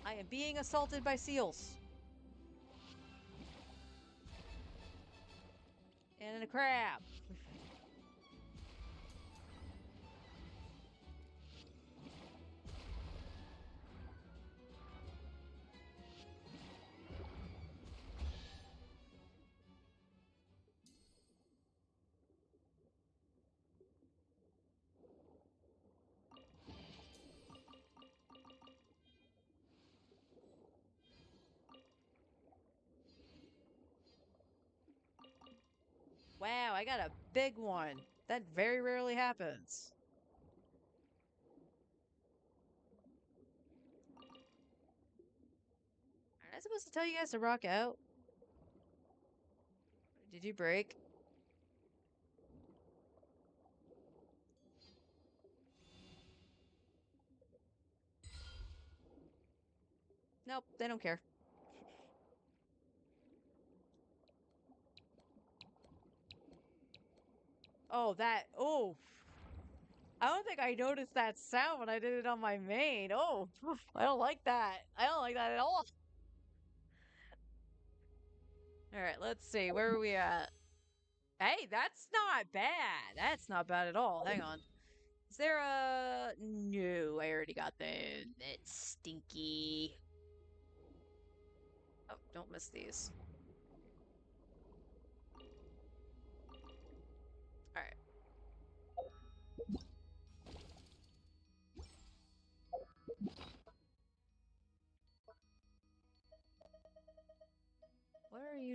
I am being assaulted by seals. And a crab. Wow, I got a big one. That very rarely happens. Aren't I supposed to tell you guys to rock out? Did you break? Nope, they don't care. Oh, that. Oh. I don't think I noticed that sound when I did it on my main. Oh, I don't like that. I don't like that at all. All right, let's see. Where are we at? Hey, that's not bad. That's not bad at all. Hang on. Is there a... No, I already got the... It's stinky. Oh, don't miss these. All right.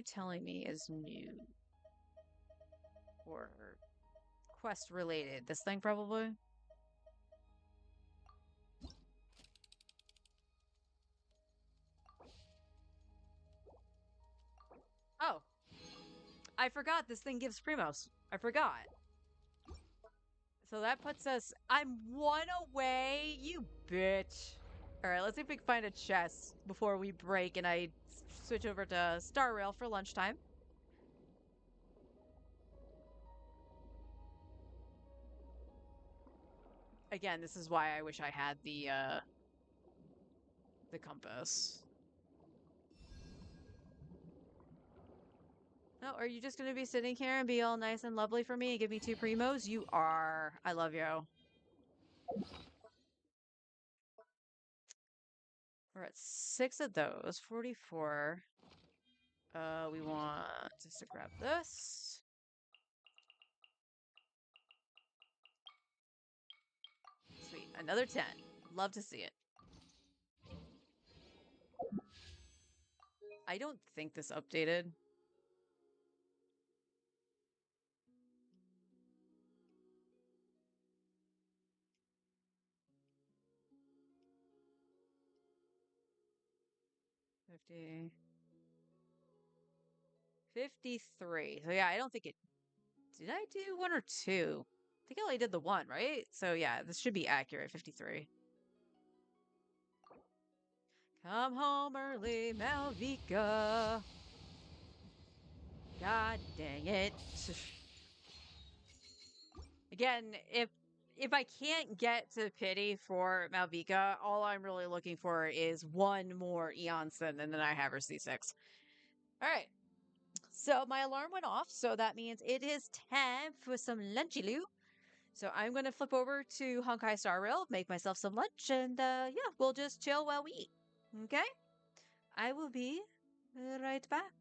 you telling me is new? Or quest related? This thing probably? Oh, I forgot this thing gives Primos. I forgot. So that puts us. I'm one away, you bitch. All right, let's see if we can find a chest before we break and I switch over to Star Rail for lunchtime. Again, this is why I wish I had the compass. Oh, are you just gonna be sitting here and be all nice and lovely for me and give me 2 Primos? You are. I love you. We're at 6 of those. 44. We want just to grab this. Sweet. Another 10. Love to see it. I don't think this updated. $50. 53. So yeah, I don't think it. Did I do 1 or 2? I think I only did the 1, right? So yeah, this should be accurate. 53. Come home early, Malvika. God dang it. Again, if I can't get to pity for Malvika, all I'm really looking for is one more Eonson, and then I have her C6. All right. So my alarm went off, so that means it is time for some lunchy loo. So I'm going to flip over to Honkai Star Rail, make myself some lunch, and yeah, we'll just chill while we eat. Okay? I will be right back.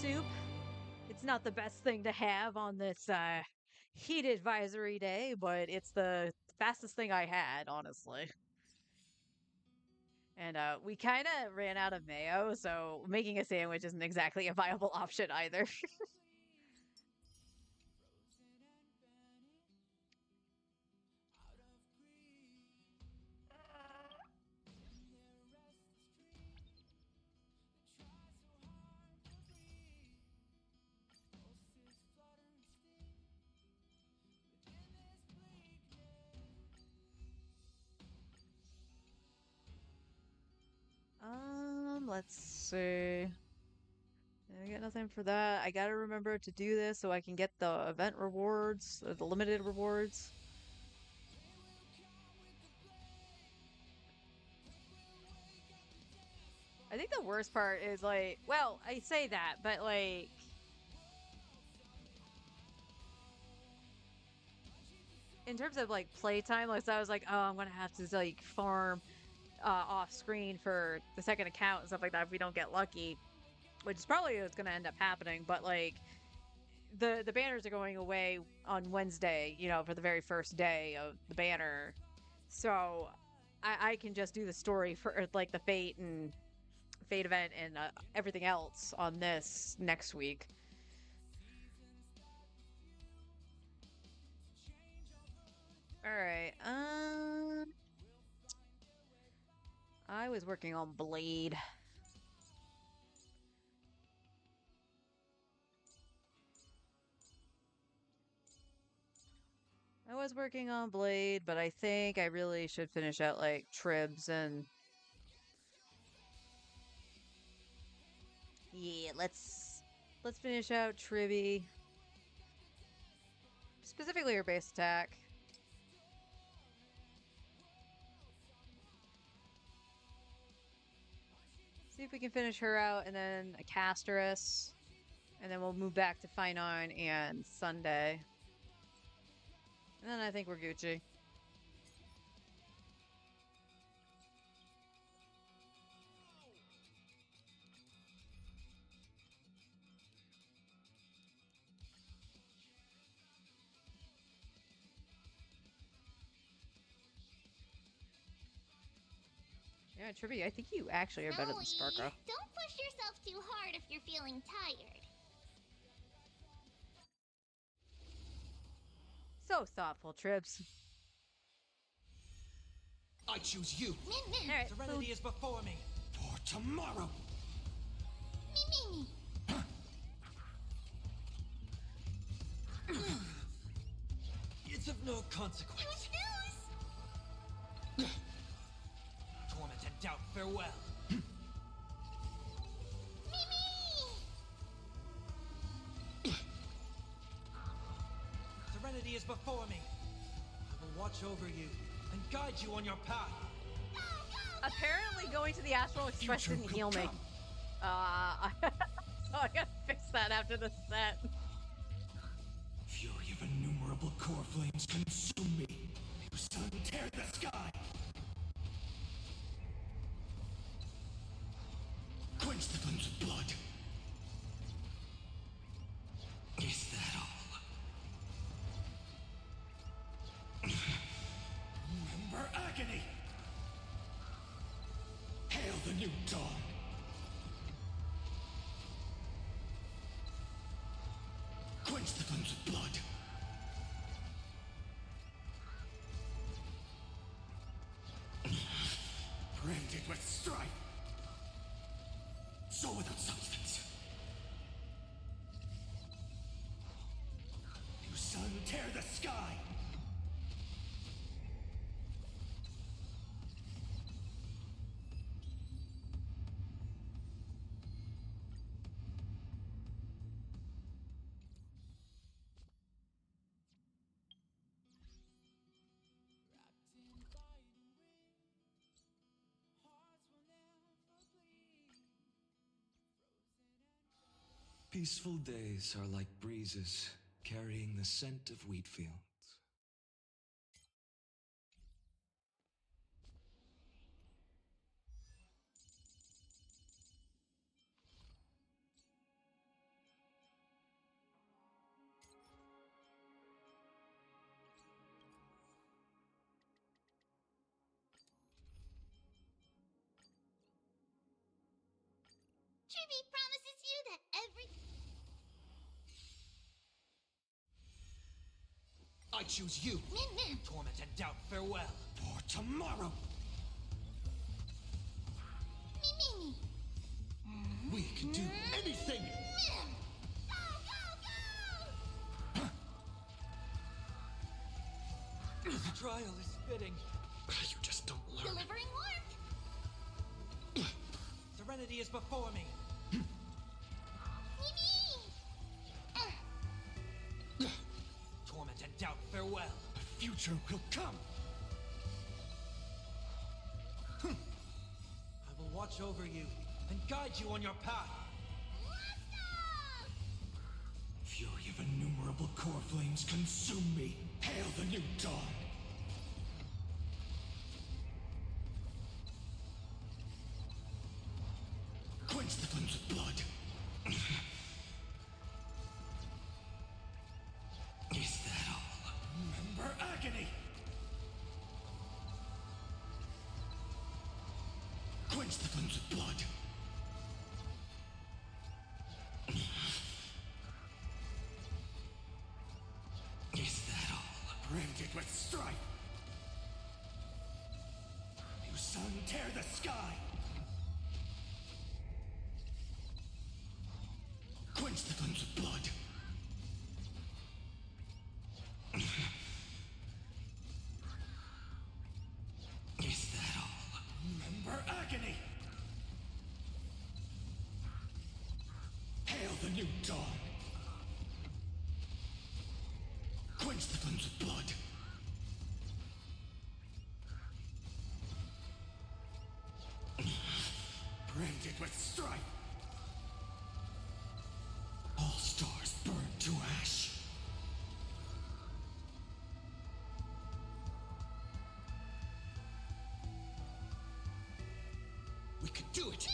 soup. It's not the best thing to have on this heat advisory day, but it's the fastest thing I had, honestly. And we kind of ran out of mayo, so making a sandwich isn't exactly a viable option either. Let's see. I got nothing for that. I gotta remember to do this so I can get the event rewards, or the limited rewards. I think the worst part is like, well, I say that, but like, in terms of like playtime, like, so I was like, oh, I'm gonna have to like farm off screen for the second account and stuff like that if we don't get lucky, which is probably what's gonna end up happening. But like, the banners are going away on Wednesday, you know, for the very first day of the banner, so I can just do the story for like the fate event and everything else on this next week. All right. I was working on Blade. I was working on Blade, but I think I really should finish out like Tribs and yeah, let's finish out Tribby. Specifically her base attack. See if we can finish her out and then a Casterus. And then we'll move back to Finon and Sunday. And then I think we're Gucci. Yeah, Tribby, I think you actually are better than Sparkle. Don't push yourself too hard if you're feeling tired. So thoughtful, Tribs. I choose you. Min. Alright, Serenity is before me. For tomorrow. Me. It's of no consequence. Who's Torment and doubt, farewell. Serenity is before me. I will watch over you and guide you on your path. Apparently going to the Astral Express Future didn't will heal me. come. So I gotta fix that after the set. Fury of innumerable core flames consume me. You sun tear the sky. Quench the flames of blood. Is that all? Remember agony. Hail the new dawn. Quench the flames of blood. Branded with strife. So without substance. You sun tear the sky. Peaceful days are like breezes carrying the scent of wheat fields. I choose you. Torment and doubt, farewell. For tomorrow. We can do anything. The trial is fitting. You just don't learn. Delivering warmth. Serenity is before me. Torment and doubt, farewell. A future will come. I will watch over you and guide you on your path. Fury of innumerable core flames consume me. Hail the new dawn. Quench the flames with blood. Is that all? Remember agony. Quench the flames with blood. Is that all? Branded with strife. You sun tear the sky. Quench the flames with blood. Is that all? Remember agony. Hail the new dawn. Quench the flames with blood. Branded with strife. All stars burn to ash. We can do it.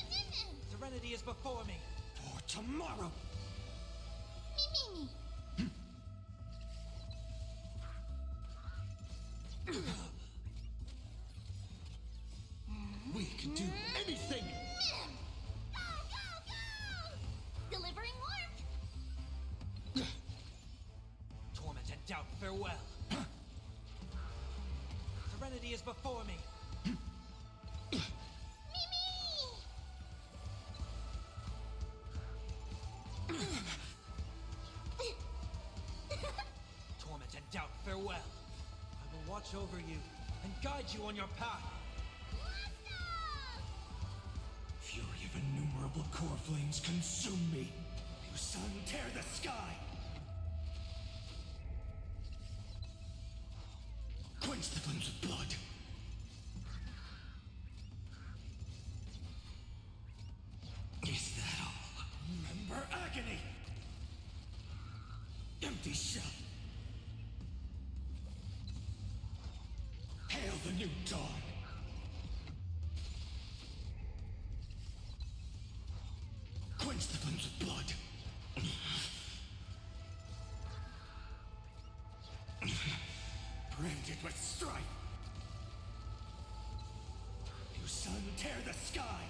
Serenity is before me. For tomorrow. We can do anything. Delivering warmth. Torment and doubt, farewell. Serenity is before me. Torment and doubt, farewell. I will watch over you and guide you on your path. Fury of innumerable core flames consume me. You sun tear the sky. Quench the flames with blood. Is that all? Remember agony. Empty shell. Hail the new dawn. Quench the flames with blood. Branded with strife. You sun tear the sky.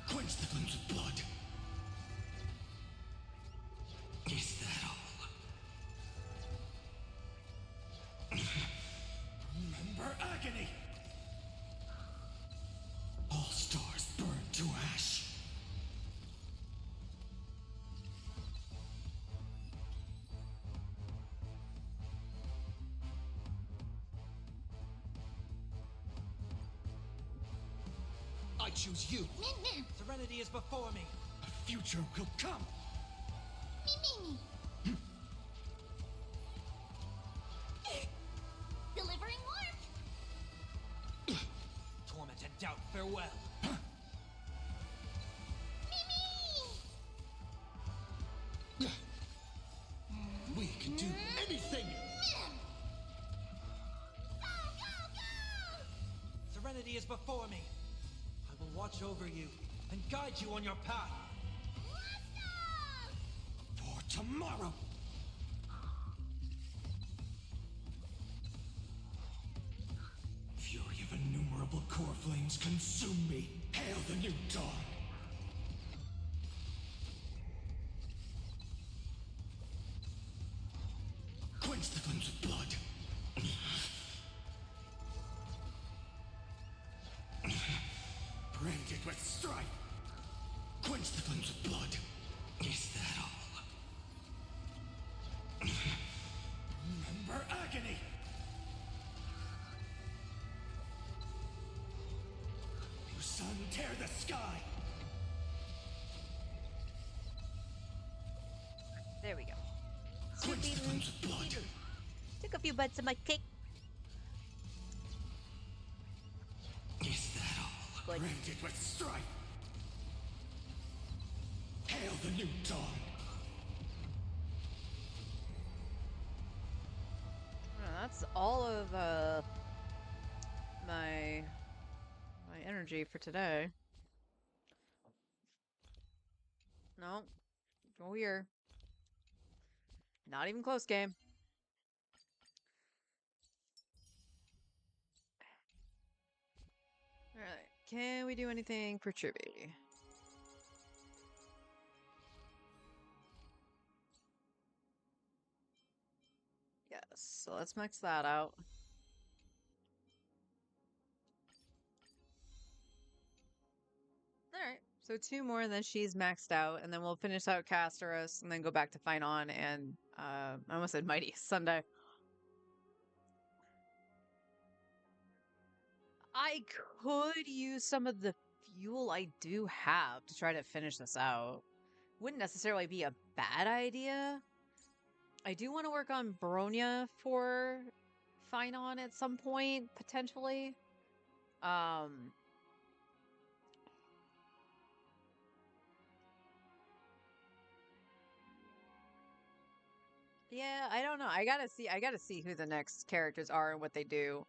Quench the flames with blood. Is that all? Remember agony. All stars burn to ash. I choose you. Serenity is before me. A future will come. Delivering warmth. Torment and doubt, farewell. We can do anything. Serenity is before me. I will watch over you and guide you on your path. For tomorrow. Fury of innumerable core flames consume me. Hail the new dawn. Rend it with strife. Quench the flames of blood. Is that all? Remember agony. You sun, tear the sky. There we go. Quench the flames of blood. Took a few bites of my cake. Is that all? Like- Rend it with strife. Hail the new dawn. That's all of my energy for today. No, go here. Not even close, game. All right, can we do anything for Chibi? Yes, so let's max that out. Alright, so 2 more and then she's maxed out, and then we'll finish out Casterus and then go back to Fight On and, I almost said Mighty Sunday. I could use some of the fuel I do have to try to finish this out. Wouldn't necessarily be a bad idea. I do want to work on Bronya for Fight On at some point, potentially. Yeah, I don't know. I gotta see who the next characters are and what they do.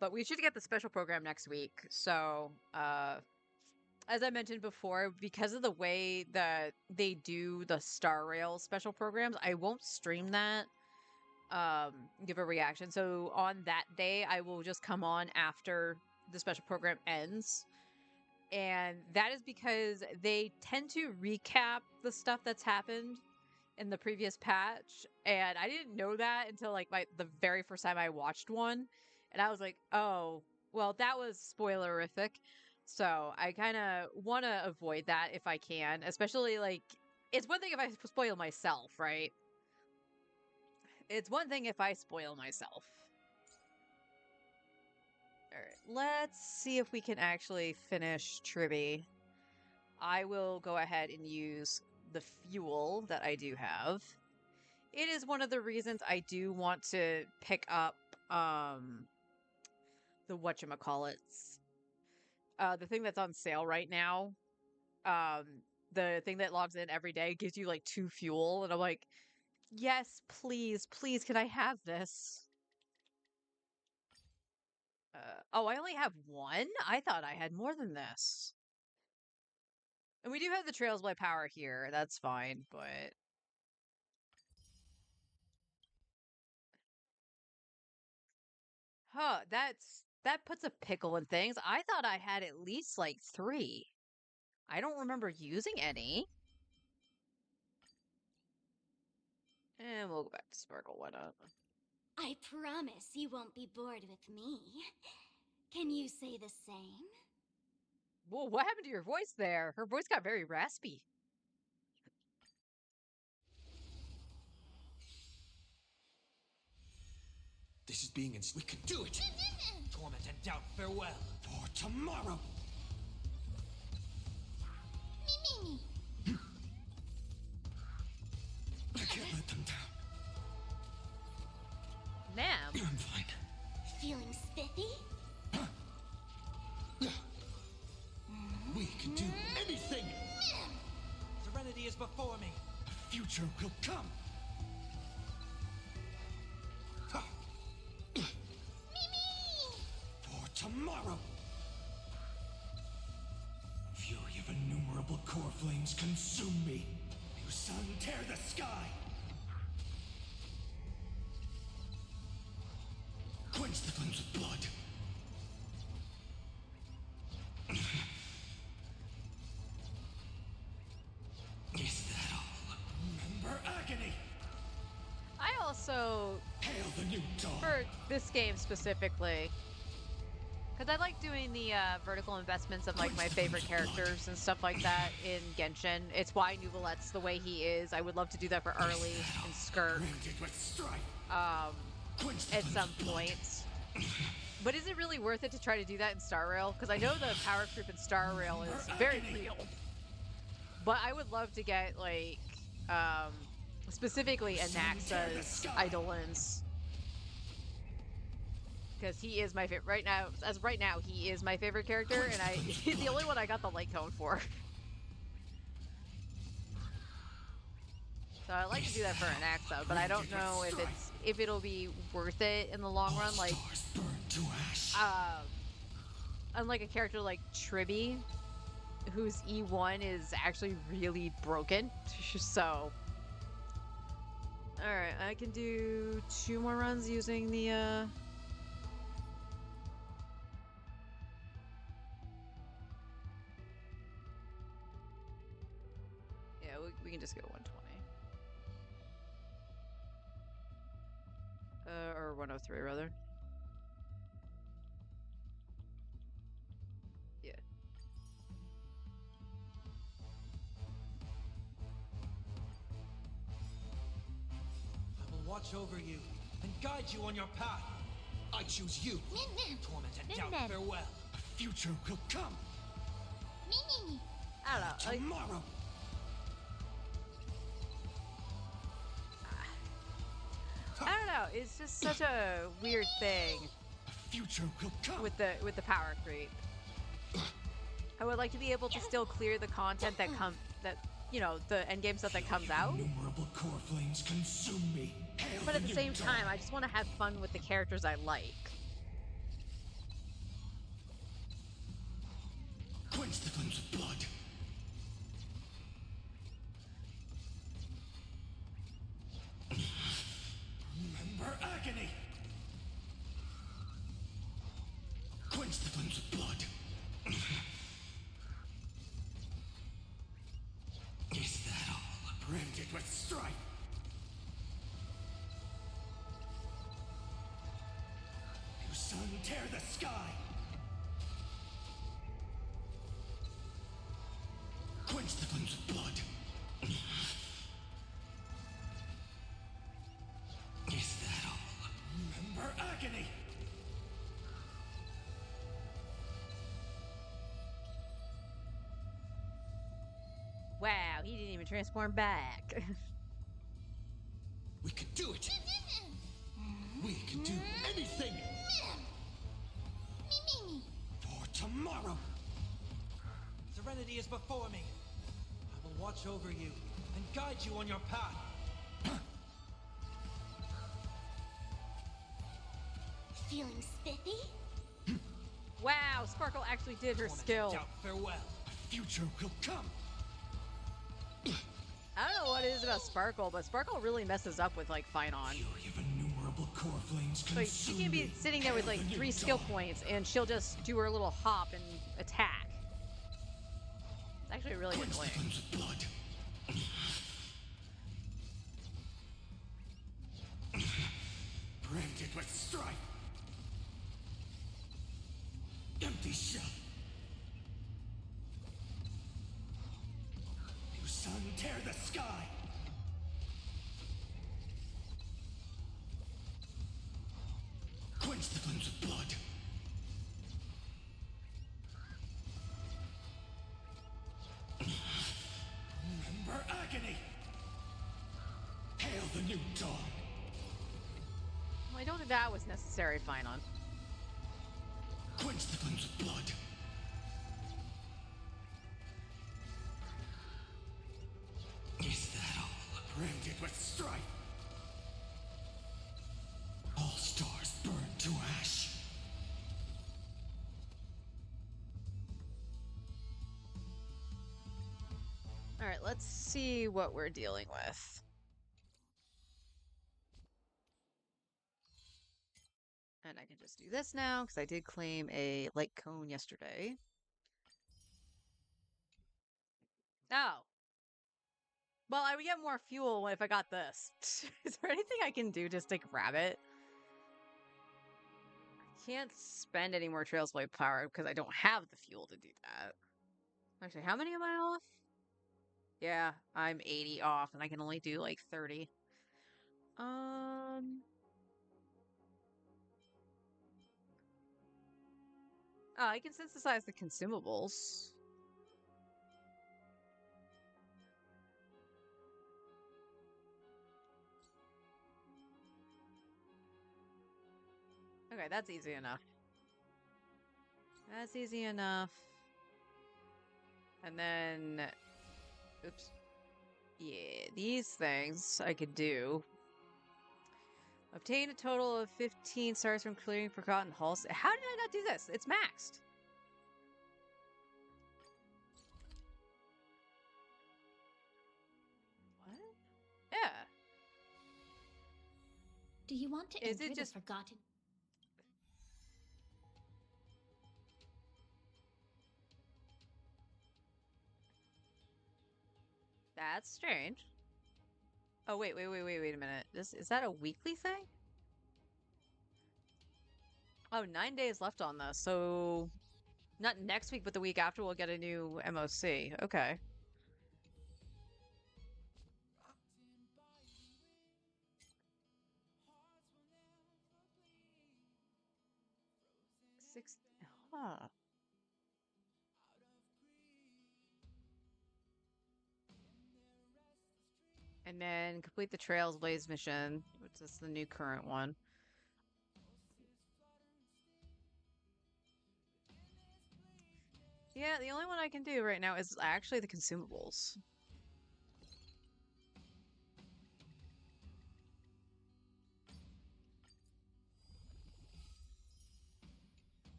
But we should get the special program next week. So, as I mentioned before, because of the way that they do the Star Rail special programs, I won't stream that, give a reaction. So on that day, I will just come on after the special program ends. And that is because they tend to recap the stuff that's happened in the previous patch, and I didn't know that until like the very first time I watched one, and I was like, oh, well, that was spoilerific. So I kind of want to avoid that if I can, especially like it's one thing if I spoil myself, right? It's one thing if I spoil myself. All right, let's see if we can actually finish Tribby. I will go ahead and use the fuel that I do have. It is one of the reasons I do want to pick up the whatchamacallits. The thing that's on sale right now. The thing that logs in every day gives you like 2 fuel, and I'm like, yes, please, please, can I have this? Oh, I only have 1? I thought I had more than this. And we do have the Trails by Power here. That's fine, but huh, that puts a pickle in things. I thought I had at least like 3. I don't remember using any. And we'll go back to Sparkle, why not? I promise you won't be bored with me. Can you say the same? Whoa, what happened to your voice there? Her voice got very raspy. This is being we can do it. Torment and doubt, farewell. For tomorrow. Me. I can't let them down. Nam? I'm fine. Feeling spiffy? We can do anything. Serenity is before me. The future will come. For tomorrow. Fury of innumerable core flames consume me. You sun, tear the sky. Quench the flames of blood. Is that all? Remember agony. I also, Hail the new dawn. for this game specifically, Because I like doing the vertical investments of like my favorite characters and stuff like that in Genshin. It's why Nuvolet's the way he is. I would love to do that for Arlie and Skirk at some point. But is it really worth it to try to do that in Star Rail? Because I know the power creep in Star Rail is very real. But I would love to get like specifically Anaxa's Eidolons. Because he is my favorite right now. As right now, he is my favorite character, and he's the only one I got the light cone for. So I like to do that for Anaxa, but I don't know if it'll be worth it in the long run. Like, unlike a character like Tribby, whose E1 is actually really broken. So, all right, I can do 2 more runs using the. Yeah, we can just go 120. Or 103 rather. Yeah. I will watch over you and guide you on your path. I choose you. Torment and doubt, farewell. A future will come I don't know. Like, tomorrow. I don't know. It's just such a weird thing A future will come. with the power creep. I would like to be able to still clear the content that you know, the endgame stuff that comes out. Innumerable core flames consume me. Hail But at the new same dawn. time, I just want to have fun with the characters I like. Quench the flames of blood. Remember agony. Quench the flames of blood. Is that all? Branded with strife. You sun tear the sky. Quench the flames of blood. Is that all? Remember agony. Wow, he didn't even transform back. We can do it. We can do anything. For tomorrow. Serenity is before me. I will watch over you and guide you on your path. Feeling spiffy? Wow, Sparkle actually did her Torment and skill. doubt, farewell. A future will come. I don't know what it is about Sparkle, but Sparkle really messes up with like Finon. Fury of innumerable core flames Like, she consume can be me. sitting there with Hail like the 3 new skill dawn. points, and she'll just do her little hop and attack. It's actually really Quench the annoying. flames of blood. Branded with strife. Empty shell. You sun tear the sky. Quench the flames of blood. Remember agony. Hail the new dawn. Well, I don't think that was necessary, Finon. Quench the flames of blood. Is that all? Branded with strife. All stars burn to ash. Alright, let's see what we're dealing with. And I can just do this now, because I did claim a light cone yesterday. Oh. Well, I would get more fuel if I got this. Is there anything I can do just to grab it? can't spend any more Trailsblade power because I don't have the fuel to do that. Actually, how many am I off? Yeah, I'm 80 off, and I can only do like 30. Oh, I can synthesize the consumables. Okay, that's easy enough. That's easy enough. And then, oops. Yeah, these things I could do. Obtain a total of 15 stars from clearing forgotten halls. How did I not do this? It's maxed. What? Yeah. Do you want to Is enter it the just forgotten? That's strange. Oh, wait a minute. Is that a weekly thing? Oh, 9 days left on this. So not next week, but the week after we'll get a new MOC. Okay. Six. Huh. And then complete the Trails Blaze mission, which is the new current one. Yeah, the only one I can do right now is actually the consumables.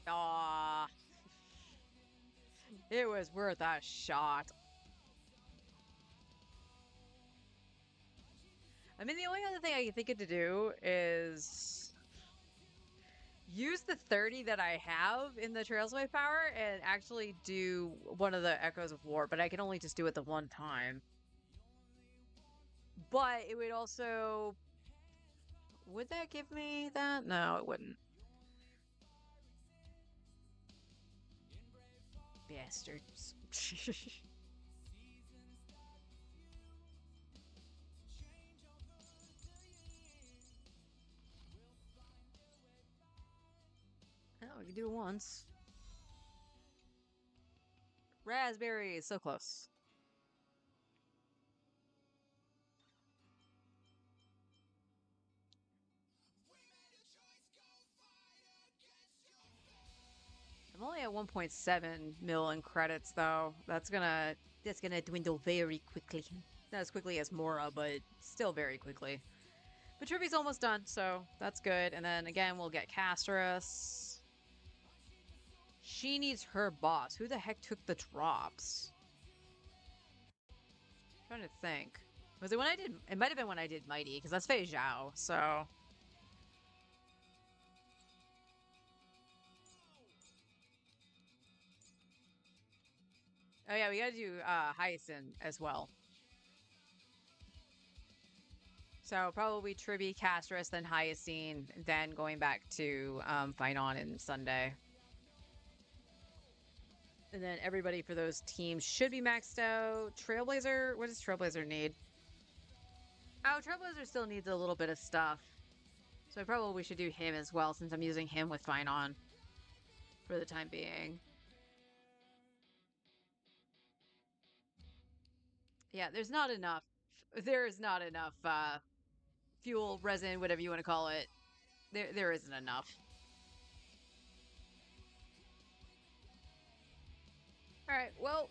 Ah, it was worth a shot. I mean, the only other thing I can think of to do is use the 30 that I have in the Trailsway power and actually do one of the Echoes of War, but I can only just do it the one time. But it would also... Would that give me that? No, it wouldn't. Bastards. Oh, we can do it once. Raspberries, so close. I'm only at 1.7 mil in credits though. That's gonna dwindle very quickly. Not as quickly as Mora, but still very quickly. But Trivy's almost done, so that's good. And then again, we'll get Castris. She needs her boss. Who the heck took the drops? I'm trying to think. Was it when I did? It might have been when I did Mighty, because that's Fei Zhao, so. Oh yeah, we gotta do Hyacinth as well. So probably Tribby, Castris, then Hyacinth, then going back to Finon and Sunday. And then everybody for those teams should be maxed out. Trailblazer, what does Trailblazer need? Oh, Trailblazer still needs a little bit of stuff. So I probably should do him as well since I'm using him with Finon for the time being. Yeah, there's not enough. There is not enough fuel, resin, whatever you want to call it. There isn't enough. All right, well,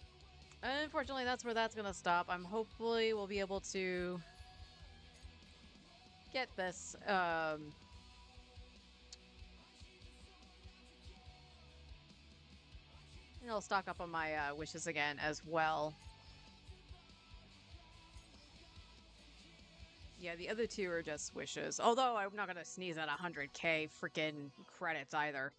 unfortunately, that's where that's gonna stop. I'm hopefully we'll be able to get this. And I'll stock up on my wishes again as well. Yeah, the other two are just wishes. Although I'm not gonna sneeze at 100k freaking credits either.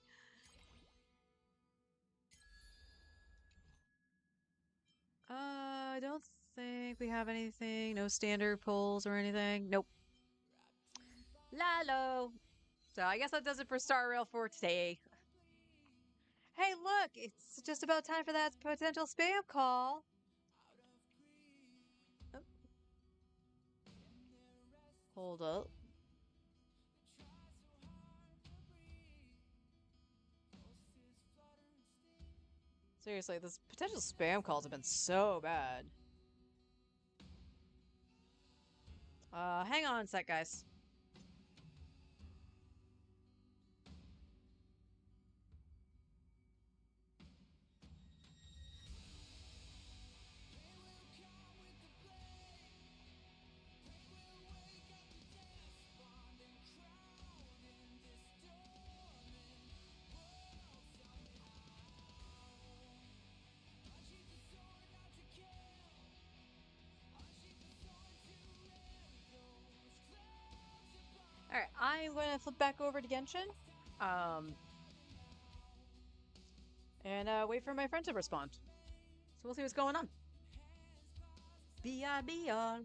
I don't think think we have anything. No standard pulls or anything. Nope. Lalo. So I guess that does it for Star Rail for today. Hey, look, it's just about time for that potential spam call. Oh, hold up. Seriously, this potential spam calls have been so bad. Hang on a sec, guys. Alright, I'm going to flip back over to Genshin. And wait for my friend to respond. So we'll see what's going on. B.I.B.R.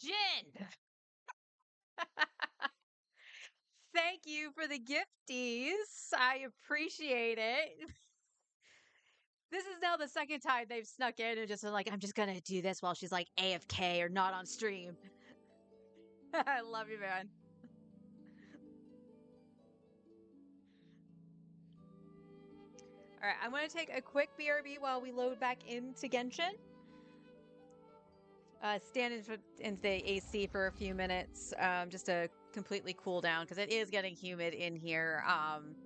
Jin! Thank you for the gifties. I appreciate it. This is now the second time they've snuck in and just been like, I'm just gonna do this while she's like AFK or not on stream. I love you, man. All right, I'm gonna take a quick BRB while we load back into Genshin. Stand in the AC for a few minutes, just to completely cool down because it is getting humid in here.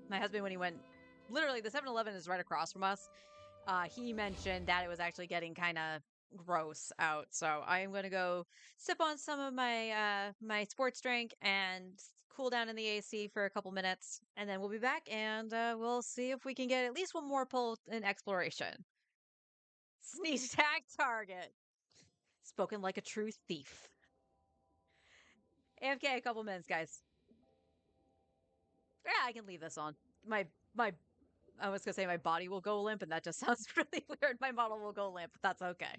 My husband, when he went, literally the 7-Eleven is right across from us. he mentioned that it was actually getting kind of gross out. So I am going to go sip on some of my my sports drink and cool down in the AC for a couple minutes, and then we'll be back and we'll see if we can get at least one more pull in exploration. Sneeze attack target. Spoken like a true thief. AFK a couple minutes, guys. Yeah, I can leave this on. My I was gonna say my body will go limp, and that just sounds really weird. My model will go limp, but that's okay.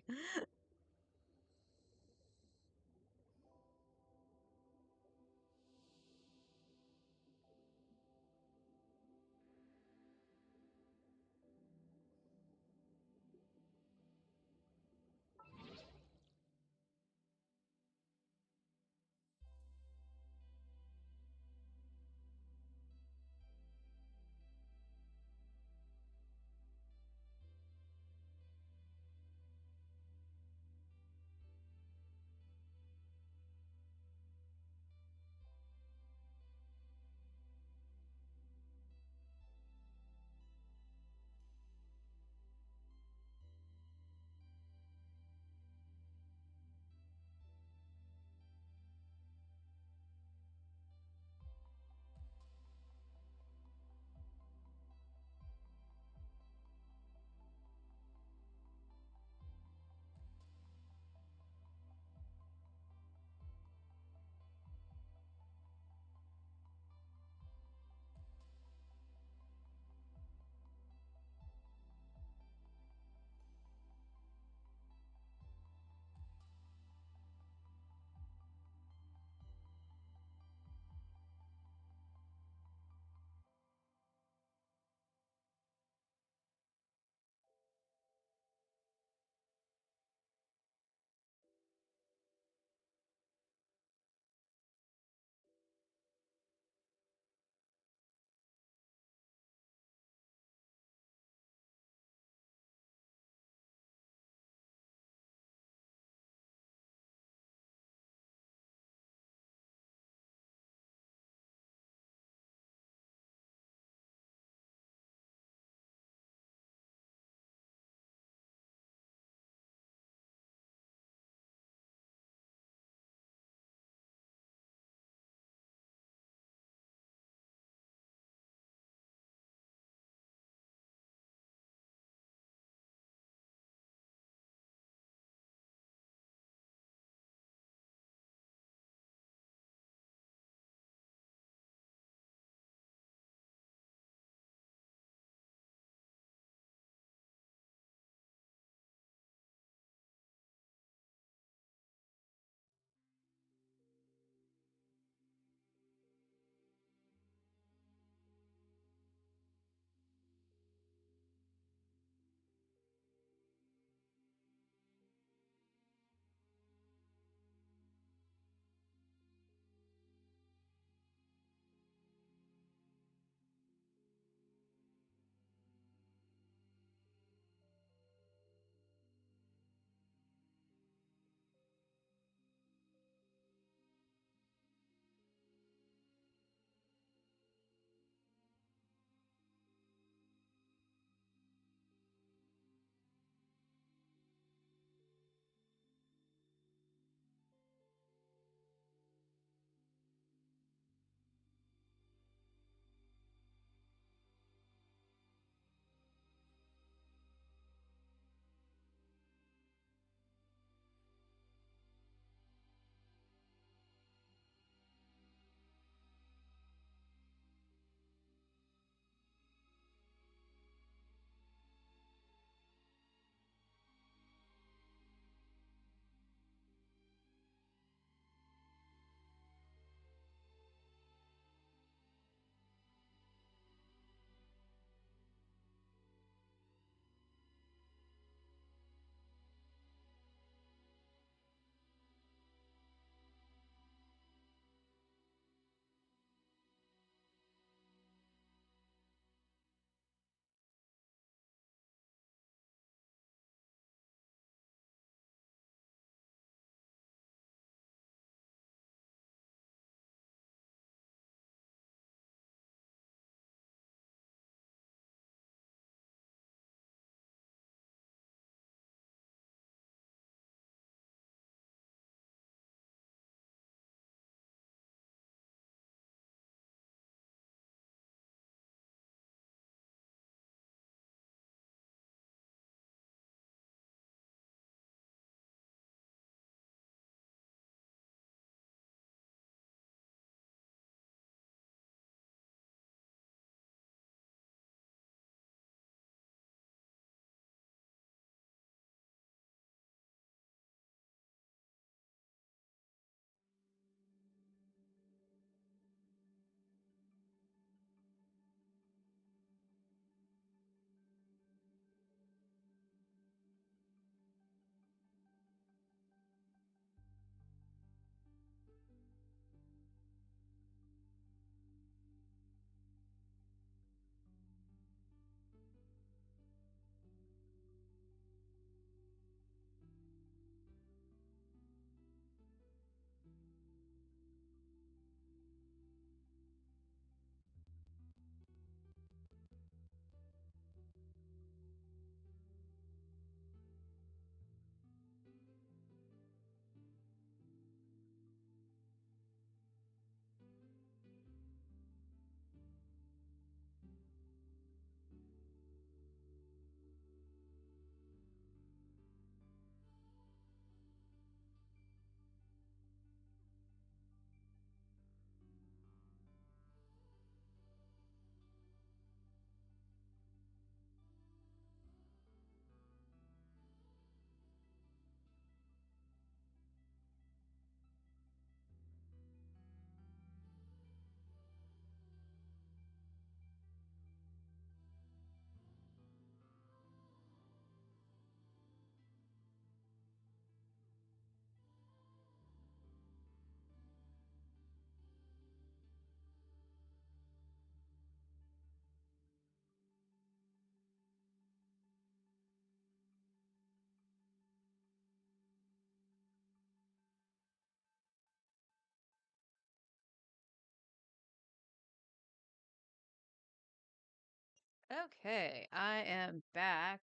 Okay, I am back.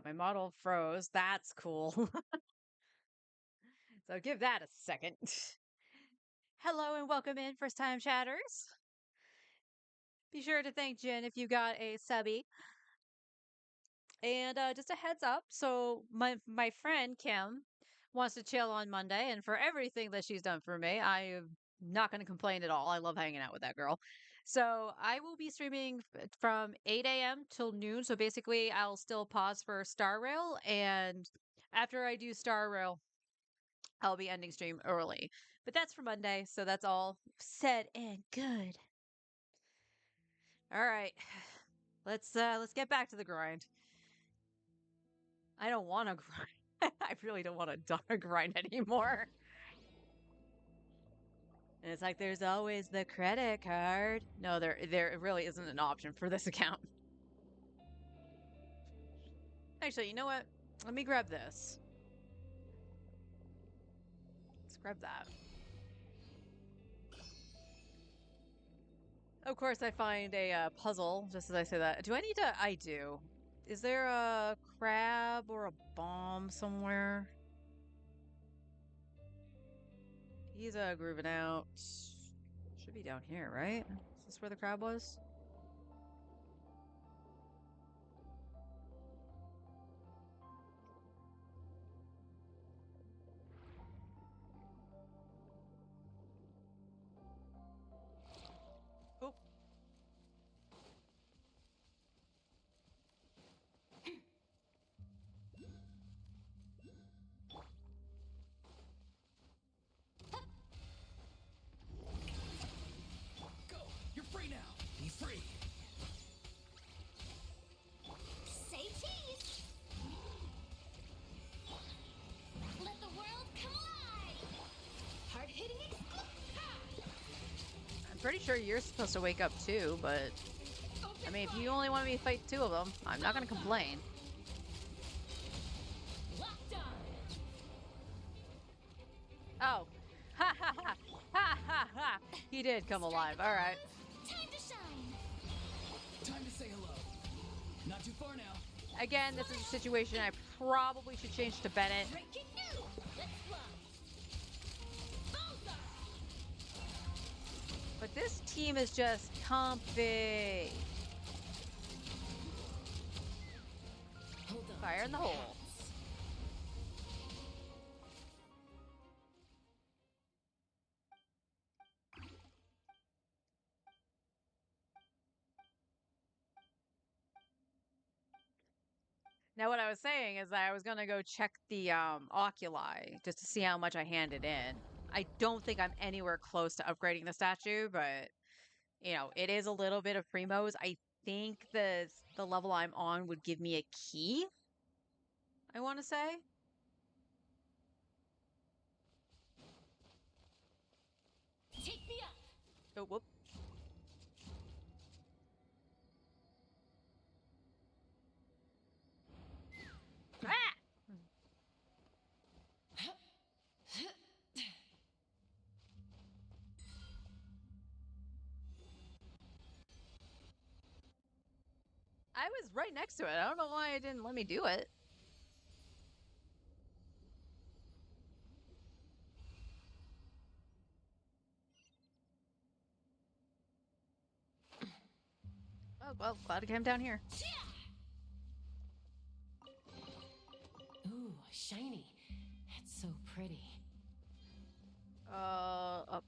My model froze. That's cool. So give that a second. Hello and welcome in, first time chatters. Be sure to thank Jen if you got a subby. And just a heads up, so my friend Kim wants to chill on Monday, and for everything that she's done for me, I am not going to complain at all. I love hanging out with that girl. So I will be streaming from 8 a.m. till noon. So basically, I'll still pause for Star Rail, and after I do Star Rail, I'll be ending stream early. But that's for Monday, so that's all said and good. All right, let's get back to the grind. I don't want to grind. I really don't want to grind anymore. And it's like there's always the credit card. No, there really isn't an option for this account. Actually, you know what? Let me grab this. Let's grab that. Of course, I find a puzzle just as I say that. Do I need to? I do. Is there a crab or a bomb somewhere? He's grooving out. Should be down here, right? Is this where the crab was? Oh. Go! You're free now! Be free! Say cheese! Let the world come alive! Hard-hitting I'm pretty sure you're supposed to wake up too, but I mean, if you only want me to fight two of them, I'm not gonna complain. Locked on! Oh. Ha ha ha! Ha ha ha! He did come alive. All right. Time to shine! Time to say hello. Not too far now. Again, this is a situation I probably should change to Bennett. Breaking new! Let's fly! Bullseye! But this team is just comfy. Hold on. Fire in the hole. Now, what I was saying is that I was gonna go check the oculi just to see how much I handed in. I don't think I'm anywhere close to upgrading the statue, but you know, it is a little bit of Primo's. I think the level I'm on would give me a key. I want to say. Take me up! Oh, whoop. Ah! I was right next to it. I don't know why it didn't let me do it. Oh, well, glad I came down here. Ooh, shiny. It's so pretty. Up.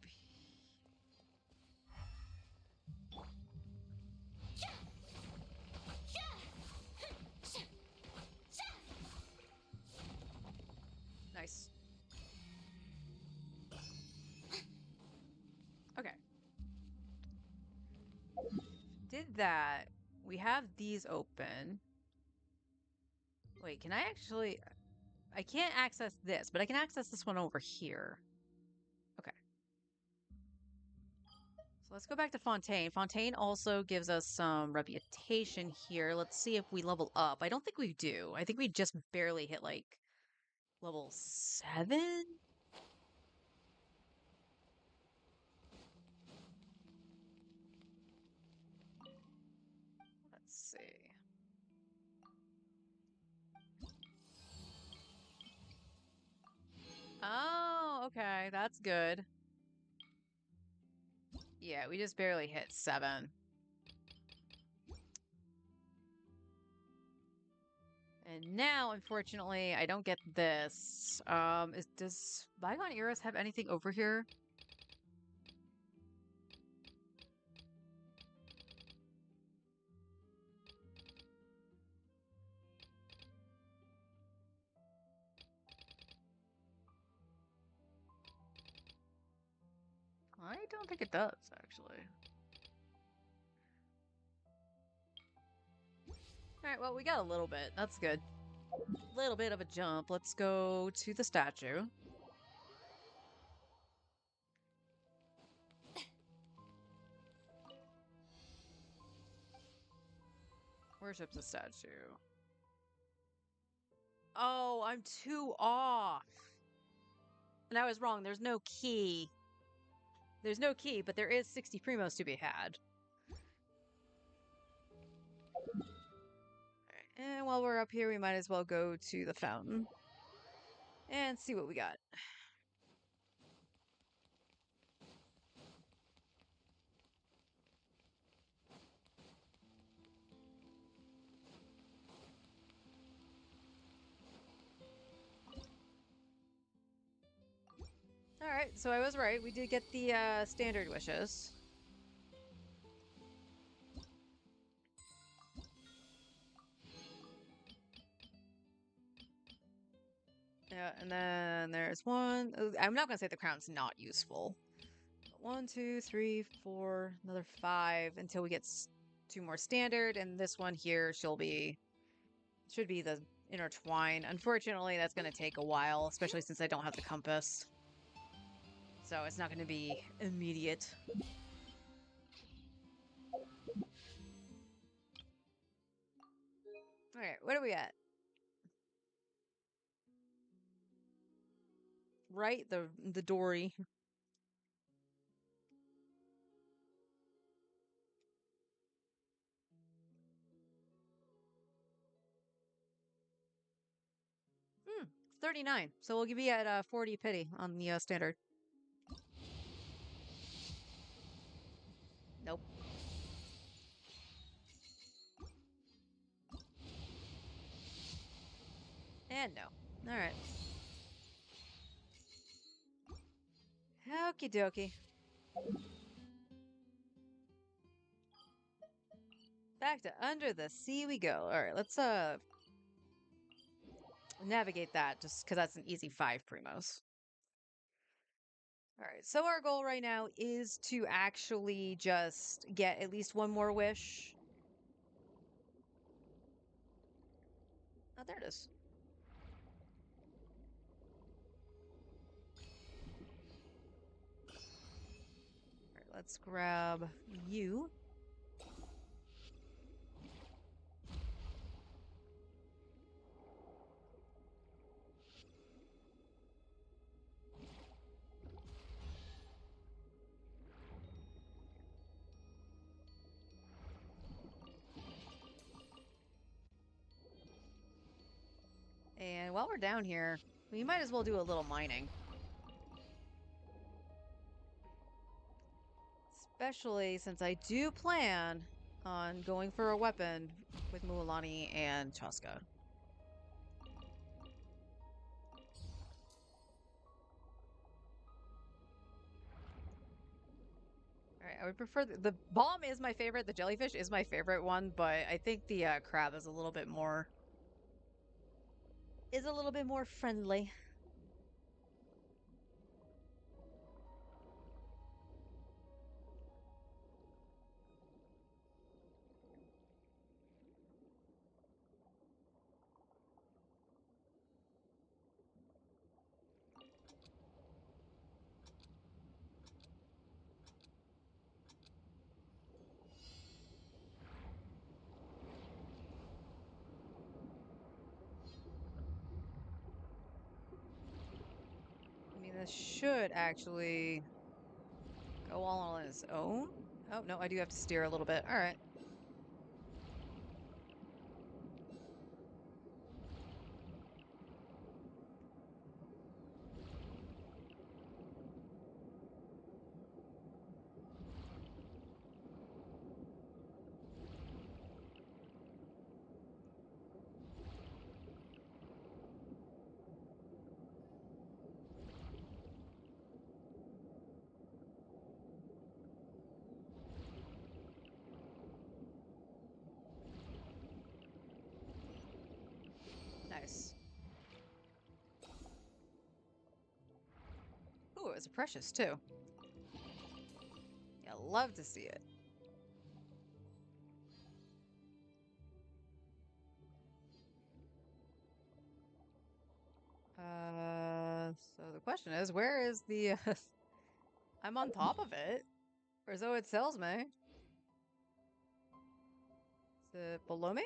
Nice. Okay. Did that. We have these open. Wait, can I actually... I can't access this, but I can access this one over here. Okay. So let's go back to Fontaine. Fontaine also gives us some reputation here. Let's see if we level up. I don't think we do. I think we just barely hit, like, level 7? that's good. Yeah, we just barely hit 7. And now, unfortunately, I don't get this. Does Bygone Eras have anything over here? I don't think it does, actually. Alright, well, we got a little bit. That's good. Little bit of a jump. Let's go to the statue. Worship the statue. Oh, I'm too off. And I was wrong. There's no key. There's no key, but there is 60 primos to be had. Alright, and while we're up here, we might as well go to the fountain and see what we got. Alright, so I was right. We did get the standard wishes. Yeah, and then there's one. I'm not gonna say the crown's not useful. 1, 2, 3, 4, another 5 until we get 2 more standard, and this one here should be the intertwine. Unfortunately, that's gonna take a while, especially since I don't have the compass. So it's not gonna be immediate. Alright, what do we got? Right, the dory. Hmm, 39. So we'll give you at 40 pity on the standard. Nope. And no. Alright. Okie dokie. Back to under the sea we go. Alright, let's navigate that just because that's an easy 5 primos. Alright, so our goal right now is to actually just get at least one more wish. Oh, there it is. Alright, let's grab you. And while we're down here, we might as well do a little mining. Especially since I do plan on going for a weapon with Mualani and Chaska. Alright, I would prefer the bomb is my favorite, the jellyfish is my favorite one, but I think the crab is a little bit more friendly. I mean, this should actually go all on its own. Oh, no, I do have to steer a little bit. All right. It's precious too. Yeah, love to see it. So the question is, where is the? I'm on top of it, or so it tells me. Is it below me?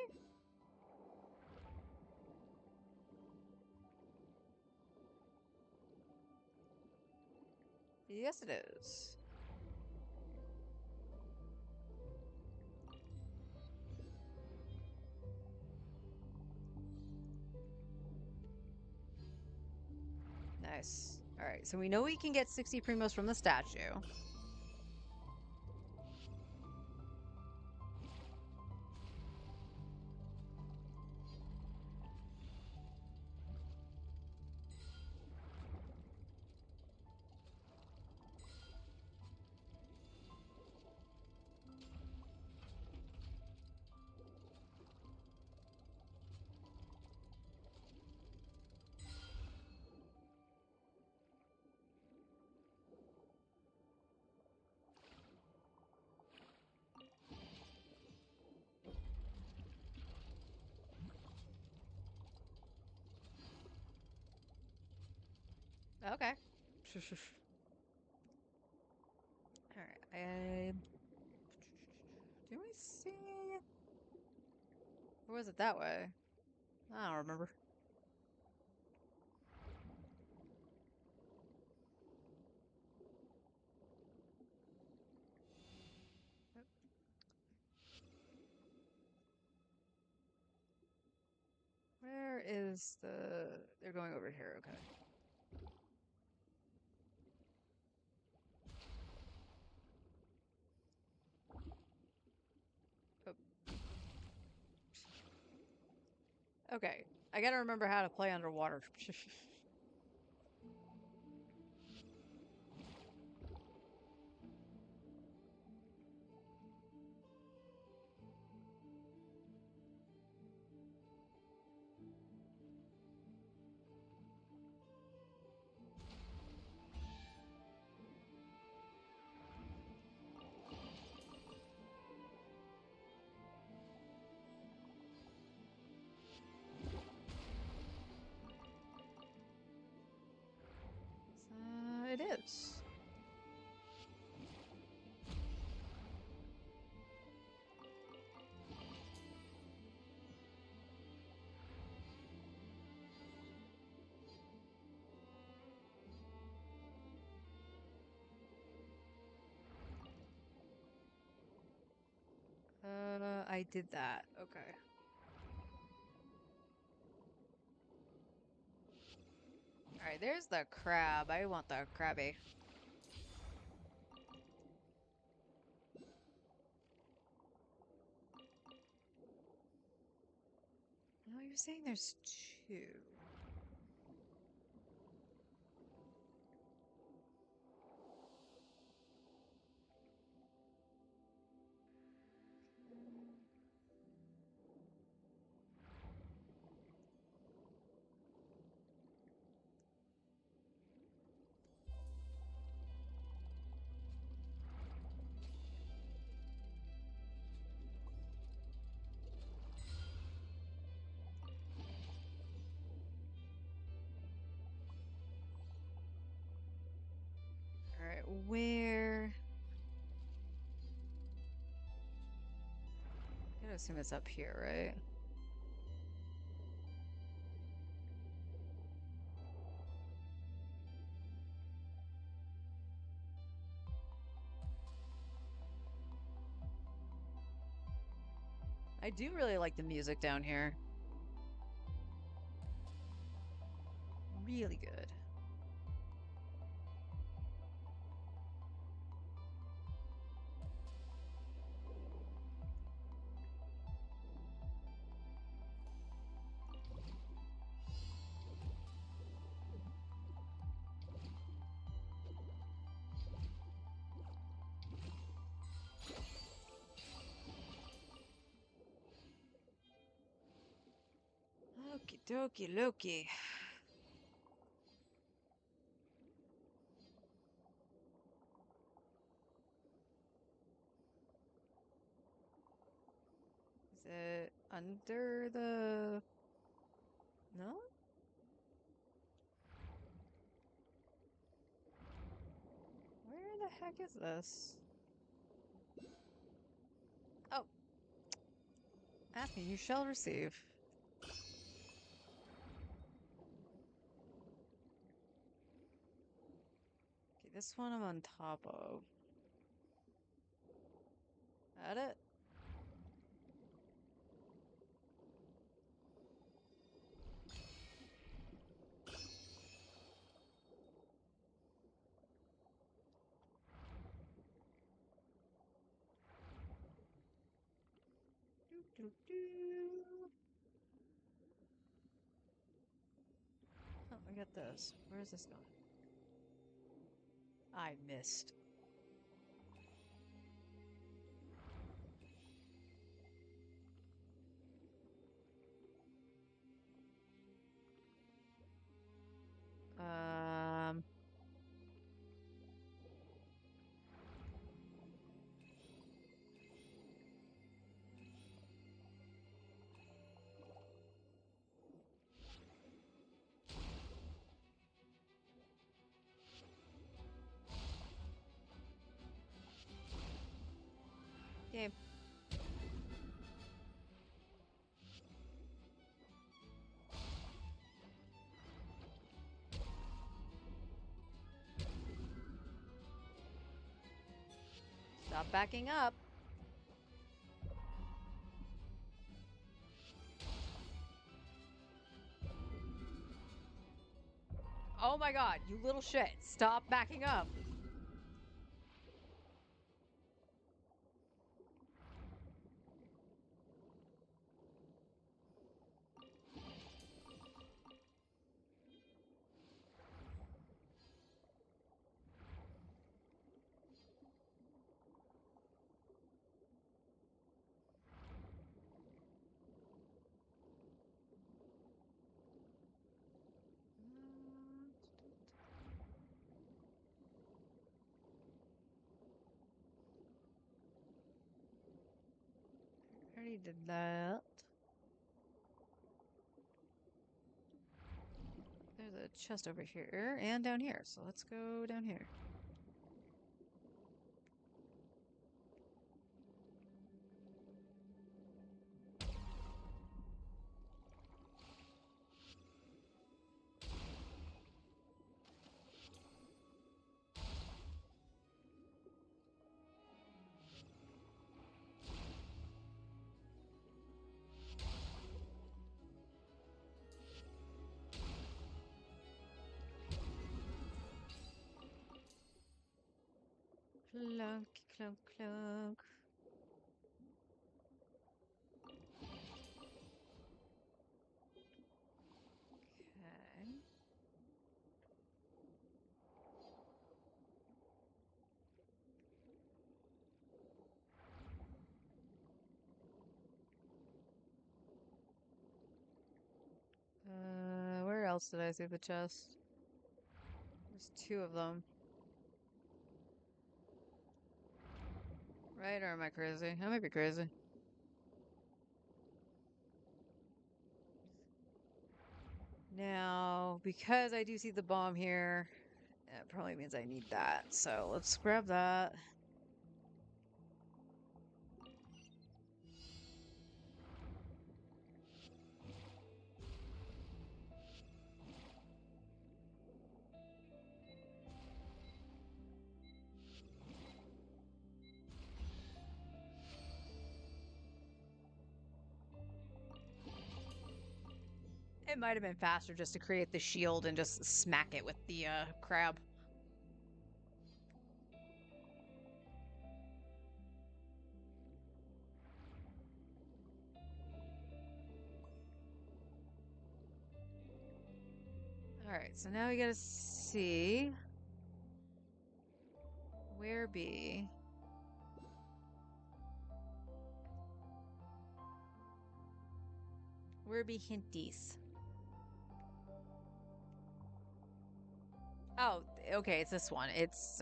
Yes, it is. Nice. All right, so we know we can get 60 primos from the statue. Okay. All right. Do we see? Or was it that way? I don't remember. Where is the... They're going over here, okay. Oh. Okay, I gotta remember how to play underwater. It is. I did that. Okay. Alright, there's the crab. I want the crabby. No, you're saying there's two. Alright, where... I gotta assume it's up here, right? I do really like the music down here. Really good. Okie dokie Loki. it under the... No? Where the heck is this? Oh. Ask me, you shall receive. Okay, this one I'm on top of. That it? Doo, doo, doo. Oh, I got this. Where is this going? I missed. Um... Game. Stop backing up. Oh my god, you little shit. Stop backing up. Already did that. There's a chest over here and down here, so let's go down here. Clunk, clunk, clunk. Okay. Where else did I see the chest? There's two of them. Right, or am I crazy? I might be crazy. Now, because I do see the bomb here, that probably means I need that. So let's grab that. It might have been faster just to create the shield and just smack it with the crab. Alright, so now we gotta see where be. Where be hinties? Oh, okay, it's this one. It's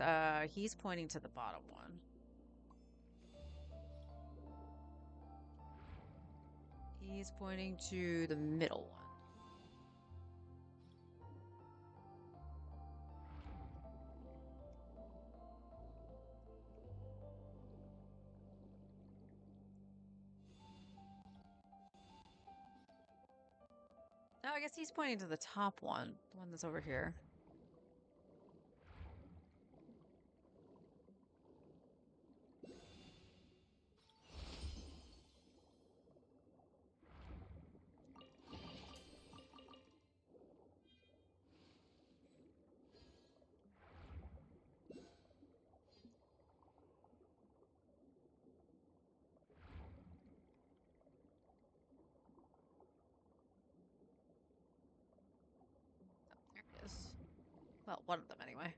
he's pointing to the bottom one. He's pointing to the middle one. No, I guess he's pointing to the top one, the one that's over here. There it is. Well, one of them anyway.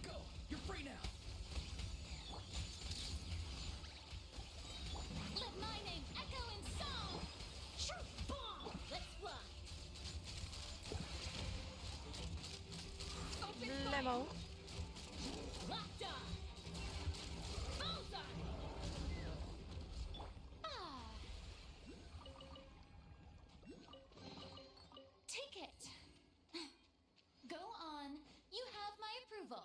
Go! You're free now! Let my name echo in song! Truth bomb! Let's fly! Open Lemo. fire! Locked on! Bullseye! Ah! Take it! Go on. You have my approval.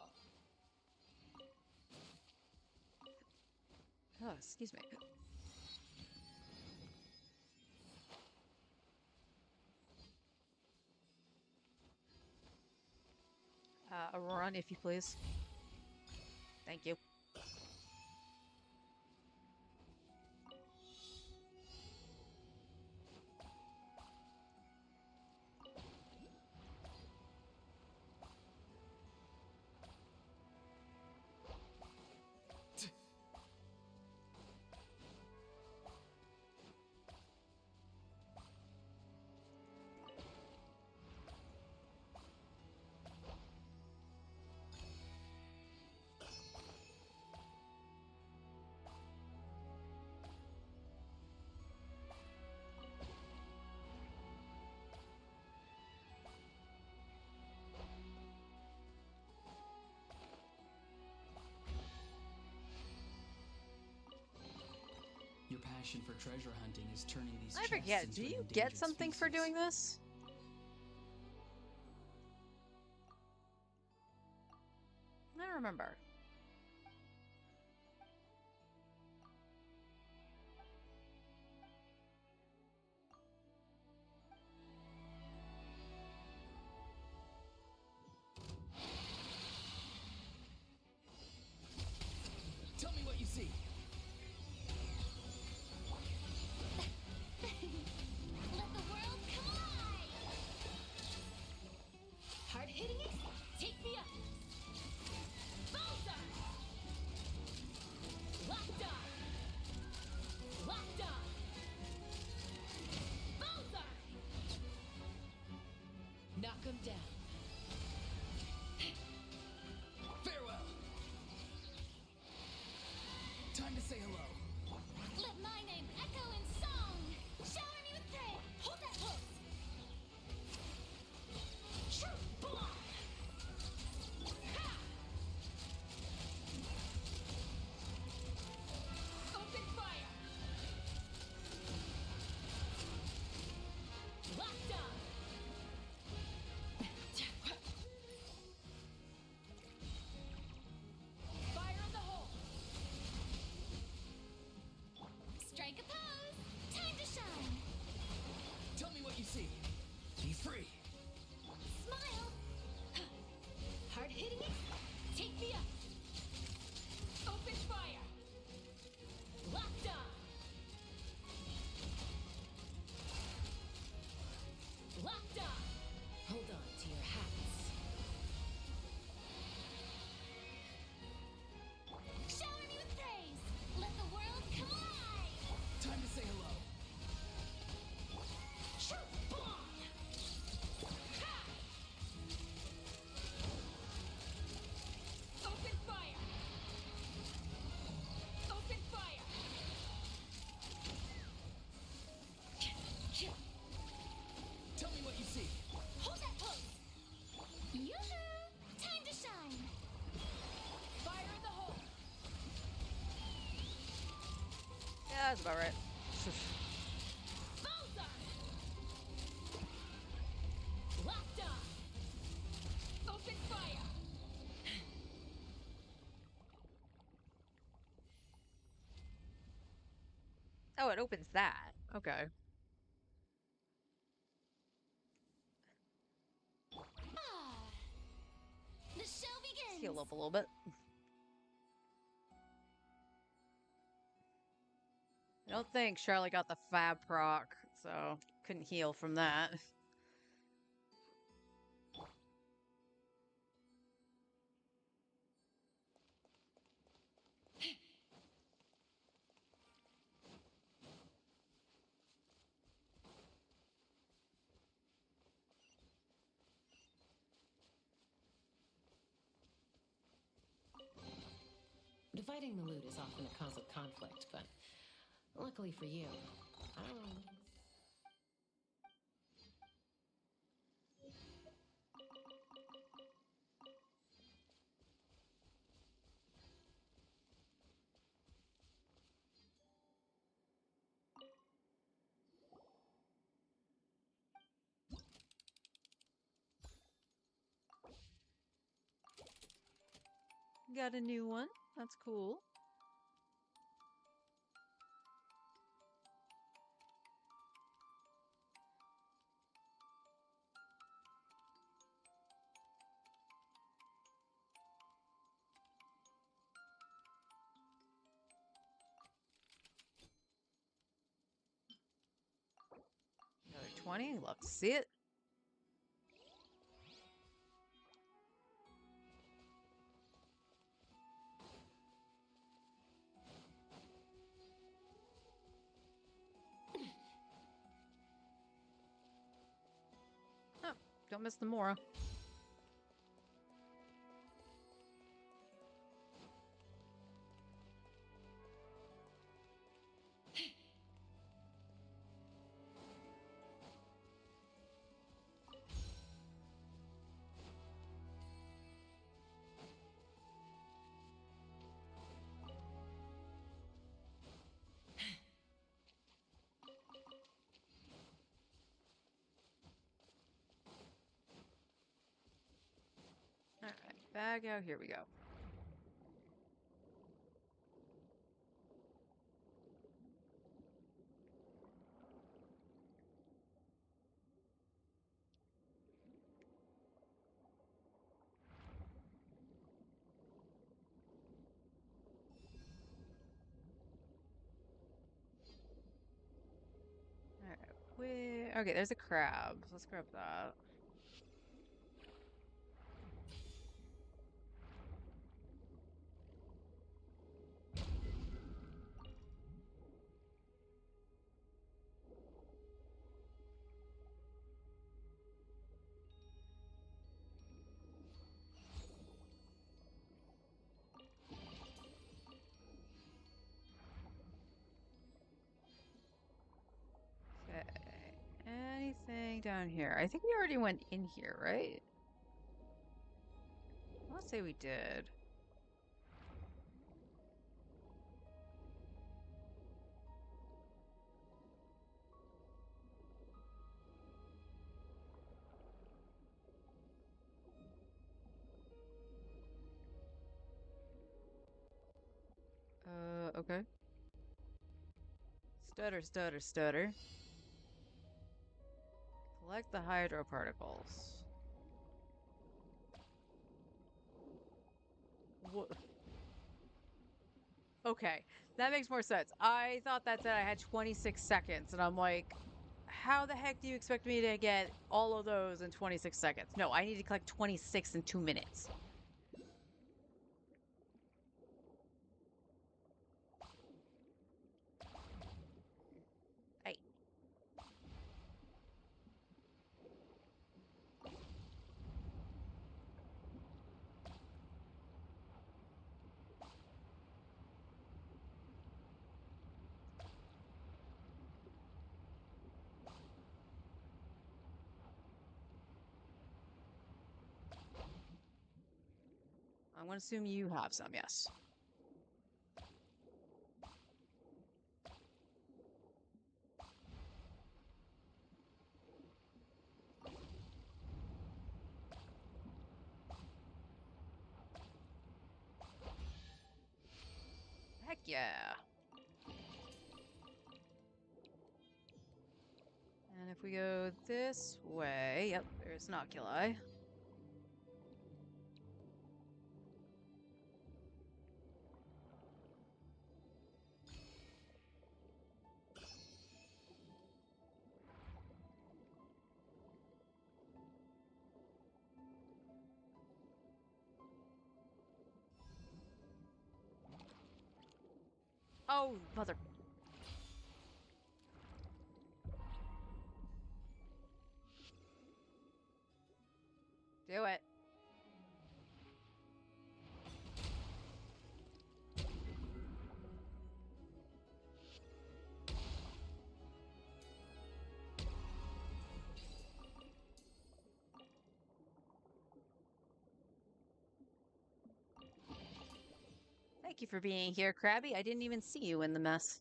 Oh, excuse me. A run, if you please. Thank you. Your passion for treasure hunting is turning these I chests forget. into Do an you endangered get something for species. doing this? I don't remember. Tell me what you see. Let the world collide! Hard hitting it? Take me up! Bullseye! That's about right. Bullseye! Locked on! Open fire! Oh, it opens that. Okay. Ah, the show Let's begins! heal up a little bit. I don't think Charlotte got the fab proc, so couldn't heal from that. Dividing the loot is often a cause of conflict, but luckily for you, I don't really. Got a new one. That's cool. Another 20. Love to see it. Oh, don't miss the Mora. All right, bag out. Here we go. All right, where? Okay, there's a crab. Let's grab that. Okay. Anything down here? I think we already went in here, right? Let's say we did. Okay. Stutter, stutter, stutter. Collect the hydro particles. What? Okay, that makes more sense. I thought that said I had 26 seconds, and I'm like, how the heck do you expect me to get all of those in 26 seconds? No, I need to collect 26 in 2 minutes. Hey. I'm going to assume you have some, yes. yeah. And if we go this way, yep, there's an oculi. Oh, mother. Do it. Thank you for being here, Krabby. I didn't even see you in the mess.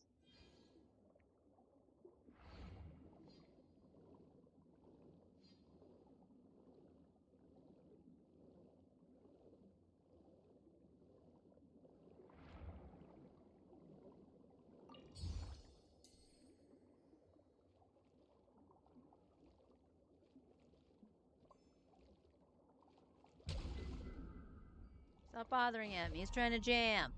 Stop bothering him. He's trying to jam.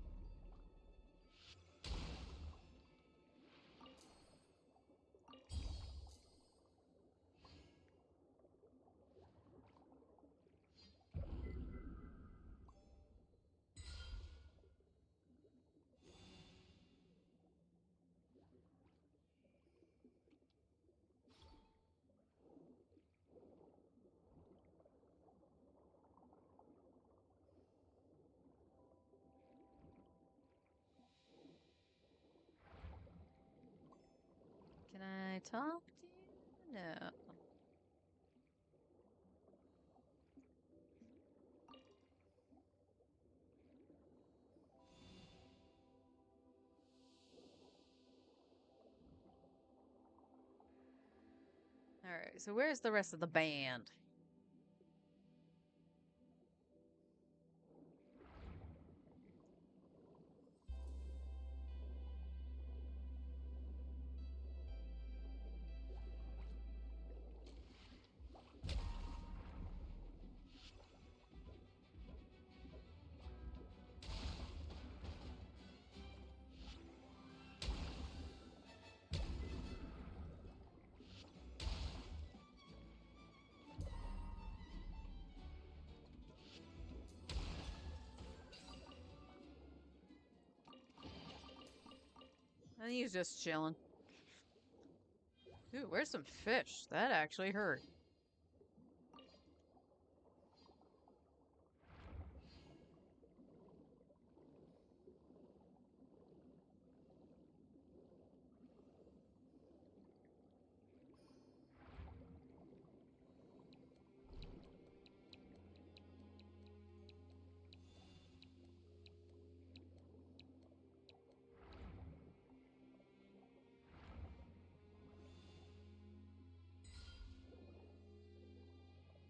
Can I talk to you? No. Alright, so where's the rest of the band? I think he's just chilling. Ooh, where's some fish? That actually hurt.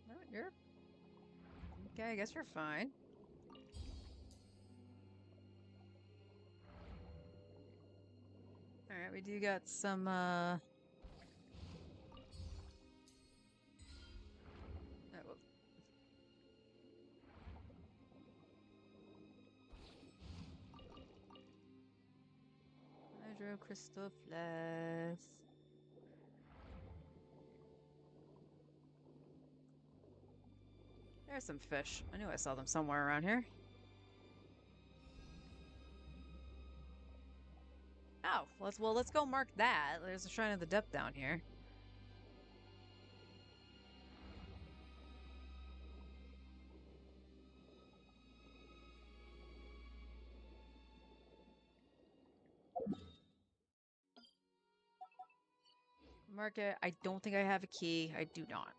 No, you're... Okay, I guess you're fine. Alright, we do got some, Oh, well. Hydro crystal flask. There's some fish. I knew I saw them somewhere around here. Oh, let's go mark that. There's a Shrine of the Depth down here. Mark it. I don't think I have a key. I do not.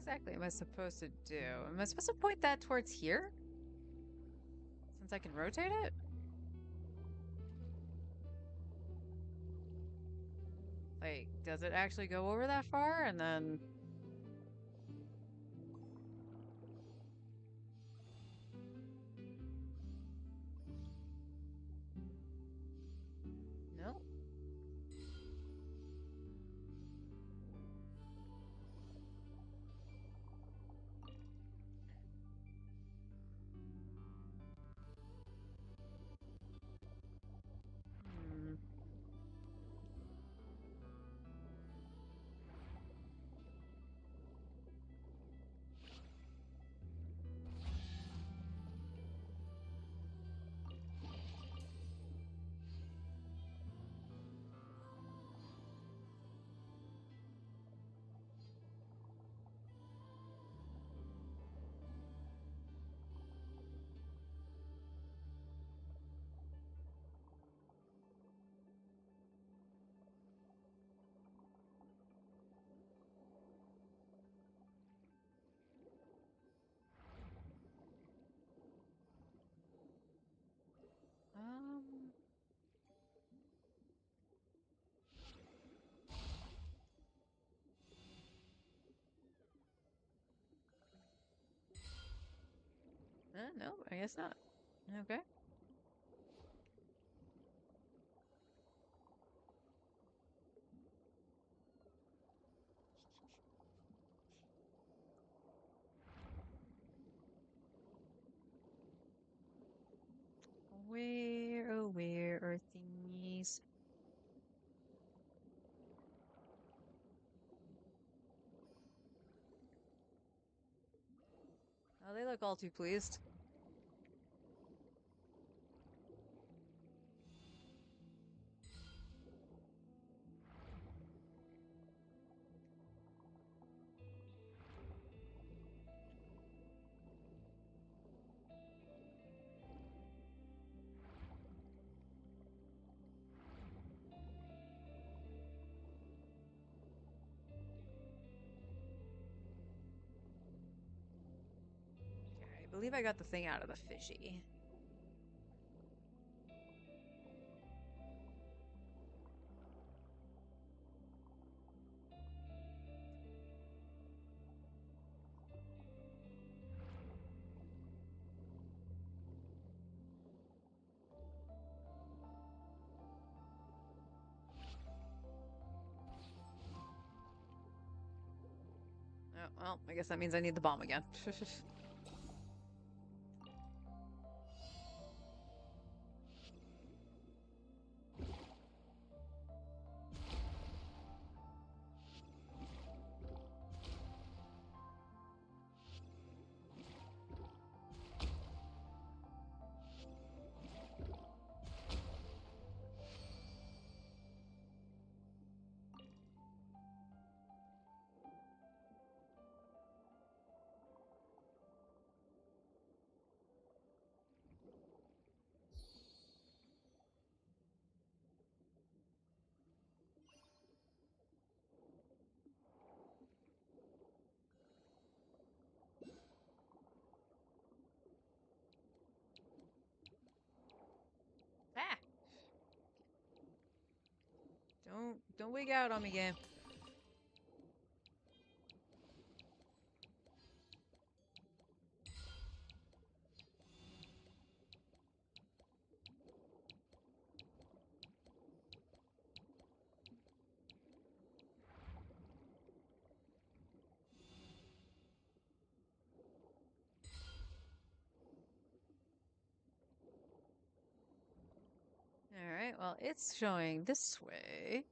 exactly am I supposed to do? Am I supposed to point that towards here? Since I can rotate it? Like, does it actually go over that far? And then... No. Hmm. Um... no, I guess not. Okay. Where are thingies? Oh, they look all too pleased. Okay, I believe I got the thing out of the fishy. Oh, well, I guess that means I need the bomb again. Ah! Don't wig out on me, game. Alright, well, it's showing this way.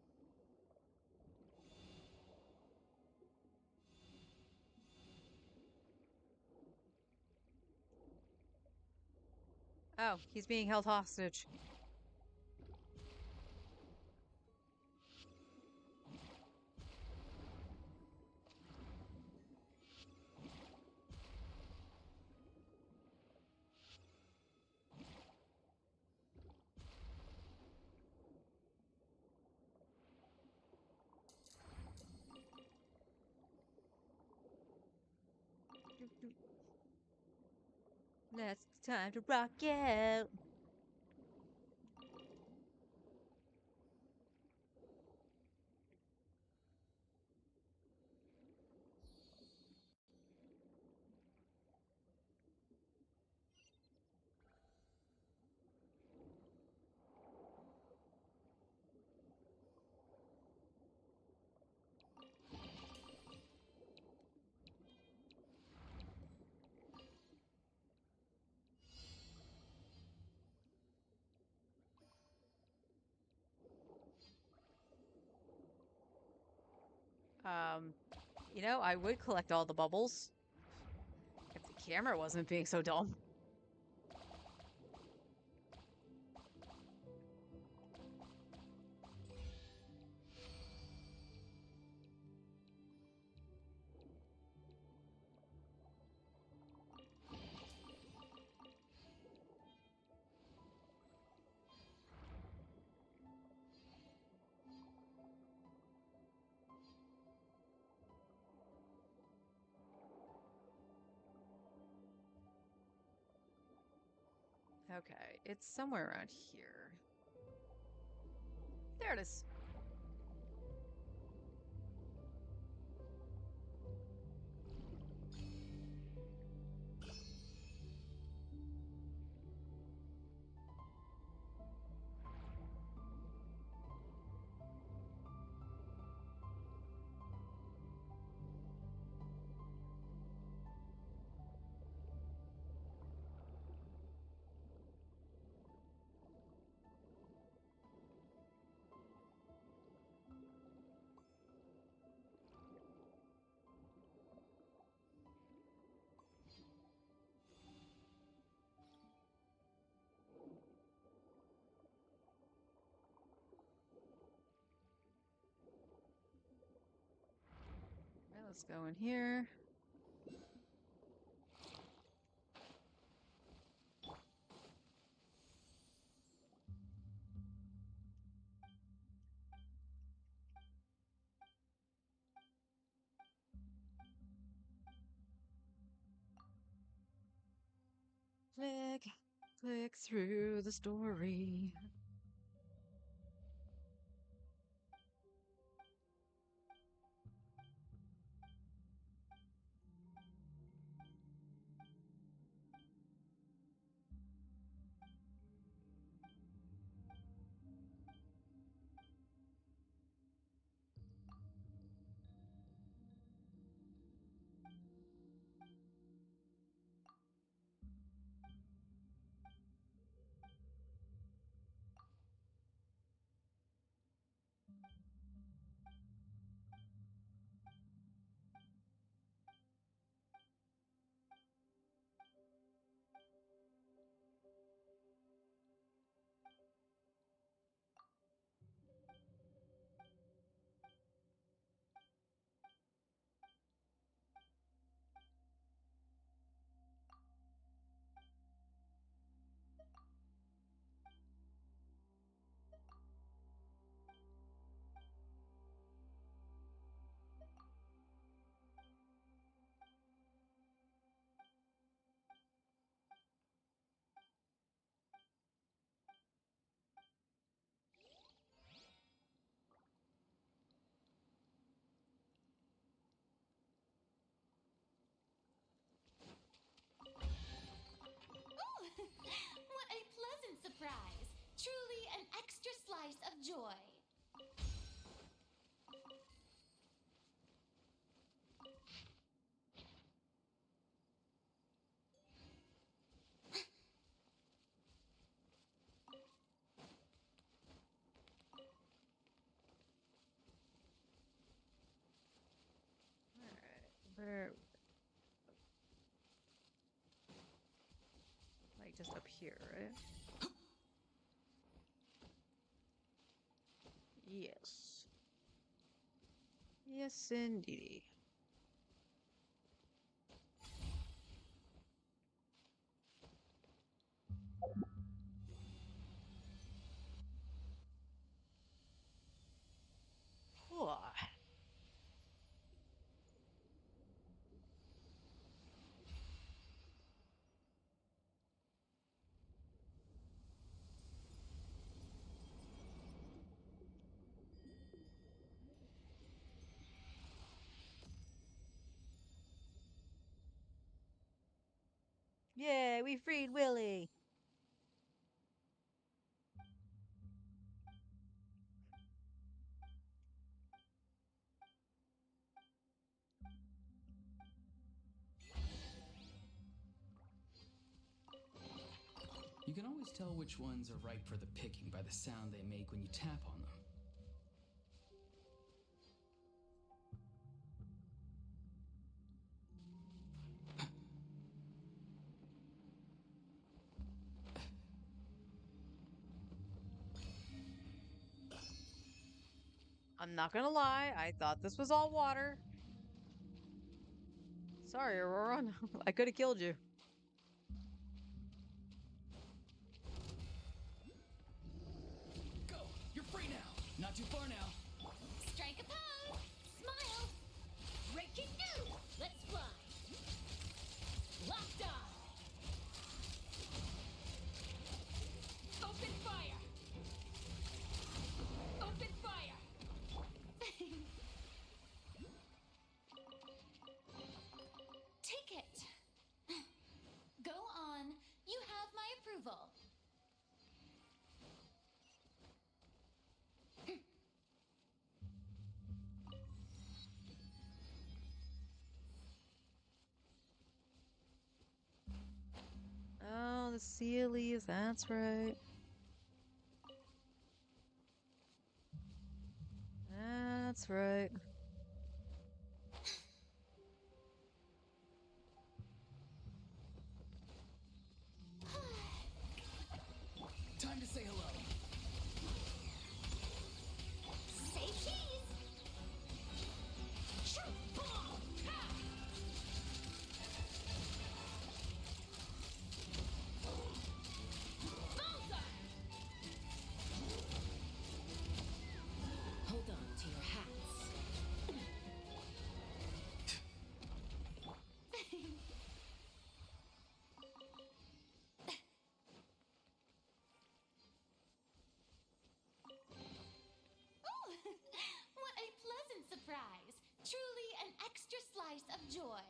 Oh, he's being held hostage. Now it's time to rock out. Um, I would collect all the bubbles if the camera wasn't being so dumb. Okay, it's somewhere around here. There it is. Okay, let's go in here. Click through the story. What a pleasant surprise! Truly an extra slice of joy. Alright, where? Like just up here, right? Yes. Yes, indeedy. Yeah, we freed Willie. You can always tell which ones are ripe for the picking by the sound they make when you tap on them. I'm not gonna lie, I thought this was all water. Sorry, Aurora. I could have killed you. Go! You're free now! Not too far now. Strike a pose. Smile. Breaking new. Let's fly. Locked on. Open fire. Open fire. Take it. Go on. You have my approval. Oh, the Sealies, that's right. That's right. Time to say hello. Say cheese. Shoo, bomb. Ha. Bullseye. Hold on to your hats. Ooh, what a pleasant surprise. Truly an extra slice of joy.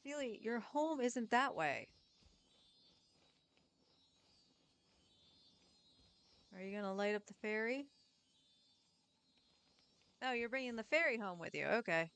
Sealy, your home isn't that way. Are you gonna light up the ferry? Oh, you're bringing the ferry home with you. Okay.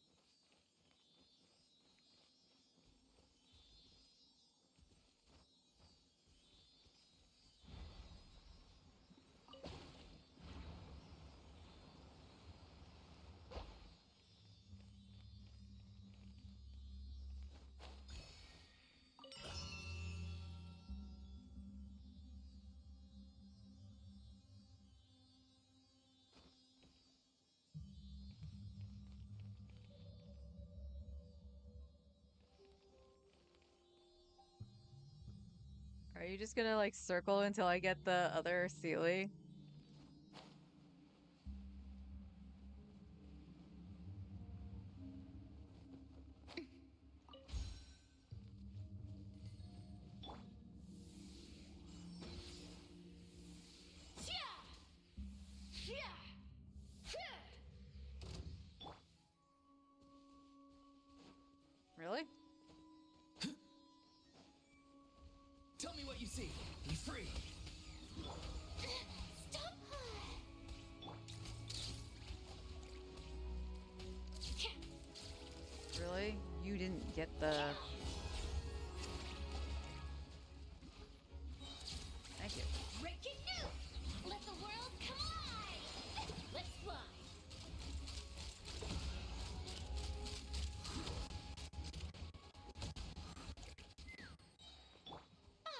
Are you just gonna like circle until I get the other Sealy? Really? Tell me what you see. Be free. Stop. Really? You didn't get the... Thank you. Breaking new. Let the world come alive. Let's fly. Ah.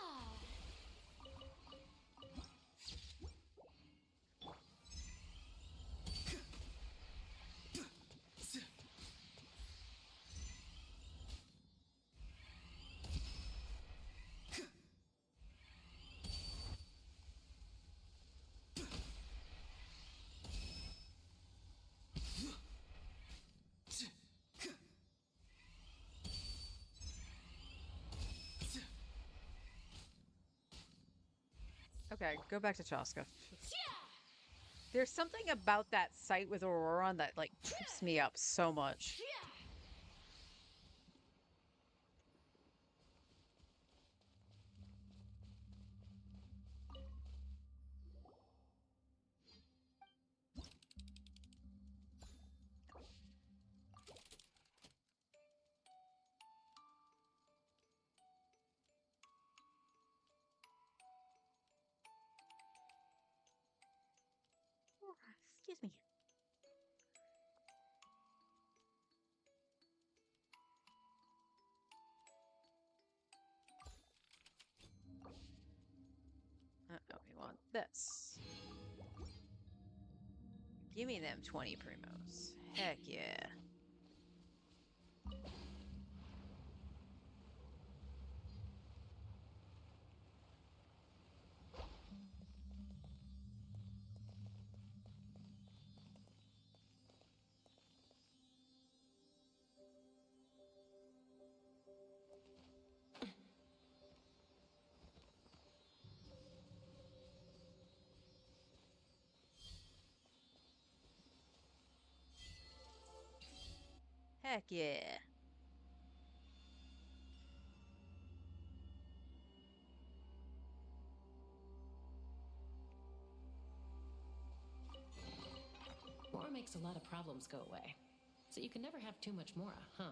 Okay, go back to Chaska. There's something about that site with Aurora that like trips me up so much. Excuse me. No, we want this. Give me them 20 primos. Heck yeah. Heck yeah. Mora makes a lot of problems go away. So you can never have too much Mora, huh?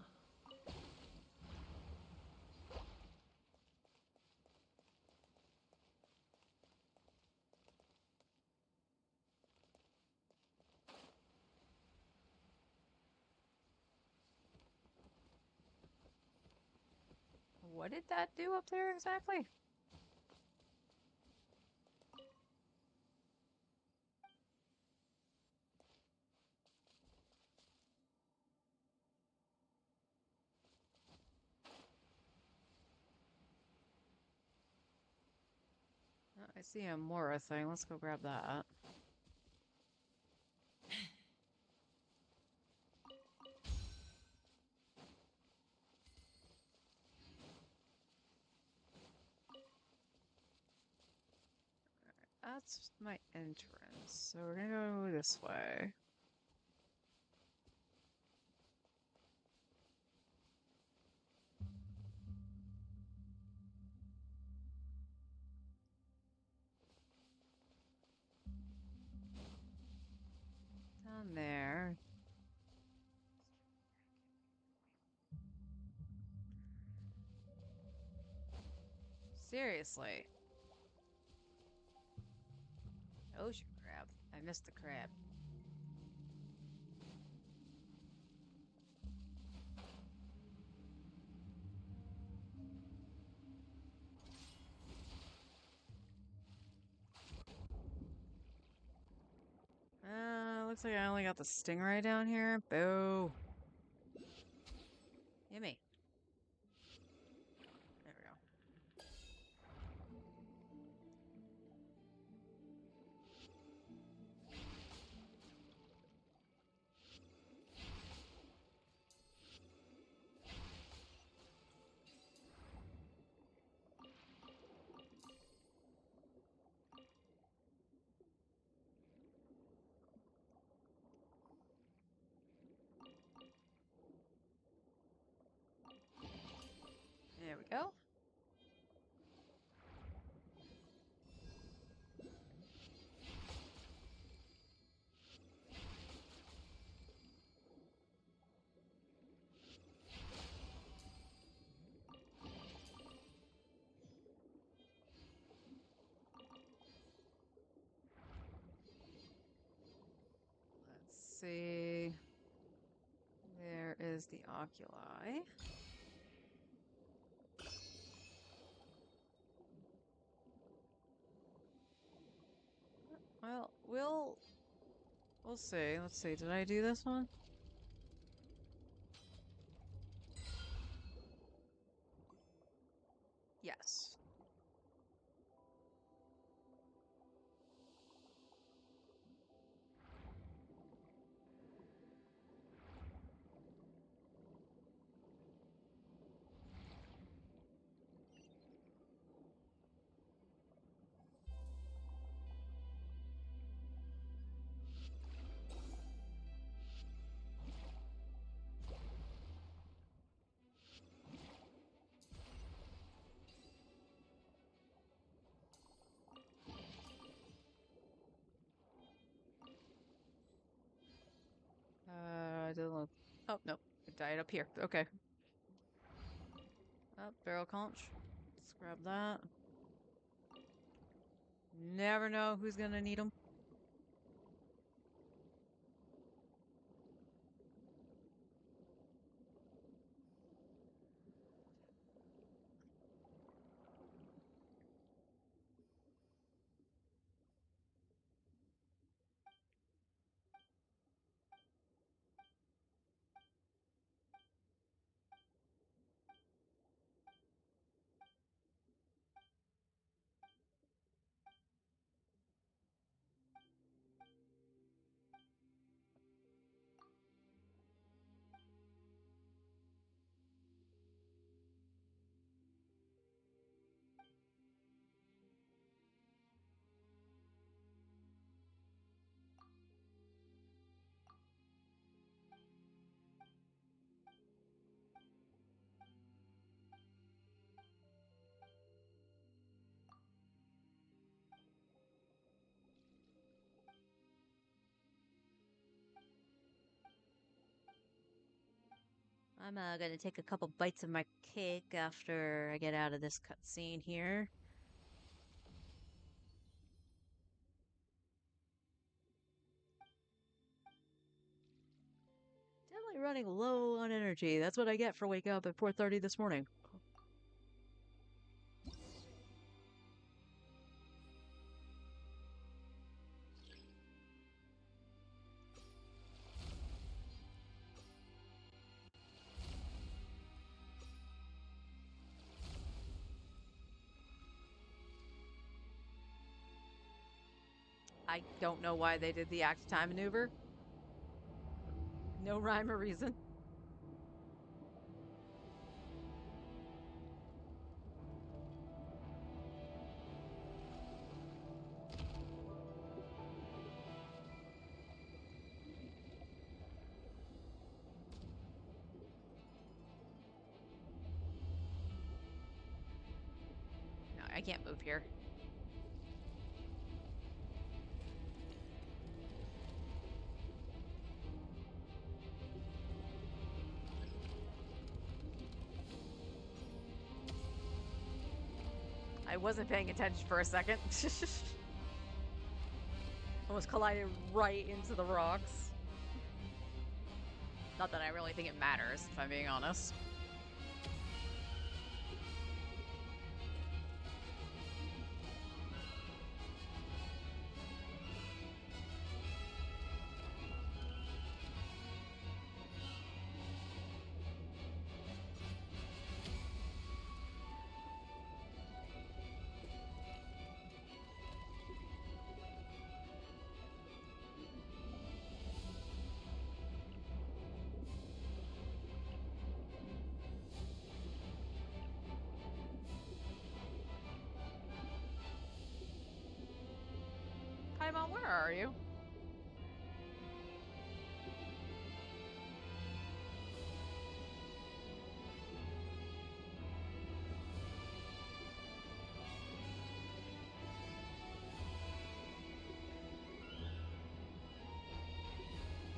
What did that do up there exactly? Oh, I see a Mora thing. Let's go grab that. That's my entrance. So we're gonna go this way. Down there. Seriously. Ocean crab. I missed the crab. Looks like I only got the stingray down here. Boo. Gimme. There we go. There we go. Let's see. There is the oculi. Well, we'll see. Let's see. Did I do this one? Yes. I didn't look. Oh, no. It died up here. Okay. Barrel conch. Let's grab that. Never know who's gonna need them. I'm gonna take a couple bites of my cake after I get out of this cutscene here. Definitely running low on energy. That's what I get for waking up at 4:30 this morning. I don't know why they did the act time maneuver. No rhyme or reason. No, I can't move here. I wasn't paying attention for a second. Almost collided right into the rocks. Not that I really think it matters, if I'm being honest. Paimon, where are you?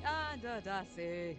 Andadasi.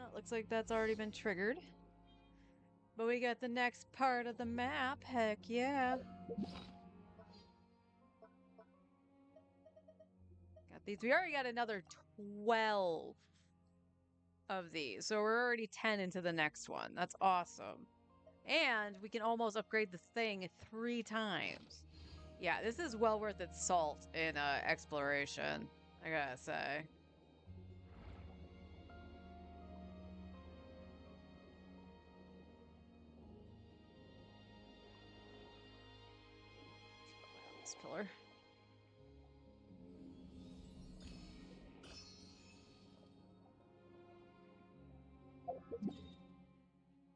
Well, it looks like that's already been triggered. But we got the next part of the map. Heck yeah. Got these. We already got another 12 of these. So we're already 10 into the next one. That's awesome. And we can almost upgrade the thing 3 times. Yeah, this is well worth its salt in exploration, I gotta say. This pillar.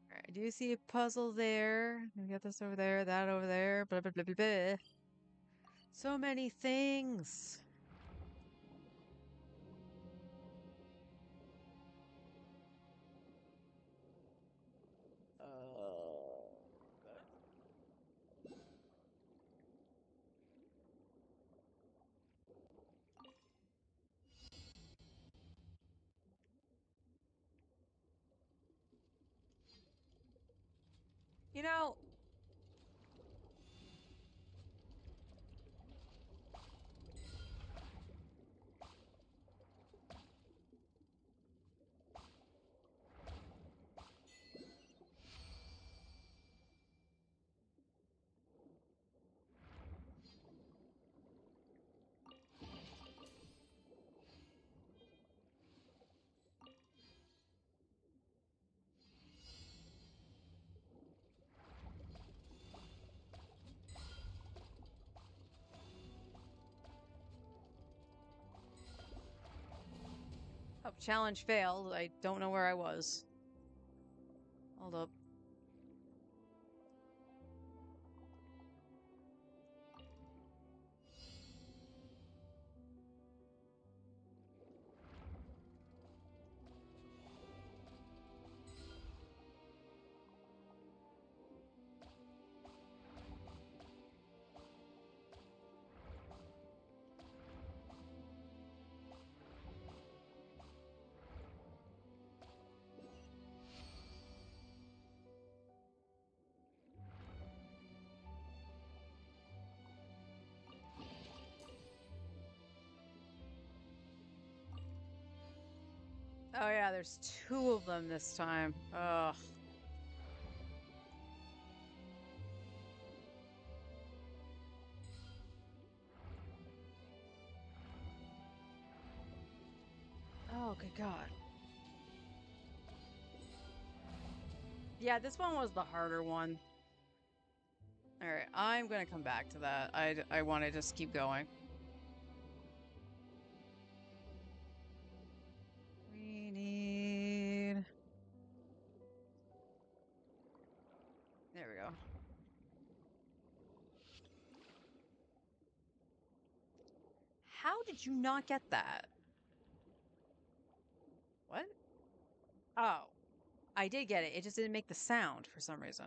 Alright, I do see a puzzle there. We got this over there, that over there, blah blah blah blah blah. So many things. You know, challenge failed. I don't know where I was. Hold up. Oh yeah, there's two of them this time. Ugh. Oh, good God. Yeah, this one was the harder one. All right, I'm gonna come back to that. I want to just keep going. We need... There we go. How did you not get that? What? Oh, I did get it. It just didn't make the sound for some reason.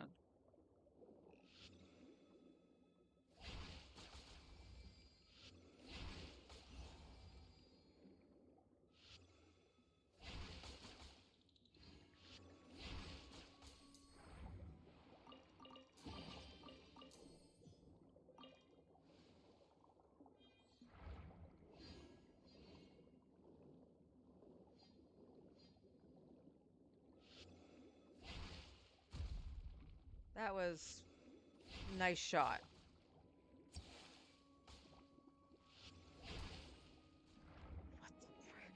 That was a nice shot. What the frick?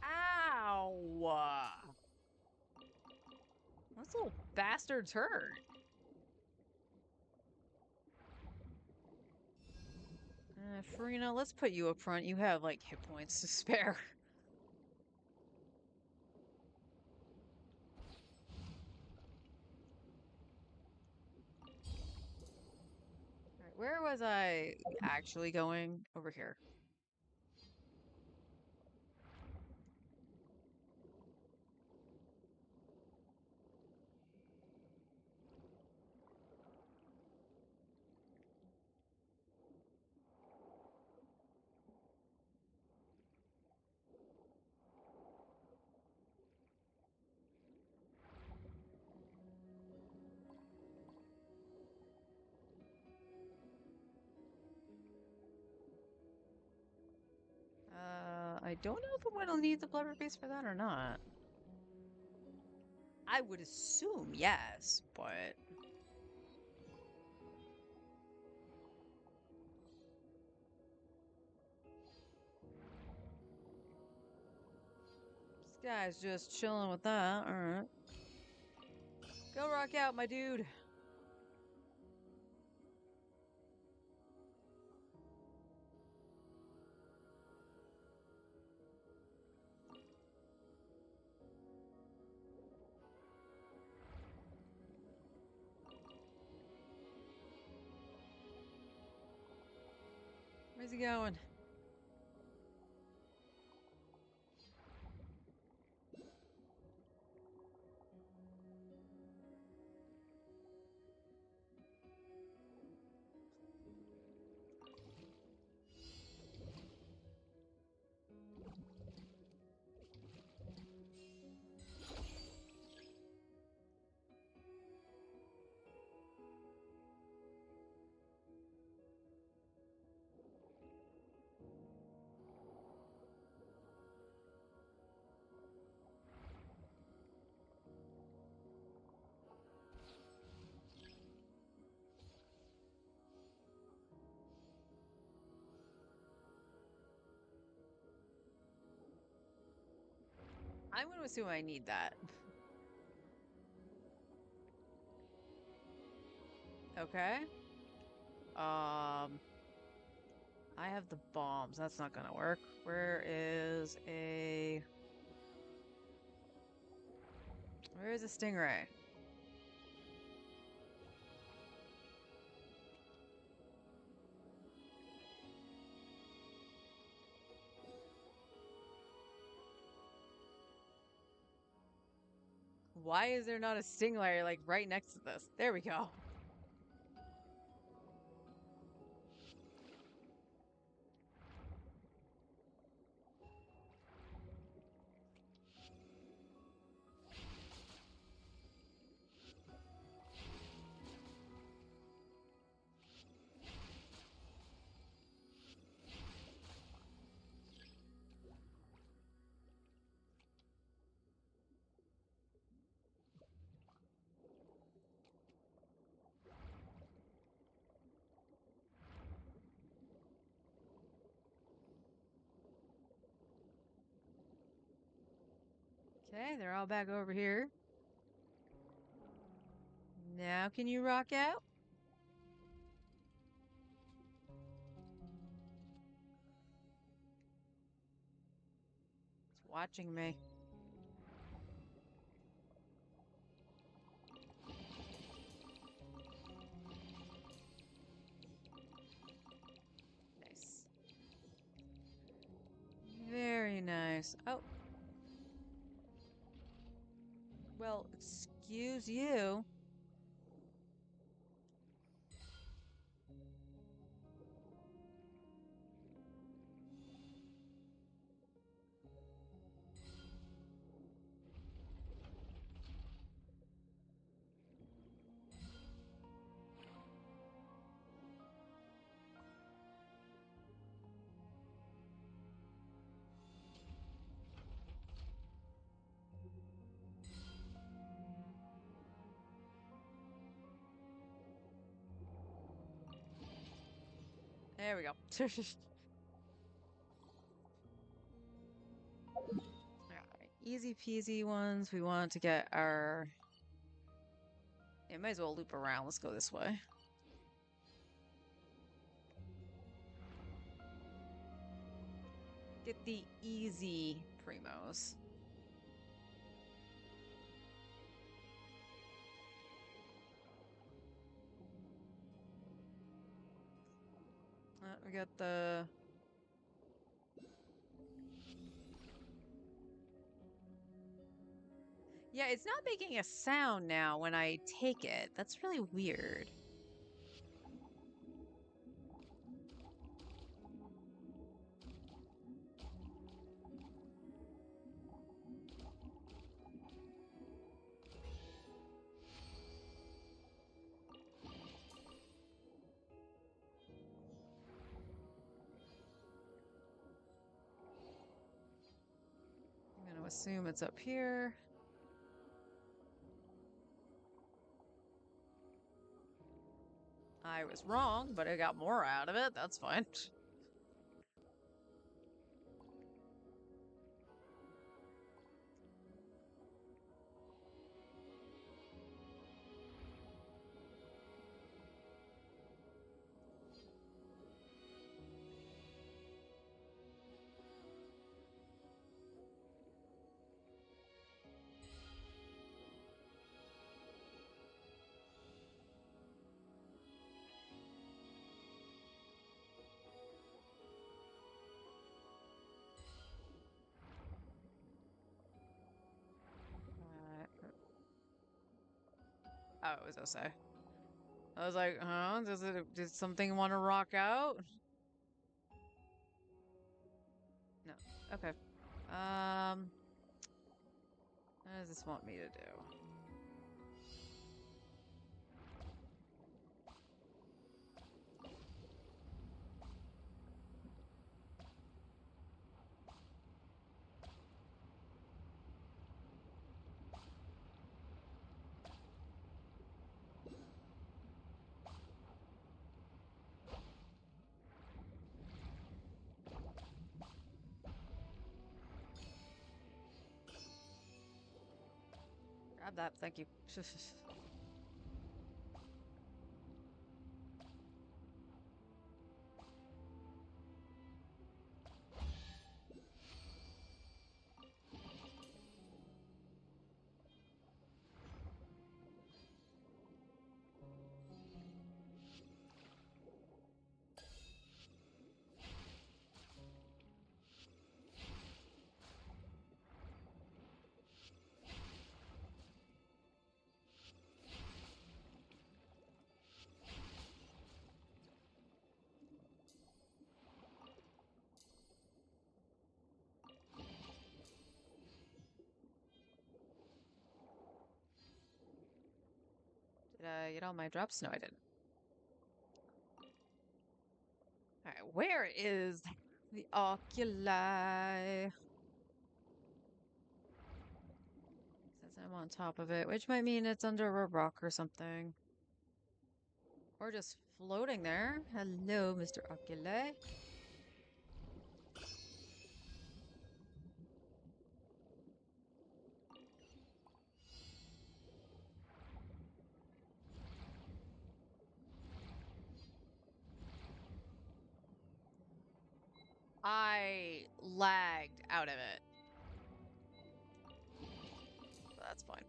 Ow! This little bastard's hurt. Farina, let's put you up front. You have, like, hit points to spare. Alright, where was I actually going? Over here. I don't know if I'm gonna need the blubber base for that or not. I would assume yes, but... This guy's just chilling with that. Alright. Go rock out, my dude. Where's he going? I'm gonna assume I need that. Okay. I have the bombs. That's not gonna work. Where is a stingray? Why is there not a stingray like right next to this? There we go. Okay, they're all back over here. Now can you rock out? It's watching me. Nice. Very nice. Oh. Well, excuse you. There we go. Alright, easy peasy ones. We want to get our... Yeah, might as well loop around. Let's go this way. Get the easy primos. We got the... Yeah, it's not making a sound now when I take it. That's really weird. I'm going to assume it's up here. I was wrong, but I got more out of it. That's fine. Oh, it was Osei. I was like, huh? Does something want to rock out? No. Okay. What does this want me to do? Grab that, thank you. Did I get all my drops? No, I didn't. Alright, where is the oculi? Says I'm on top of it, which might mean it's under a rock or something. Or just floating there. Hello, Mr. Oculi. I lagged out of it. But that's fine.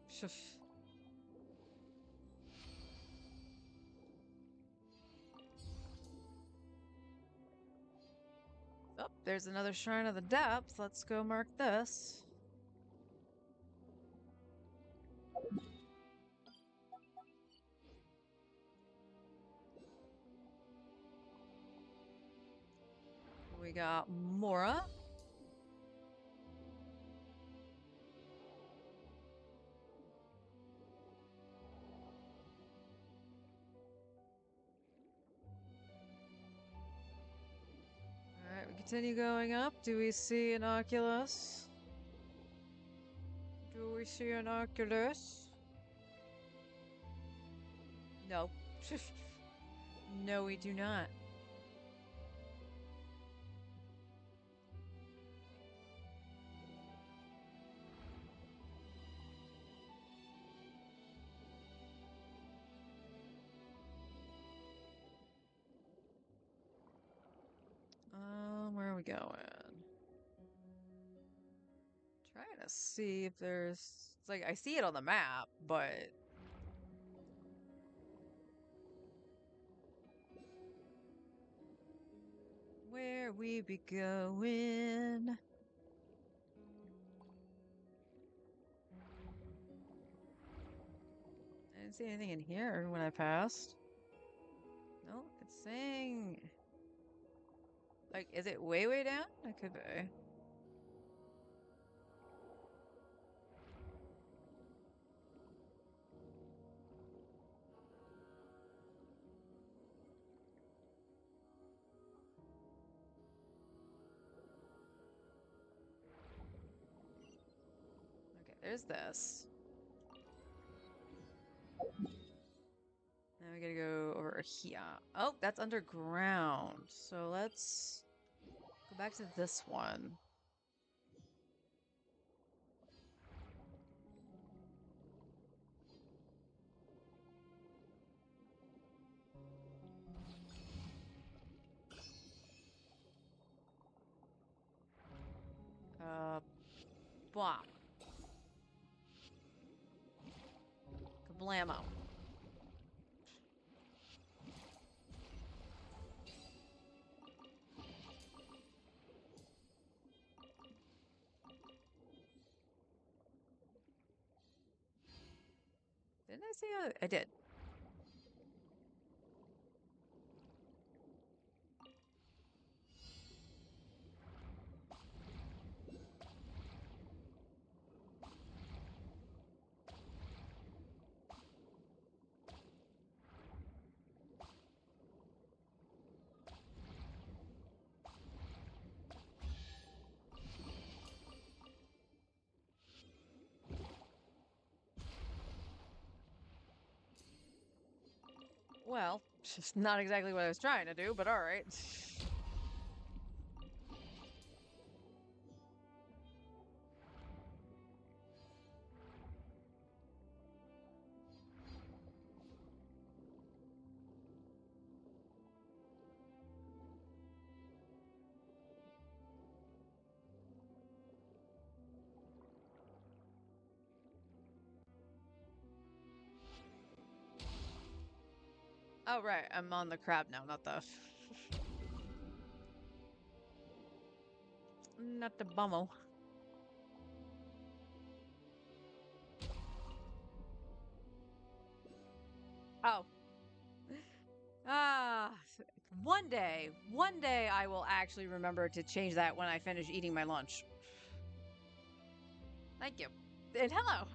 Oh, there's another Shrine of the Depths. Let's go mark this. We got Mora. Alright, we continue going up. Do we see an Oculus? Do we see an Oculus? No. No, we do not. Where are we going? Trying to see if there's... It's like, I see it on the map, but... Where we be going? I didn't see anything in here when I passed. No, it's saying... Like, is it way, way down? It could be. Okay, there's this. Now we gotta go over here. Oh, that's underground. So let's go back to this one. Blah. Kablamo. Didn't I say I did? Well, just not exactly what I was trying to do, but alright. Oh, right. I'm on the crab now, not the... not the bummo. Oh. Ah. One day I will actually remember to change that when I finish eating my lunch. Thank you. And hello.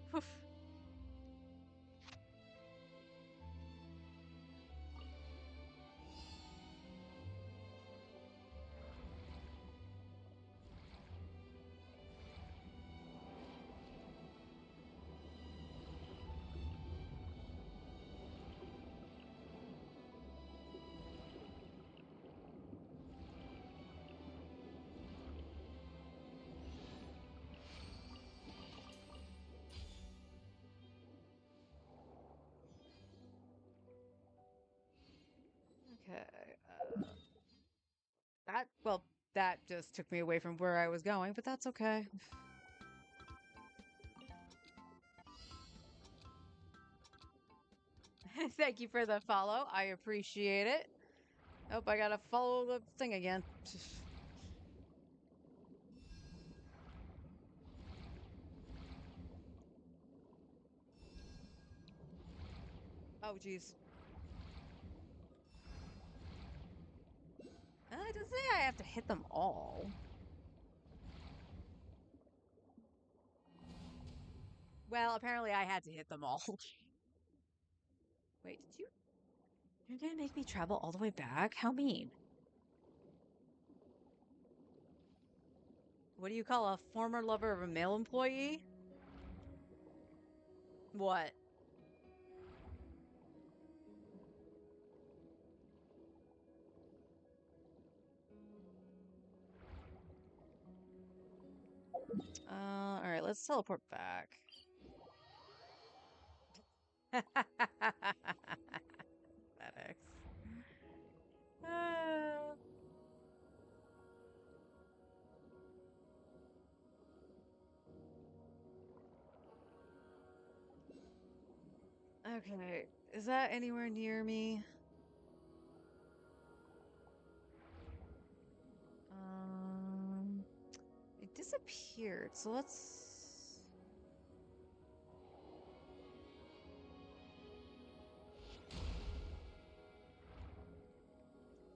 Well, that just took me away from where I was going, but that's okay. Thank you for the follow. I appreciate it. Oh, I gotta follow the thing again. Oh, jeez. It doesn't say I have to hit them all. Well, apparently I had to hit them all. Wait, did you? You're gonna make me travel all the way back? How mean. What do you call a former lover of a male employee? What? Alright, let's teleport back. FedEx. Uh, okay, is that anywhere near me? It disappeared, so let's...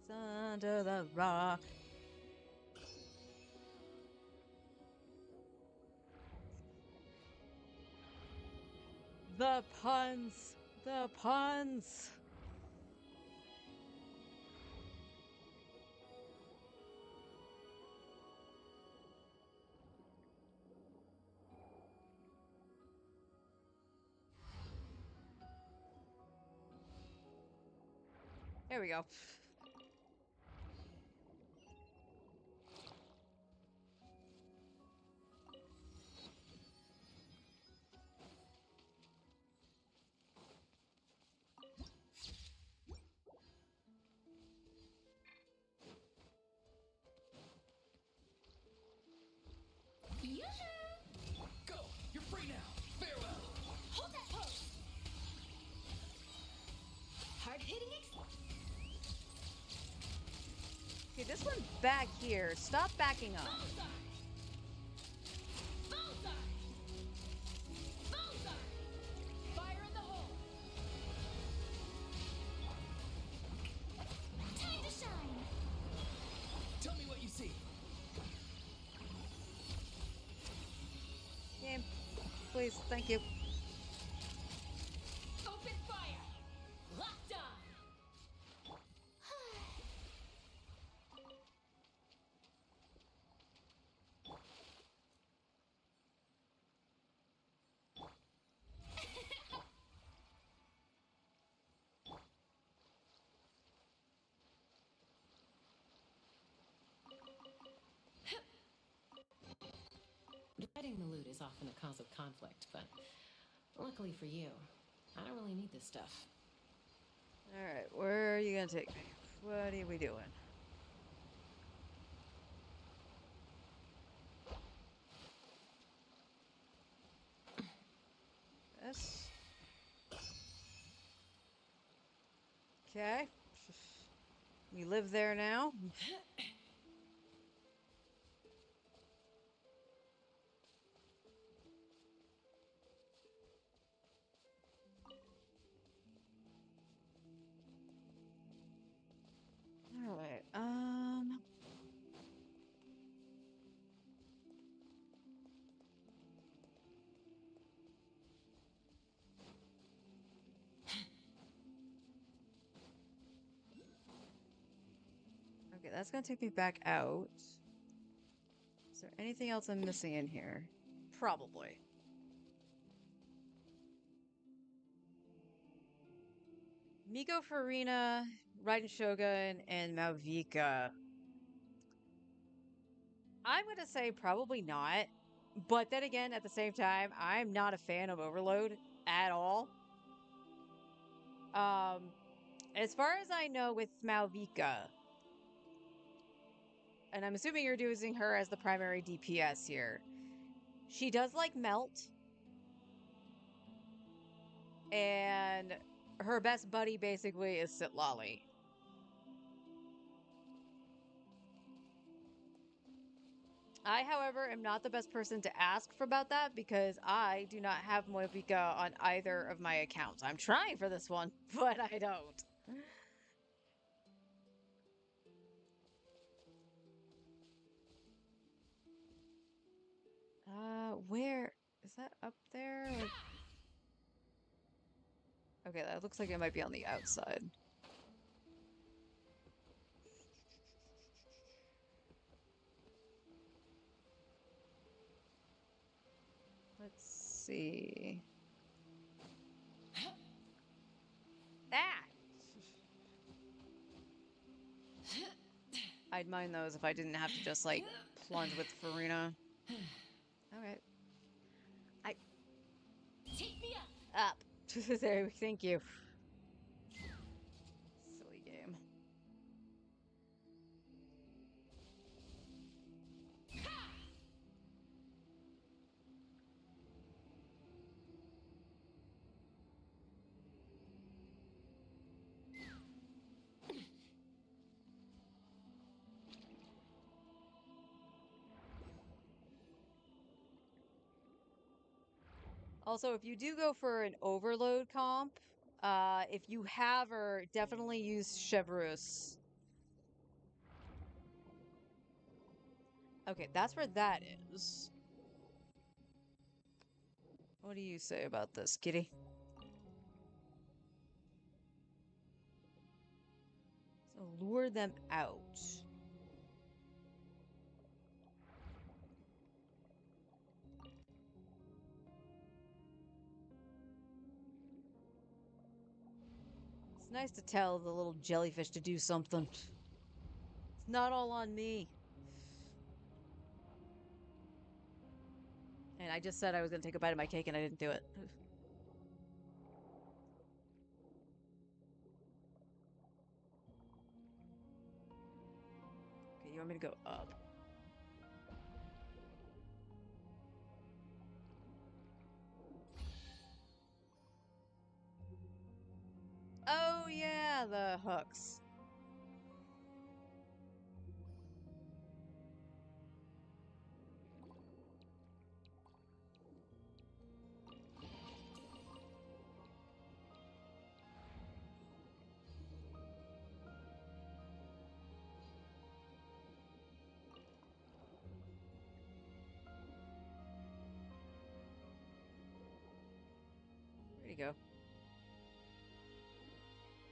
It's under the rock. The puns! The puns! There we go. Go! You're free now! Farewell! Hold that pose! Hard hitting Okay, this one back here. Stop backing up. bullseye! Bullseye! Bullseye! Fire in the hole! Time to shine! Tell me what you see. Game. Please, thank you. Open fire! Locked on! Dividing the loot is often a cause of conflict, but luckily for you, I don't really need this stuff. Alright, where are you gonna take me? What are we doing? This. Okay. We live there now. Alright, okay, that's gonna take me back out. Is there anything else I'm missing in here? Probably. Miko Farina, Raiden Shogun, and Malvika. I'm gonna say probably not. But then again, at the same time, I'm not a fan of Overload at all. Um, as far as I know with Malvika, and I'm assuming you're using her as the primary DPS here. She does like melt, and her best buddy basically is Sitlali. I, however, am not the best person to ask for about that because I do not have Moebica on either of my accounts. I'm trying for this one, but I don't. Where is that up there? Like... Okay, that looks like it might be on the outside. Let's see. Ah! I'd mind those if I didn't have to just, like, plunge with Farina. Okay. Take me up. Up. There, thank you. Silly game. Also, if you do go for an overload comp, if you have her, definitely use Chevreuse. Okay, that's where that is. What do you say about this, kitty? So lure them out. It's nice to tell the little jellyfish to do something. It's not all on me. And I just said I was going to take a bite of my cake and I didn't do it. Okay, you want me to go up? Oh yeah, the hooks. Where'd he go?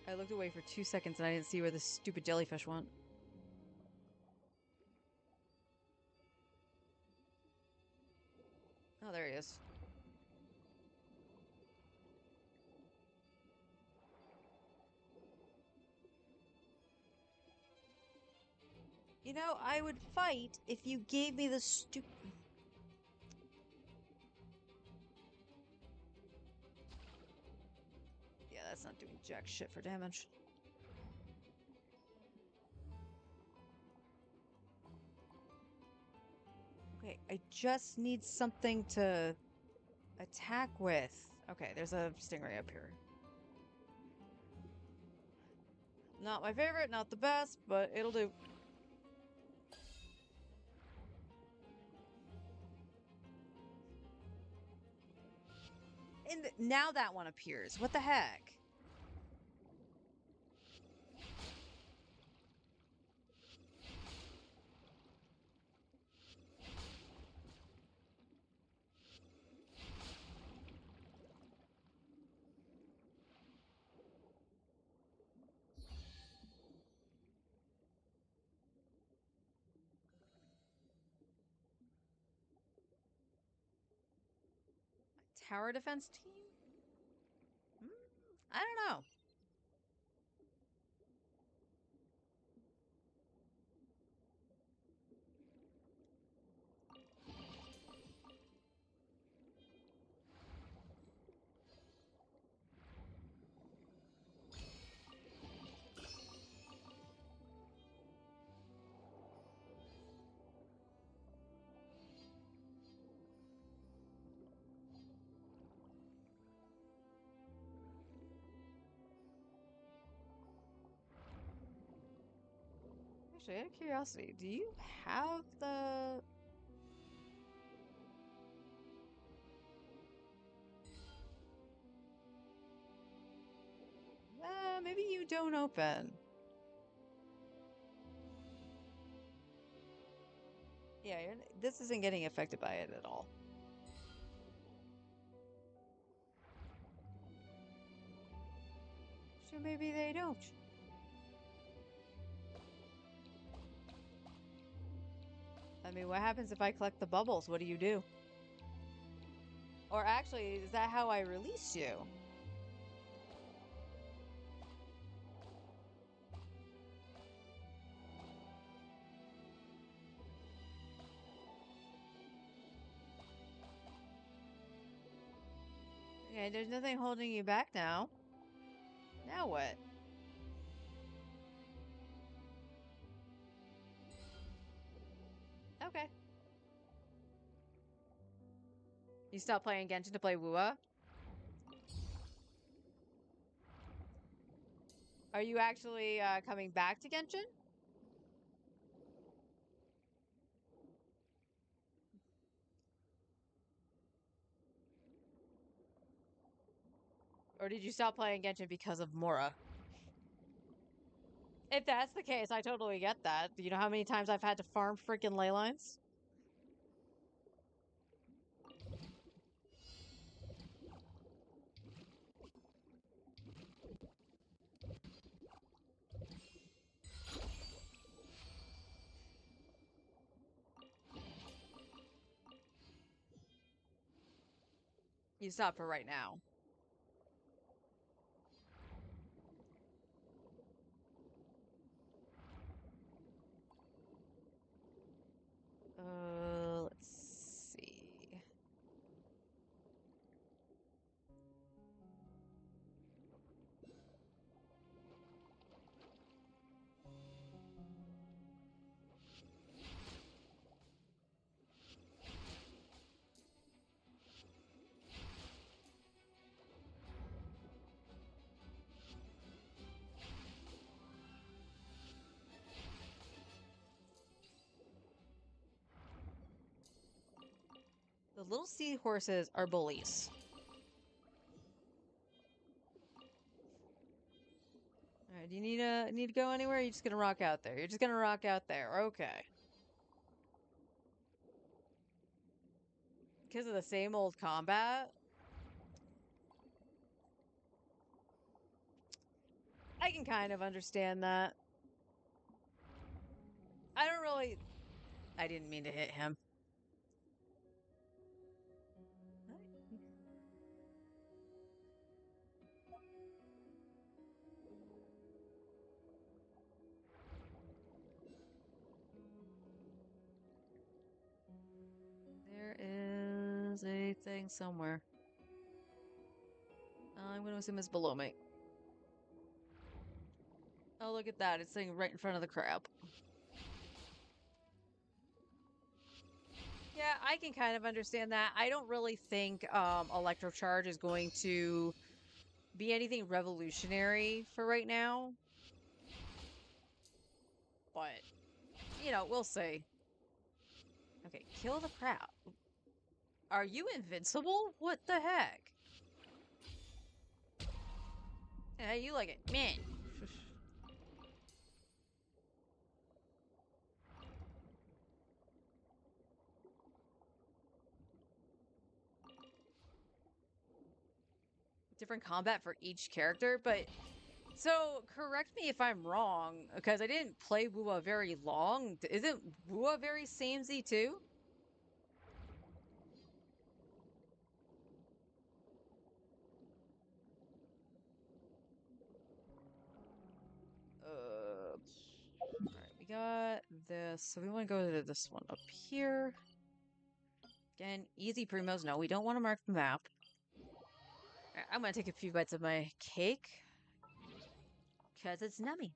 I looked away for 2 seconds and I didn't see where the stupid jellyfish went. Oh, there he is. You know, I would fight if you gave me the stupid... Yeah, that's not doing jack shit for damage. Okay, I just need something to attack with. Okay, there's a stingray up here. Not my favorite, not the best, but it'll do. And now that one appears. What the heck? Tower defense team? I don't know. Actually, out of curiosity, do you have the... maybe you don't open. Yeah, this isn't getting affected by it at all. So maybe they don't. I mean, what happens if I collect the bubbles? What do you do? Or actually, is that how I release you? Okay, there's nothing holding you back now. Now what? Okay. You stop playing Genshin to play Wua? Are you actually coming back to Genshin? Or did you stop playing Genshin because of Mora? If that's the case, I totally get that. Do you know how many times I've had to farm freaking ley lines? You stop for right now. Let's see. The little seahorses are bullies. Alright, do you need to go anywhere? Or are you just gonna rock out there? You're just gonna rock out there. Okay. Because of the same old combat? I can kind of understand that. I don't really... I didn't mean to hit him. There is a thing somewhere. I'm gonna assume it's below me. Oh, look at that. It's sitting right in front of the crab. Yeah, I can kind of understand that. I don't really think Electrocharge is going to be anything revolutionary for right now. But, you know, we'll see. Okay, kill the crab. Are you invincible? What the heck? Yeah, you like it. Meh. Different combat for each character, but... So, correct me if I'm wrong, because I didn't play Wua very long. Isn't Wua very samey too? Alright, we got this. So we want to go to this one up here. Again, easy primos. No, we don't want to mark the map. Alright, I'm going to take a few bites of my cake. Because it's nummy.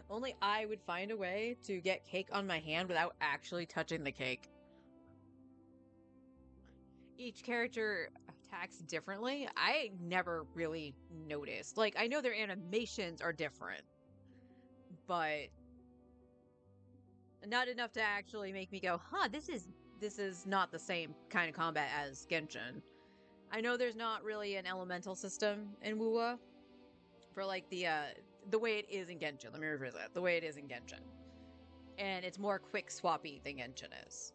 Only I would find a way to get cake on my hand without actually touching the cake. Each character attacks differently. I never really noticed. Like, I know their animations are different, but not enough to actually make me go, huh, this is not the same kind of combat as Genshin. I know there's not really an elemental system in Wuwa for like the way it is in Genshin. Let me rephrase that. The way it is in Genshin. And it's more quick swappy than Genshin is.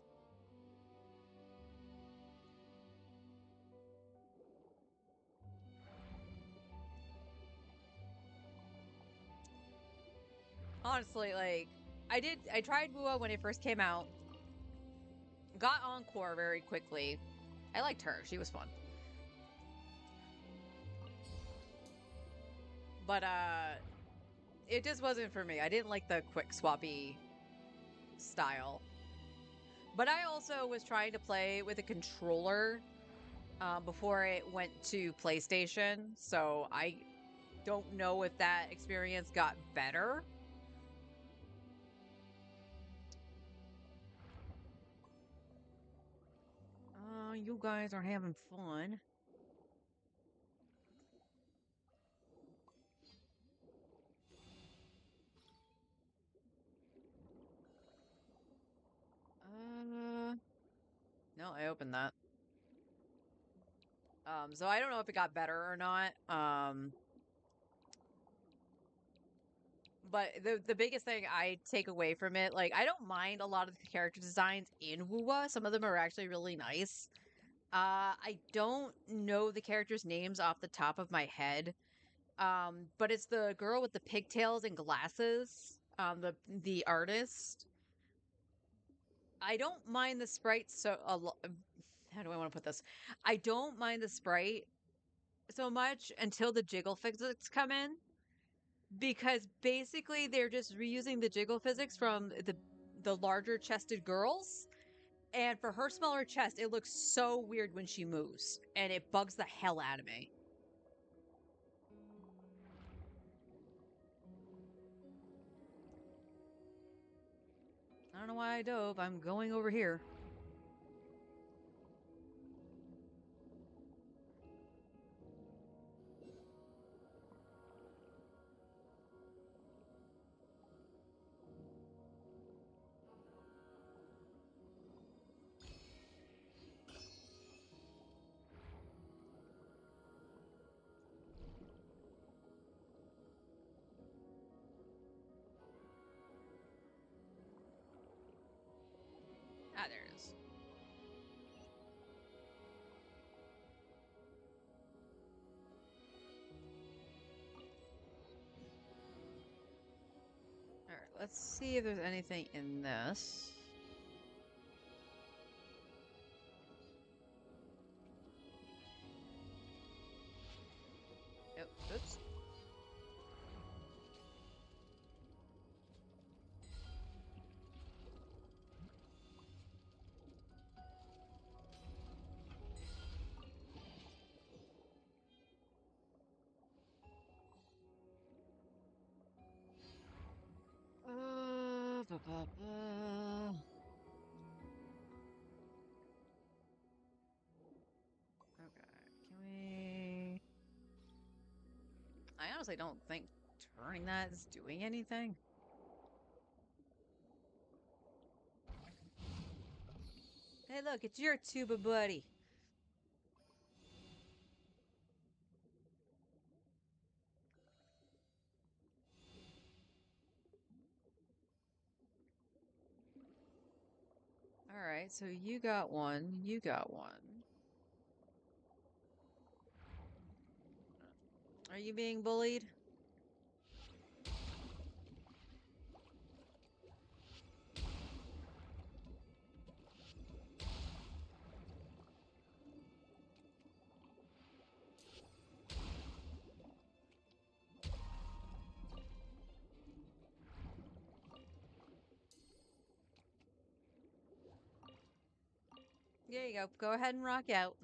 Honestly, like, I tried Wuwa when it first came out. Got Encore very quickly. I liked her. She was fun. But, it just wasn't for me. I didn't like the quick swappy style. But I also was trying to play with a controller before it went to PlayStation, so I don't know if that experience got better. You guys are having fun. No, I opened that. So I don't know if it got better or not. But the biggest thing I take away from it, like, I don't mind a lot of the character designs in Wuwa. Some of them are actually really nice. I don't know the characters' names off the top of my head. But it's the girl with the pigtails and glasses. The artist. I don't mind the sprite how do I want to put this? I don't mind the sprite so much until the jiggle physics come in, because basically they're just reusing the jiggle physics from the larger chested girls. And for her smaller chest, it looks so weird when she moves, and it bugs the hell out of me. I don't know why I dove. I'm going over here. Ah, there it is. All right, let's see if there's anything in this. Oh, oops. Ba, ba, ba. Okay, can we... I honestly don't think turning that is doing anything. Hey, look, it's your tuba buddy. All right, so you got one, you got one. Are you being bullied? There you go. Go ahead and rock out.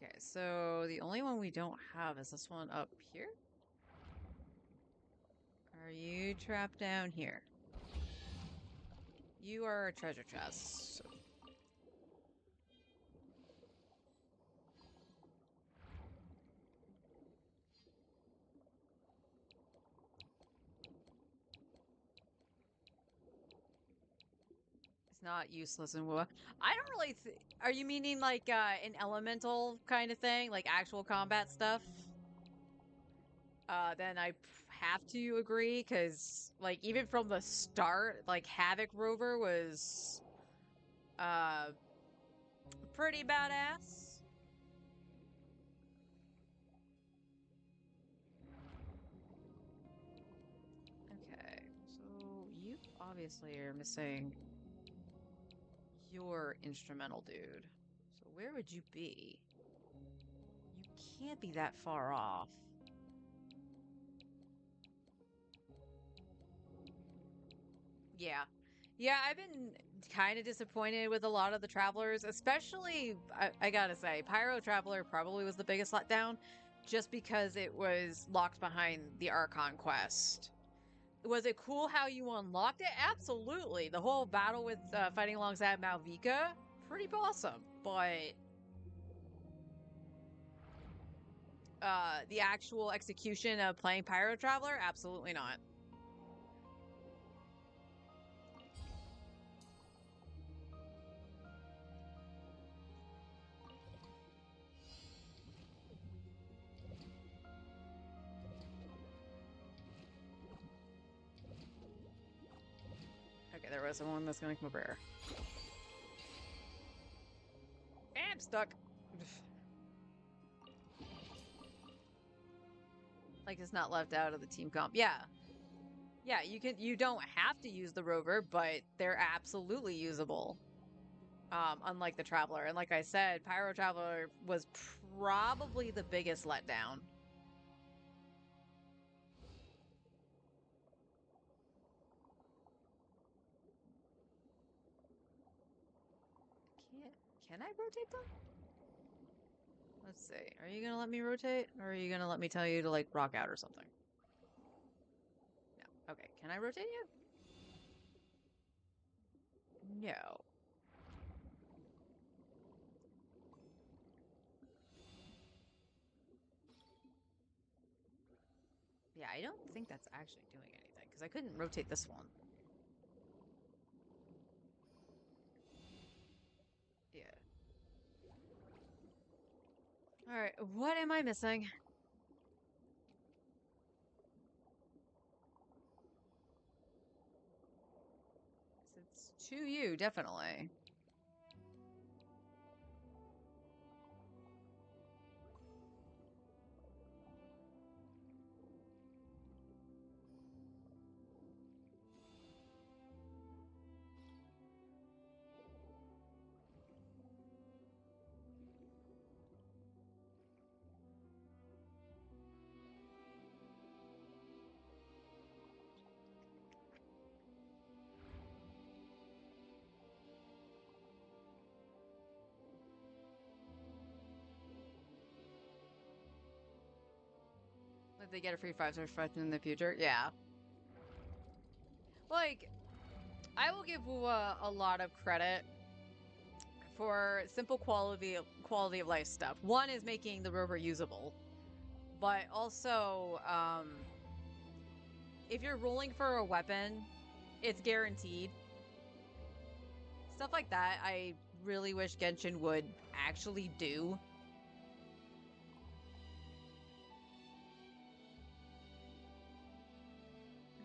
Okay, so the only one we don't have is this one up here. Are you trapped down here? You are a treasure chest. It's not useless in war. I don't really. Are you meaning like an elemental kind of thing, like actual combat stuff? Then I have to agree, because like even from the start, like Havoc Rover was uh pretty badass. Okay, so you obviously are missing your instrumental dude. So where would you be? You can't be that far off. Yeah. Yeah, I've been kind of disappointed with a lot of the travelers, especially, I gotta say, Pyro Traveler probably was the biggest letdown just because it was locked behind the Archon quest. Was it cool how you unlocked it? Absolutely. The whole battle with fighting alongside Malvika, pretty awesome. But the actual execution of playing Pyro Traveler, absolutely not. Okay, there was one that's gonna come over here. I'm stuck. Like it's not left out of the team comp. Yeah. Yeah, you don't have to use the rover, but they're absolutely usable. Unlike the Traveler. And like I said, Pyro Traveler was probably the biggest letdown. Can't can I rotate them? Let's see. Are you gonna let me rotate? Or are you gonna let me tell you to like rock out or something? No. Okay, can I rotate you? No. Yeah, I don't think that's actually doing anything, because I couldn't rotate this one. Yeah. Alright, what am I missing? It's to you, definitely. Like they get a free 5-star fight in the future? Yeah. Like, I will give a lot of credit for simple quality of life stuff. One is making the rover usable, but also if you're rolling for a weapon, it's guaranteed. Stuff like that, I really wish Genshin would actually do.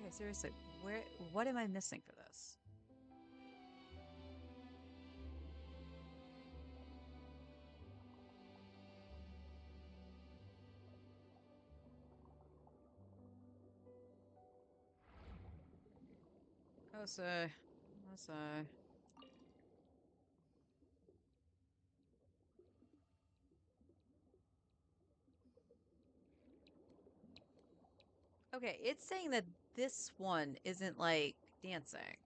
Okay, seriously, what am I missing for this? Oh, say. Oh, say. Okay, it's saying that this one isn't like dancing.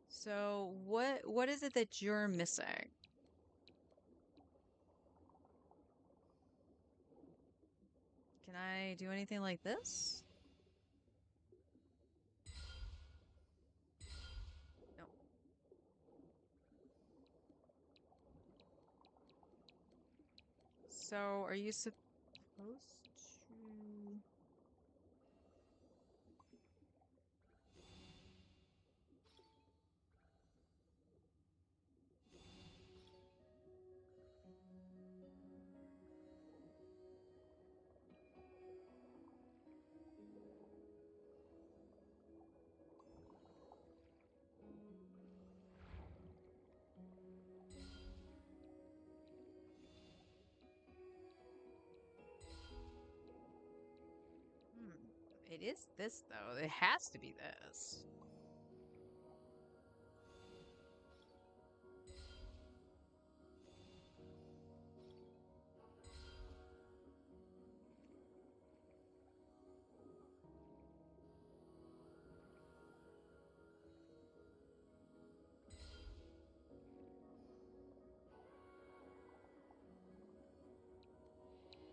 So what is it that you're missing? Can I do anything like this? No. So, are you supposed to... It is this, though. It has to be this.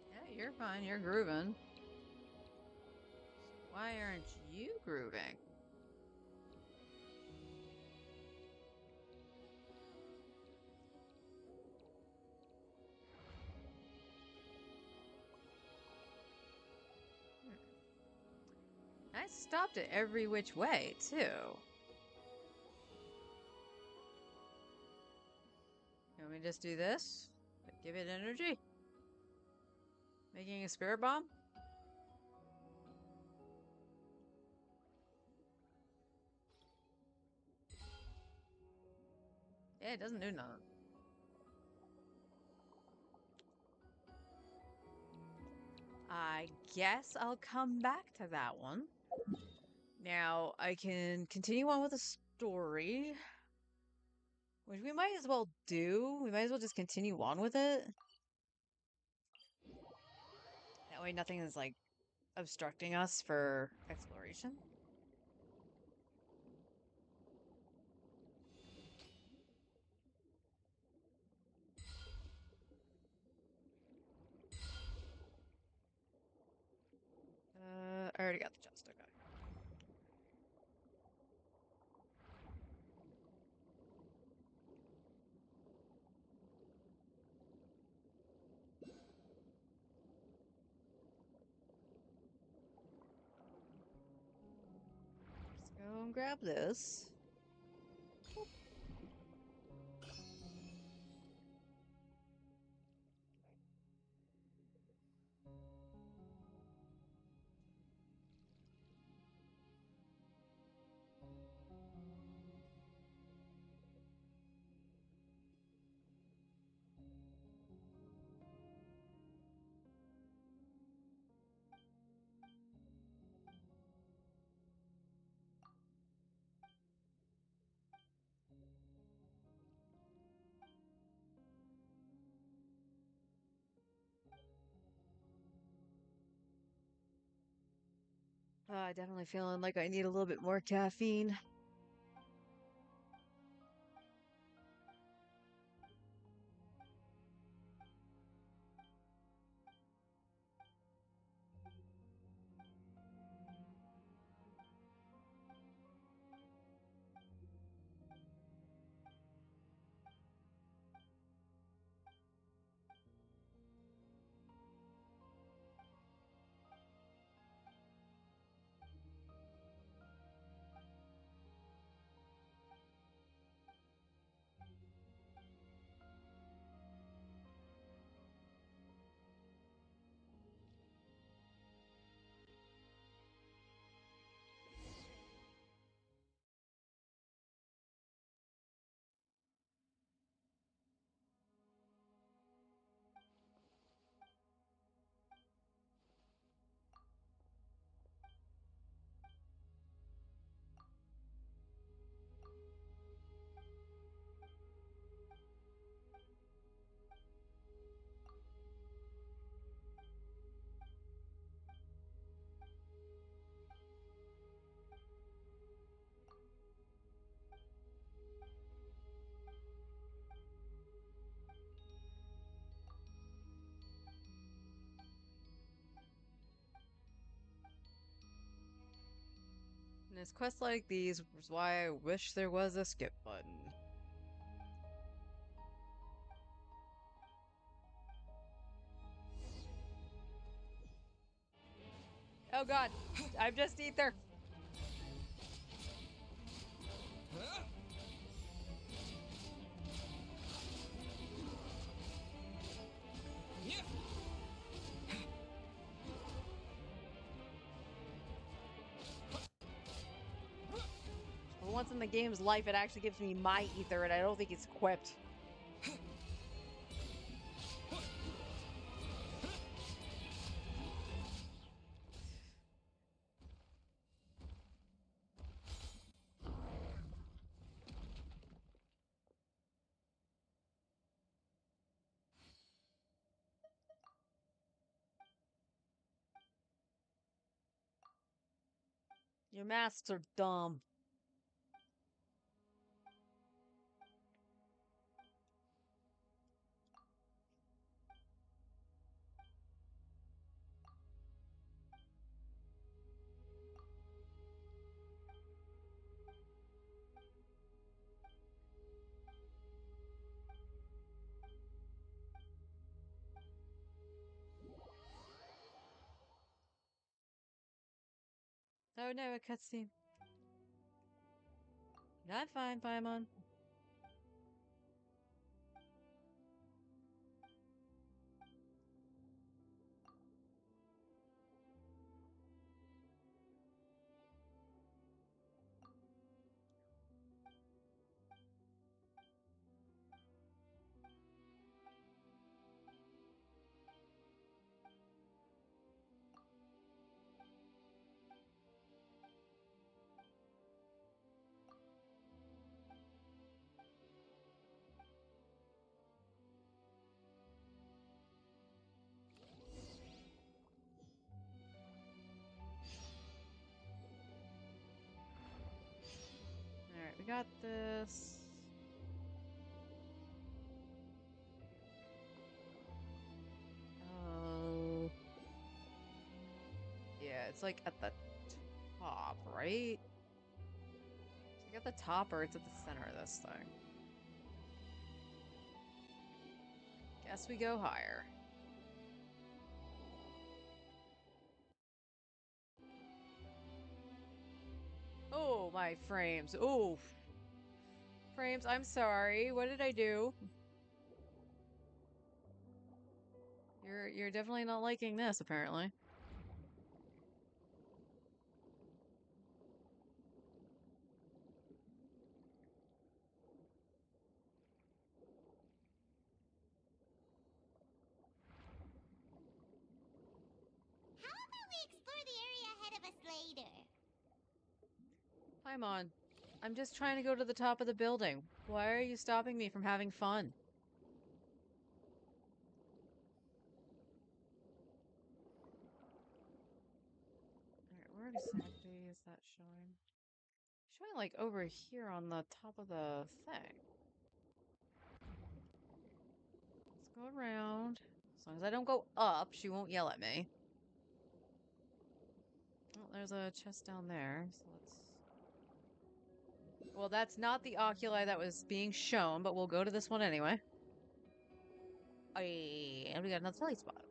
Yeah, you're fine. You're grooving. Why aren't you grooving? I stopped it every which way, too. Can we just do this? Give it energy? Making a spirit bomb? Yeah, it doesn't do nothing. I guess I'll come back to that one. Now, I can continue on with the story, which we might as well do. We might as well just continue on with it. That way nothing is, like, obstructing us for exploration. I already got the chest, okay. Let's go and grab this. Definitely feeling like I need a little bit more caffeine. And it's quests like these is why I wish there was a skip button. Oh god, I'm just ether. For once in the game's life, it actually gives me my ether, and I don't think it's equipped. Your masks are dumb. Oh no, a cutscene. Not fine, Paimon. Alright, we got this. Oh. Yeah, it's like at the top, right? It's like at the top or it's at the center of this thing. Guess we go higher. Oh, my frames. Oof. Frames, I'm sorry. What did I do? You're definitely not liking this, apparently. How about we explore the area ahead of us later? Paimon, I'm just trying to go to the top of the building. Why are you stopping me from having fun? Alright, where exactly is that showing? Showing like over here on the top of the thing. Let's go around. As long as I don't go up, she won't yell at me. Oh, there's a chest down there, so let's... Well, that's not the oculi that was being shown, but we'll go to this one anyway. And we got another telly spot.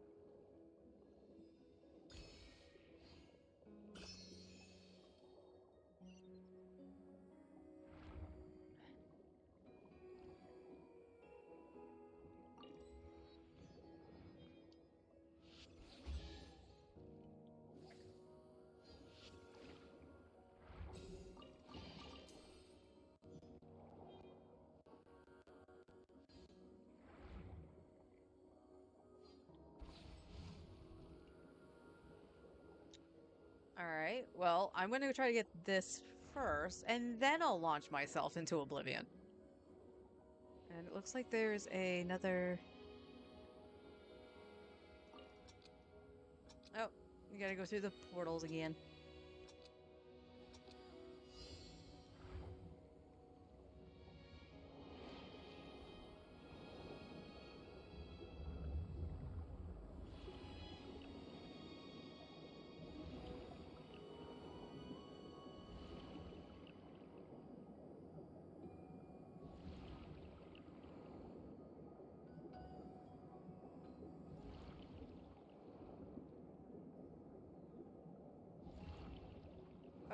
Alright, well, I'm gonna try to get this first, and then I'll launch myself into oblivion. And it looks like there's another... Oh, we gotta go through the portals again.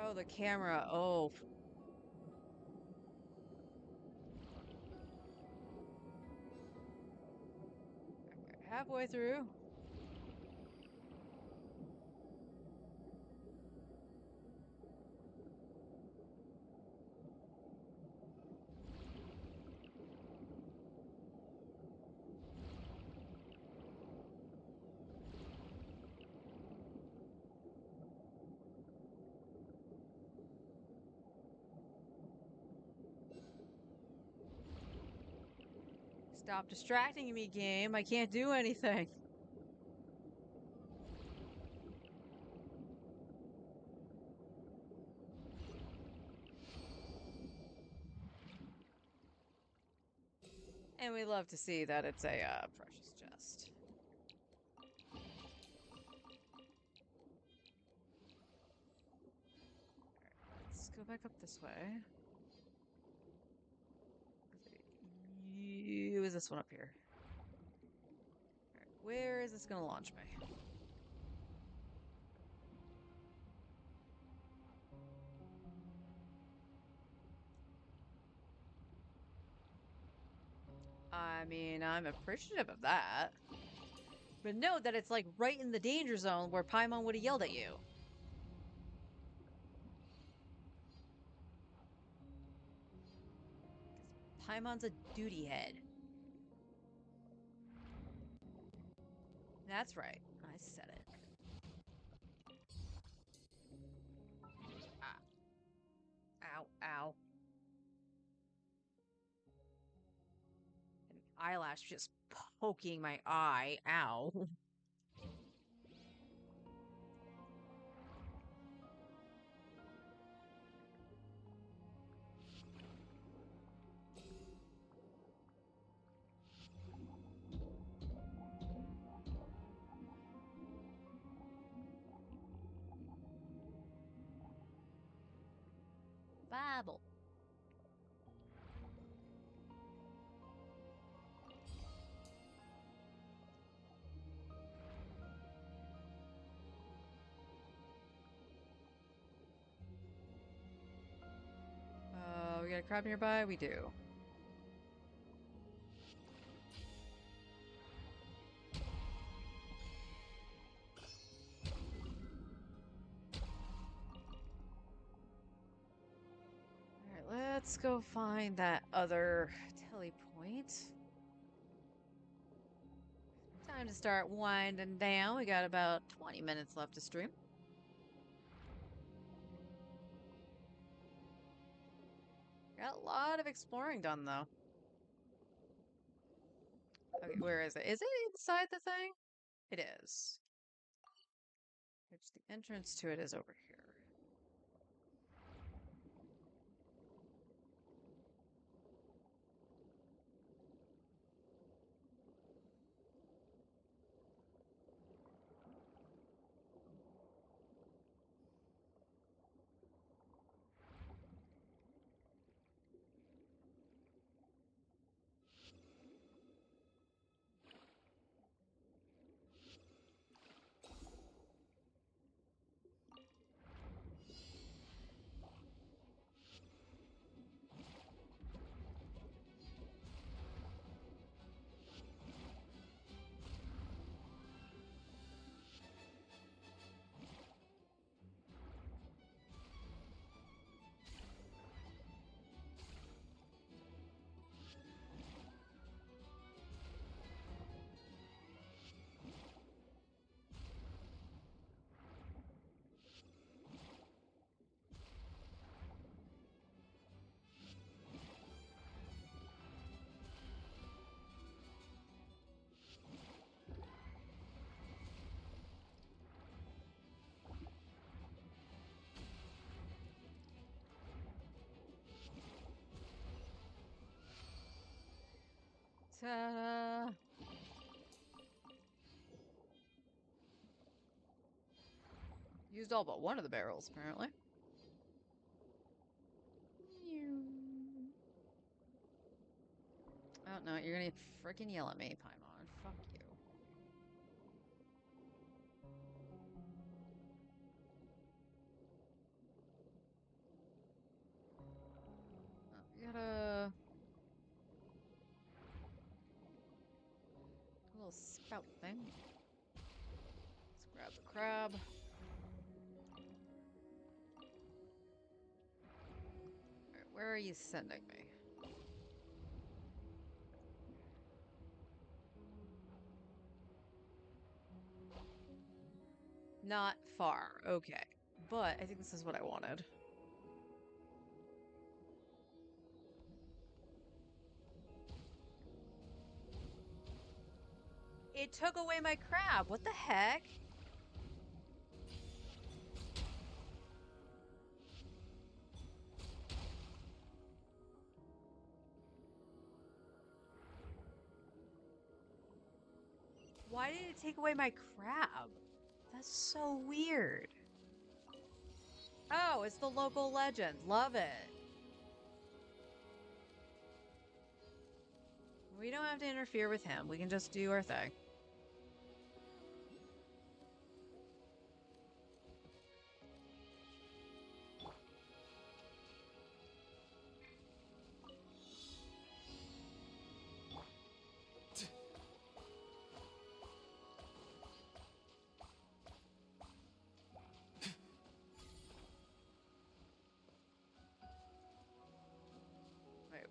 Oh, the camera. Oh. Okay, halfway through. Stop distracting me, game. I can't do anything. And we love to see that it's a precious chest. Alright, let's go back up this way. You is this one up here? Alright, where is this gonna launch me? I mean, I'm appreciative of that. But note that it's like right in the danger zone where Paimon would have yelled at you. Paimon's a duty head. That's right. I said it. Ah. Ow, ow. An eyelash just poking my eye. Ow. Bible. We got a crab nearby? We do. Alright, let's go find that other telepoint. Time to start winding down. We got about 20 minutes left to stream. Got a lot of exploring done, though. Okay, where is it? Is it inside the thing? It is. Which the entrance to it is over here. Ta-da! Used all but one of the barrels, apparently. Oh, no, you're gonna freaking yell at me, Paimon. Fuck you. Little spout thing. Let's grab the crab. Alright, where are you sending me? Not far. Okay. But I think this is what I wanted. It took away my crab. What the heck? Why did it take away my crab? That's so weird. Oh, it's the local legend. Love it. We don't have to interfere with him. We can just do our thing.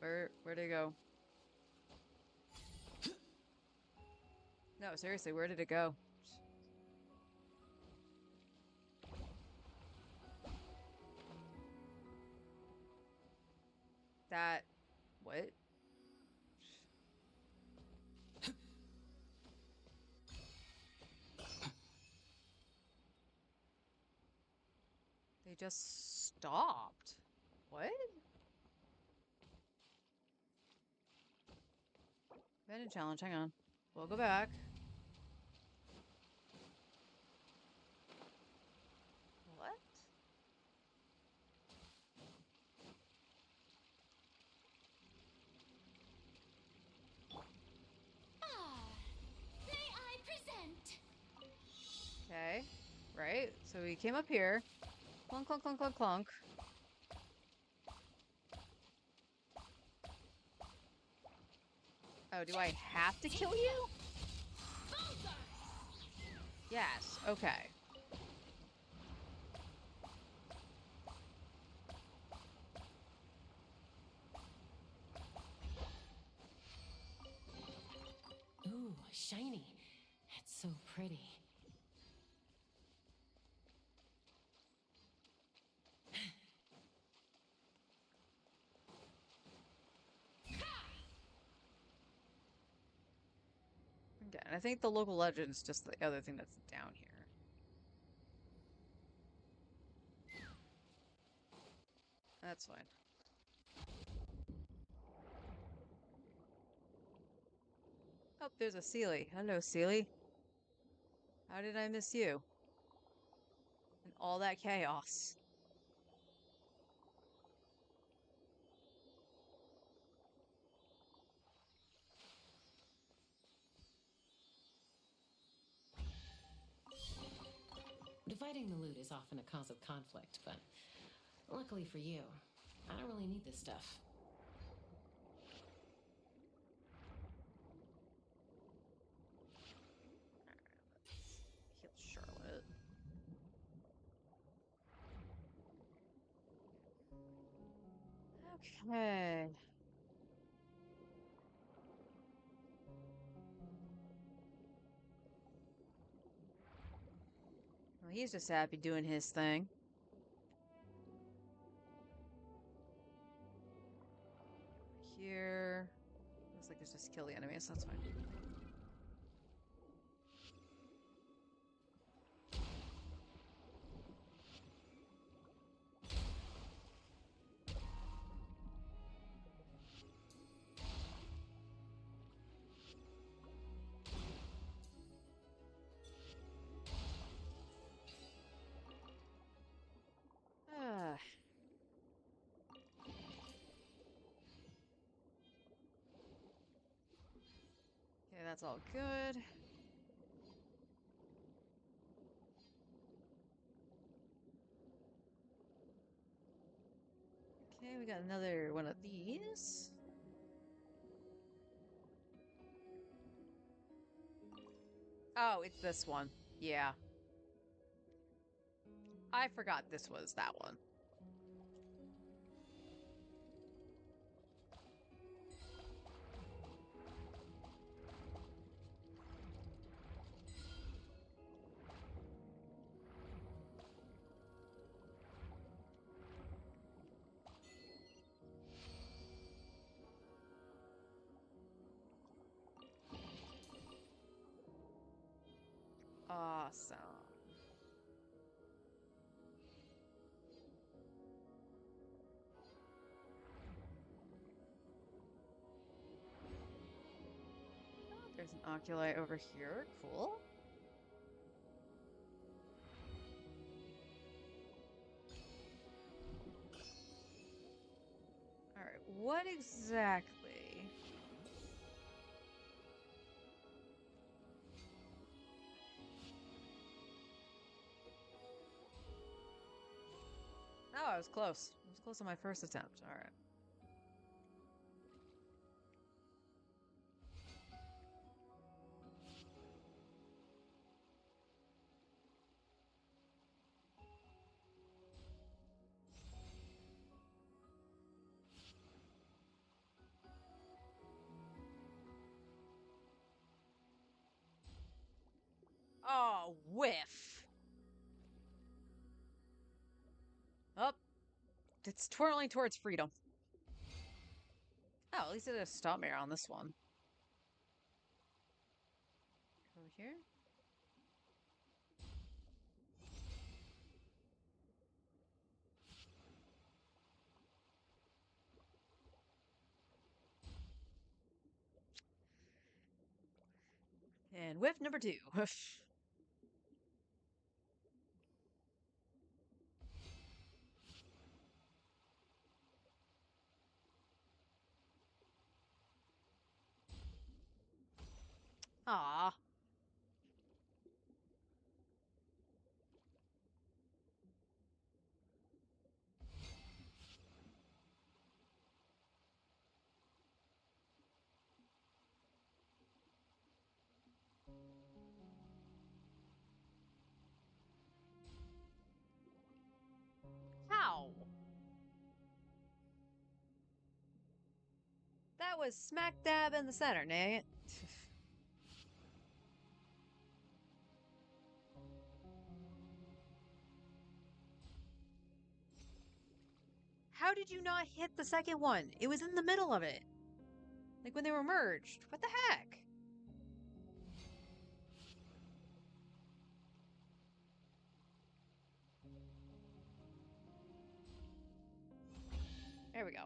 Wait, where'd it go? No, seriously, where did it go? That... what? They just stopped. What? Abandoned challenge, hang on. We'll go back. What? Ah, may I present? Okay. Right, so we came up here. Clunk, clunk, clunk, clunk, clunk. Oh, do I have to kill you? Yes, okay. Ooh, shiny. It's so pretty. Okay, and I think the local legend's just the other thing that's down here. That's fine. Oh, there's a Sealy. Hello, Sealy. How did I miss you? And all that chaos. Dividing the loot is often a cause of conflict, but luckily for you, I don't really need this stuff. Heal Charlotte. Okay. Well, he's just happy doing his thing. Here. Looks like it's just kill the enemies. That's fine. Ah. Okay, that's all good. Okay, we got another one of these. Oh, it's this one. Yeah. I forgot this was that one. Awesome. Oh, there's an oculi over here. Cool. All right, what exactly? Oh, I was close. I was close on my first attempt. All right. Oh, whiff. Up. Oh, it's twirling towards freedom. Oh, at least it didn't stop me on this one. Over here. And whiff number 2. Aw. How? That was smack dab in the center, dang it. How did you not hit the second one? It was in the middle of it. Like when they were merged. What the heck? There we go.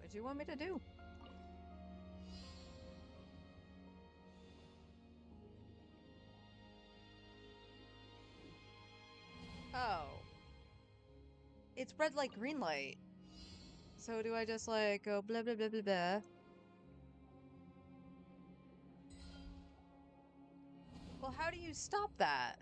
What do you want me to do? Oh. It's red light, green light. So do I just like go blah blah blah blah blah? Well, how do you stop that?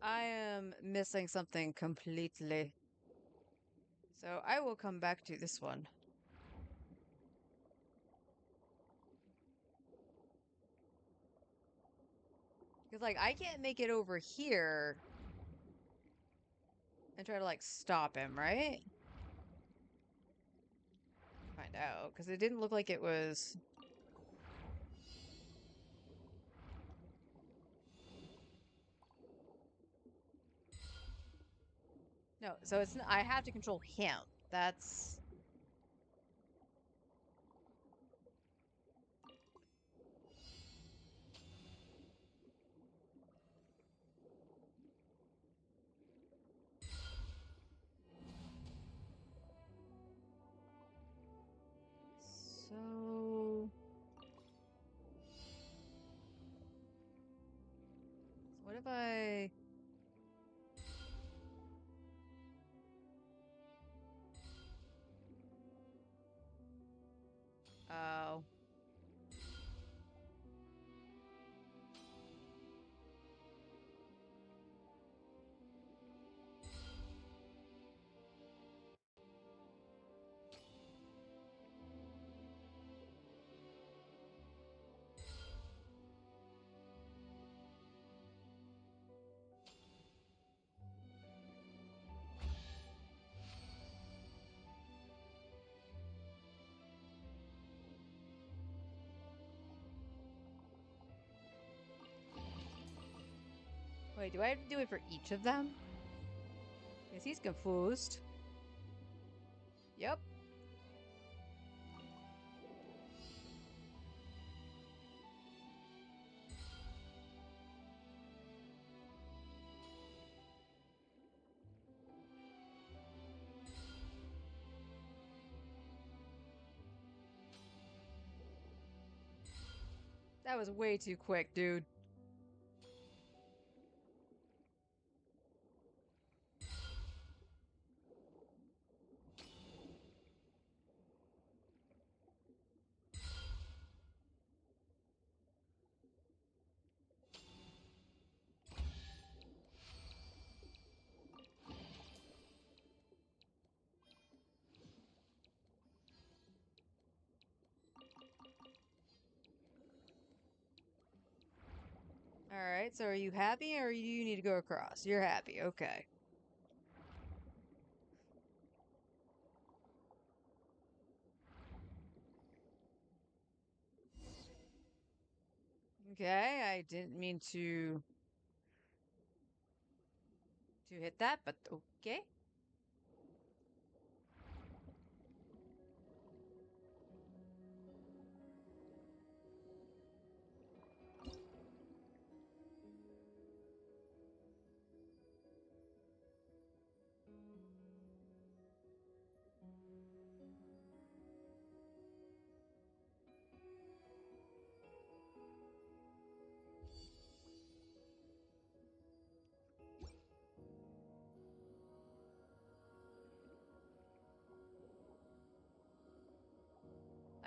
I am missing something completely. So I will come back to this one. Because, like, I can't make it over here and try to, like, stop him, right? Find out. Because it didn't look like it was... No, so it's I have to control him. That's so. What if I? Oh. Wait, do I have to do it for each of them? Because he's confused. Yep. That was way too quick, dude. Alright, so are you happy or do you need to go across? You're happy, okay. Okay, I didn't mean to hit that, but okay.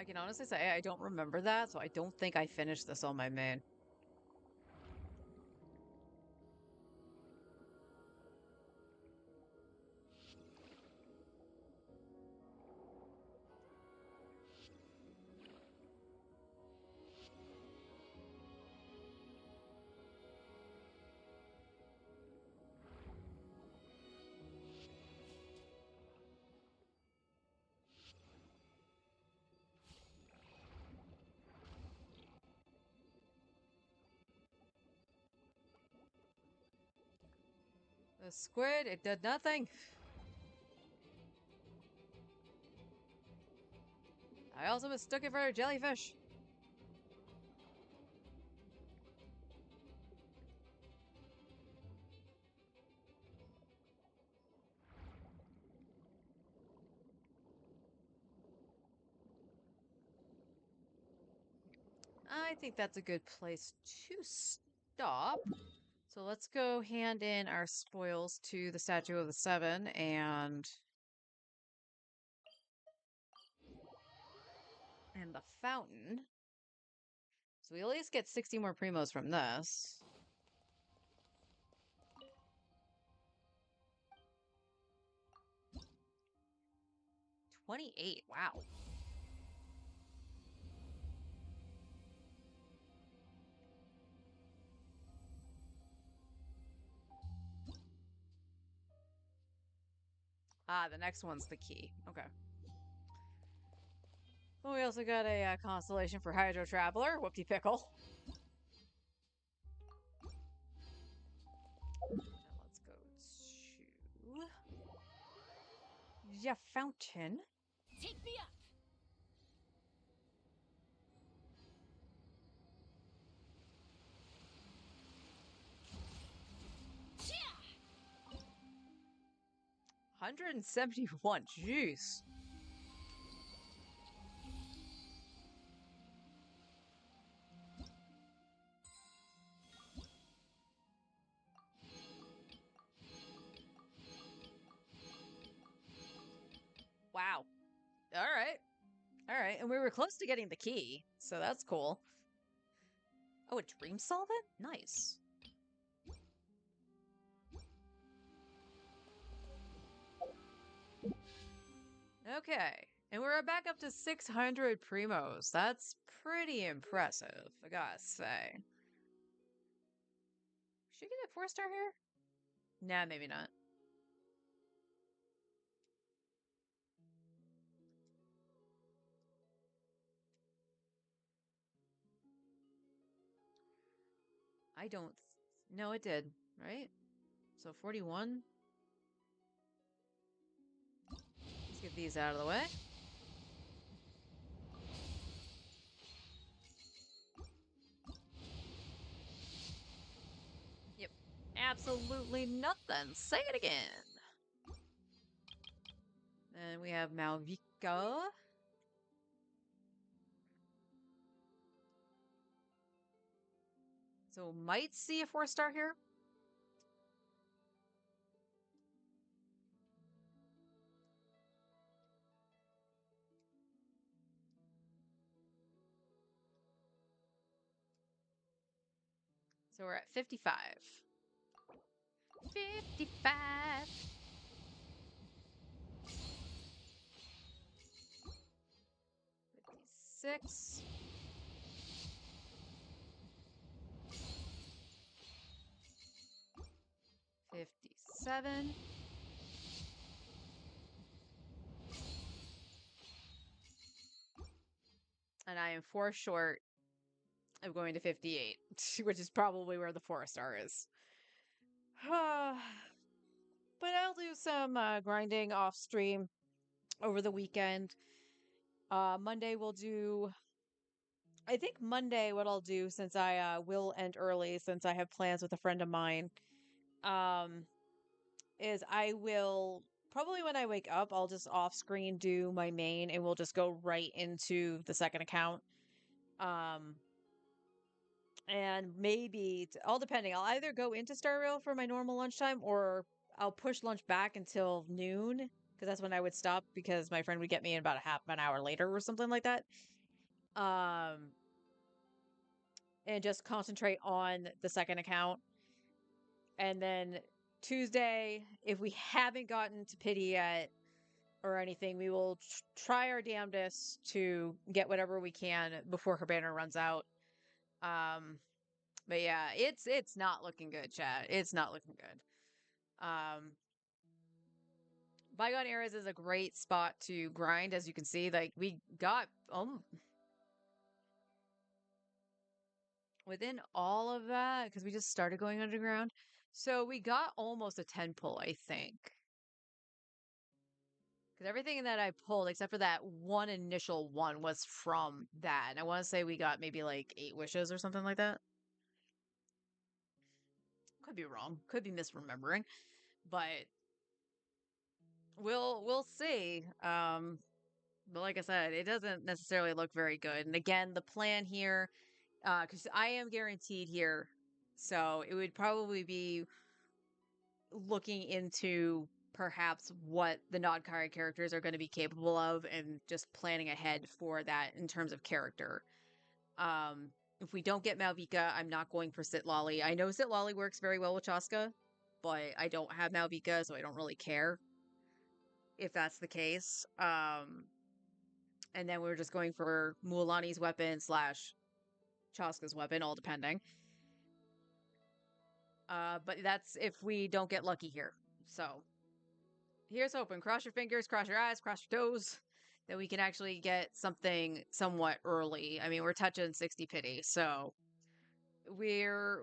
I can honestly say I don't remember that, so I don't think I finished this on my main. The squid, it did nothing. I also mistook it for a jellyfish. I think that's a good place to stop. So let's go hand in our spoils to the Statue of the Seven and the fountain. So we at least get 60 more primos from this. 28, wow. Ah, the next one's the key. Okay. Well, we also got a constellation for Hydro Traveler. Whoopty pickle. Now let's go to Yeah, fountain. Take me up. Yeah. 171. Jeez. Wow. All right. All right. And we were close to getting the key, so that's cool. Oh, a dream solvent? Nice. Okay. And we're back up to 600 primos. That's pretty impressive, I gotta say. Should we get a 4-star here? Nah, maybe not. I don't. No, it did, right? So 41. Let's get these out of the way. Yep. Absolutely nothing. Say it again. And we have Malvika. So might see a 4-star here. So we're at 55. 55. 56. 57. And I am 4 short of going to 58, which is probably where the 4-star is. But I'll do some grinding off stream over the weekend. Monday we'll do. I think Monday what I'll do, since I will end early, since I have plans with a friend of mine, um, is I will probably when I wake up, I'll just off screen do my main, and we'll just go right into the second account. Um, and maybe all depending, I'll either go into Star Rail for my normal lunchtime, or I'll push lunch back until noon, because that's when I would stop, because my friend would get me in about a half an hour later or something like that. And just concentrate on the second account. And then Tuesday, if we haven't gotten to pity yet or anything, we will try our damnedest to get whatever we can before her banner runs out. But yeah, it's not looking good, chat. It's not looking good. Bygone Eras is a great spot to grind, as you can see. Like, we got within all of that, because we just started going underground. So we got almost a 10 pull, I think. Because everything that I pulled, except for that one initial one, was from that. And I want to say we got maybe like 8 wishes or something like that. Could be wrong. Could be misremembering. But we'll see. But like I said, it doesn't necessarily look very good. And again, the plan here, because I am guaranteed here, so it would probably be looking into perhaps what the non-card characters are going to be capable of, and just planning ahead for that in terms of character. If we don't get Malvika, I'm not going for Sitlali. I know Sitlali works very well with Chaska, but I don't have Malvika, so I don't really care if that's the case. And then we're just going for Mualani's weapon slash Chaska's weapon, all depending. But that's if we don't get lucky here. So here's hoping. Cross your fingers, cross your eyes, cross your toes, that we can actually get something somewhat early. I mean, we're touching 60 pity, so we're...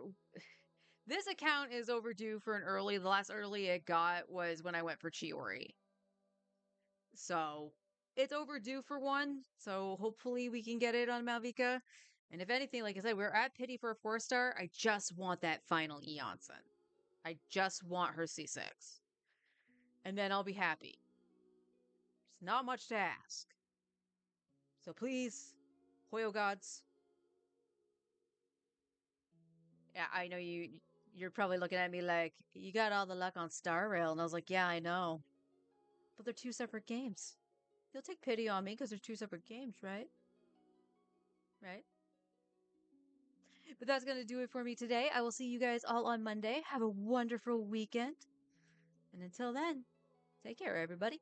This account is overdue for an early. The last early it got was when I went for Chiori. So it's overdue for one. So hopefully we can get it on Malvika. And if anything, like I said, we're at pity for a 4-star. I just want that final Eonson. I just want her C6. And then I'll be happy. It's not much to ask. So please, Hoyo gods. Yeah, I know you're probably looking at me like, you got all the luck on Star Rail. And I was like, yeah, I know. But they're two separate games. You'll take pity on me because they're two separate games, right? Right? But that's going to do it for me today. I will see you guys all on Monday. Have a wonderful weekend. And until then, take care, everybody.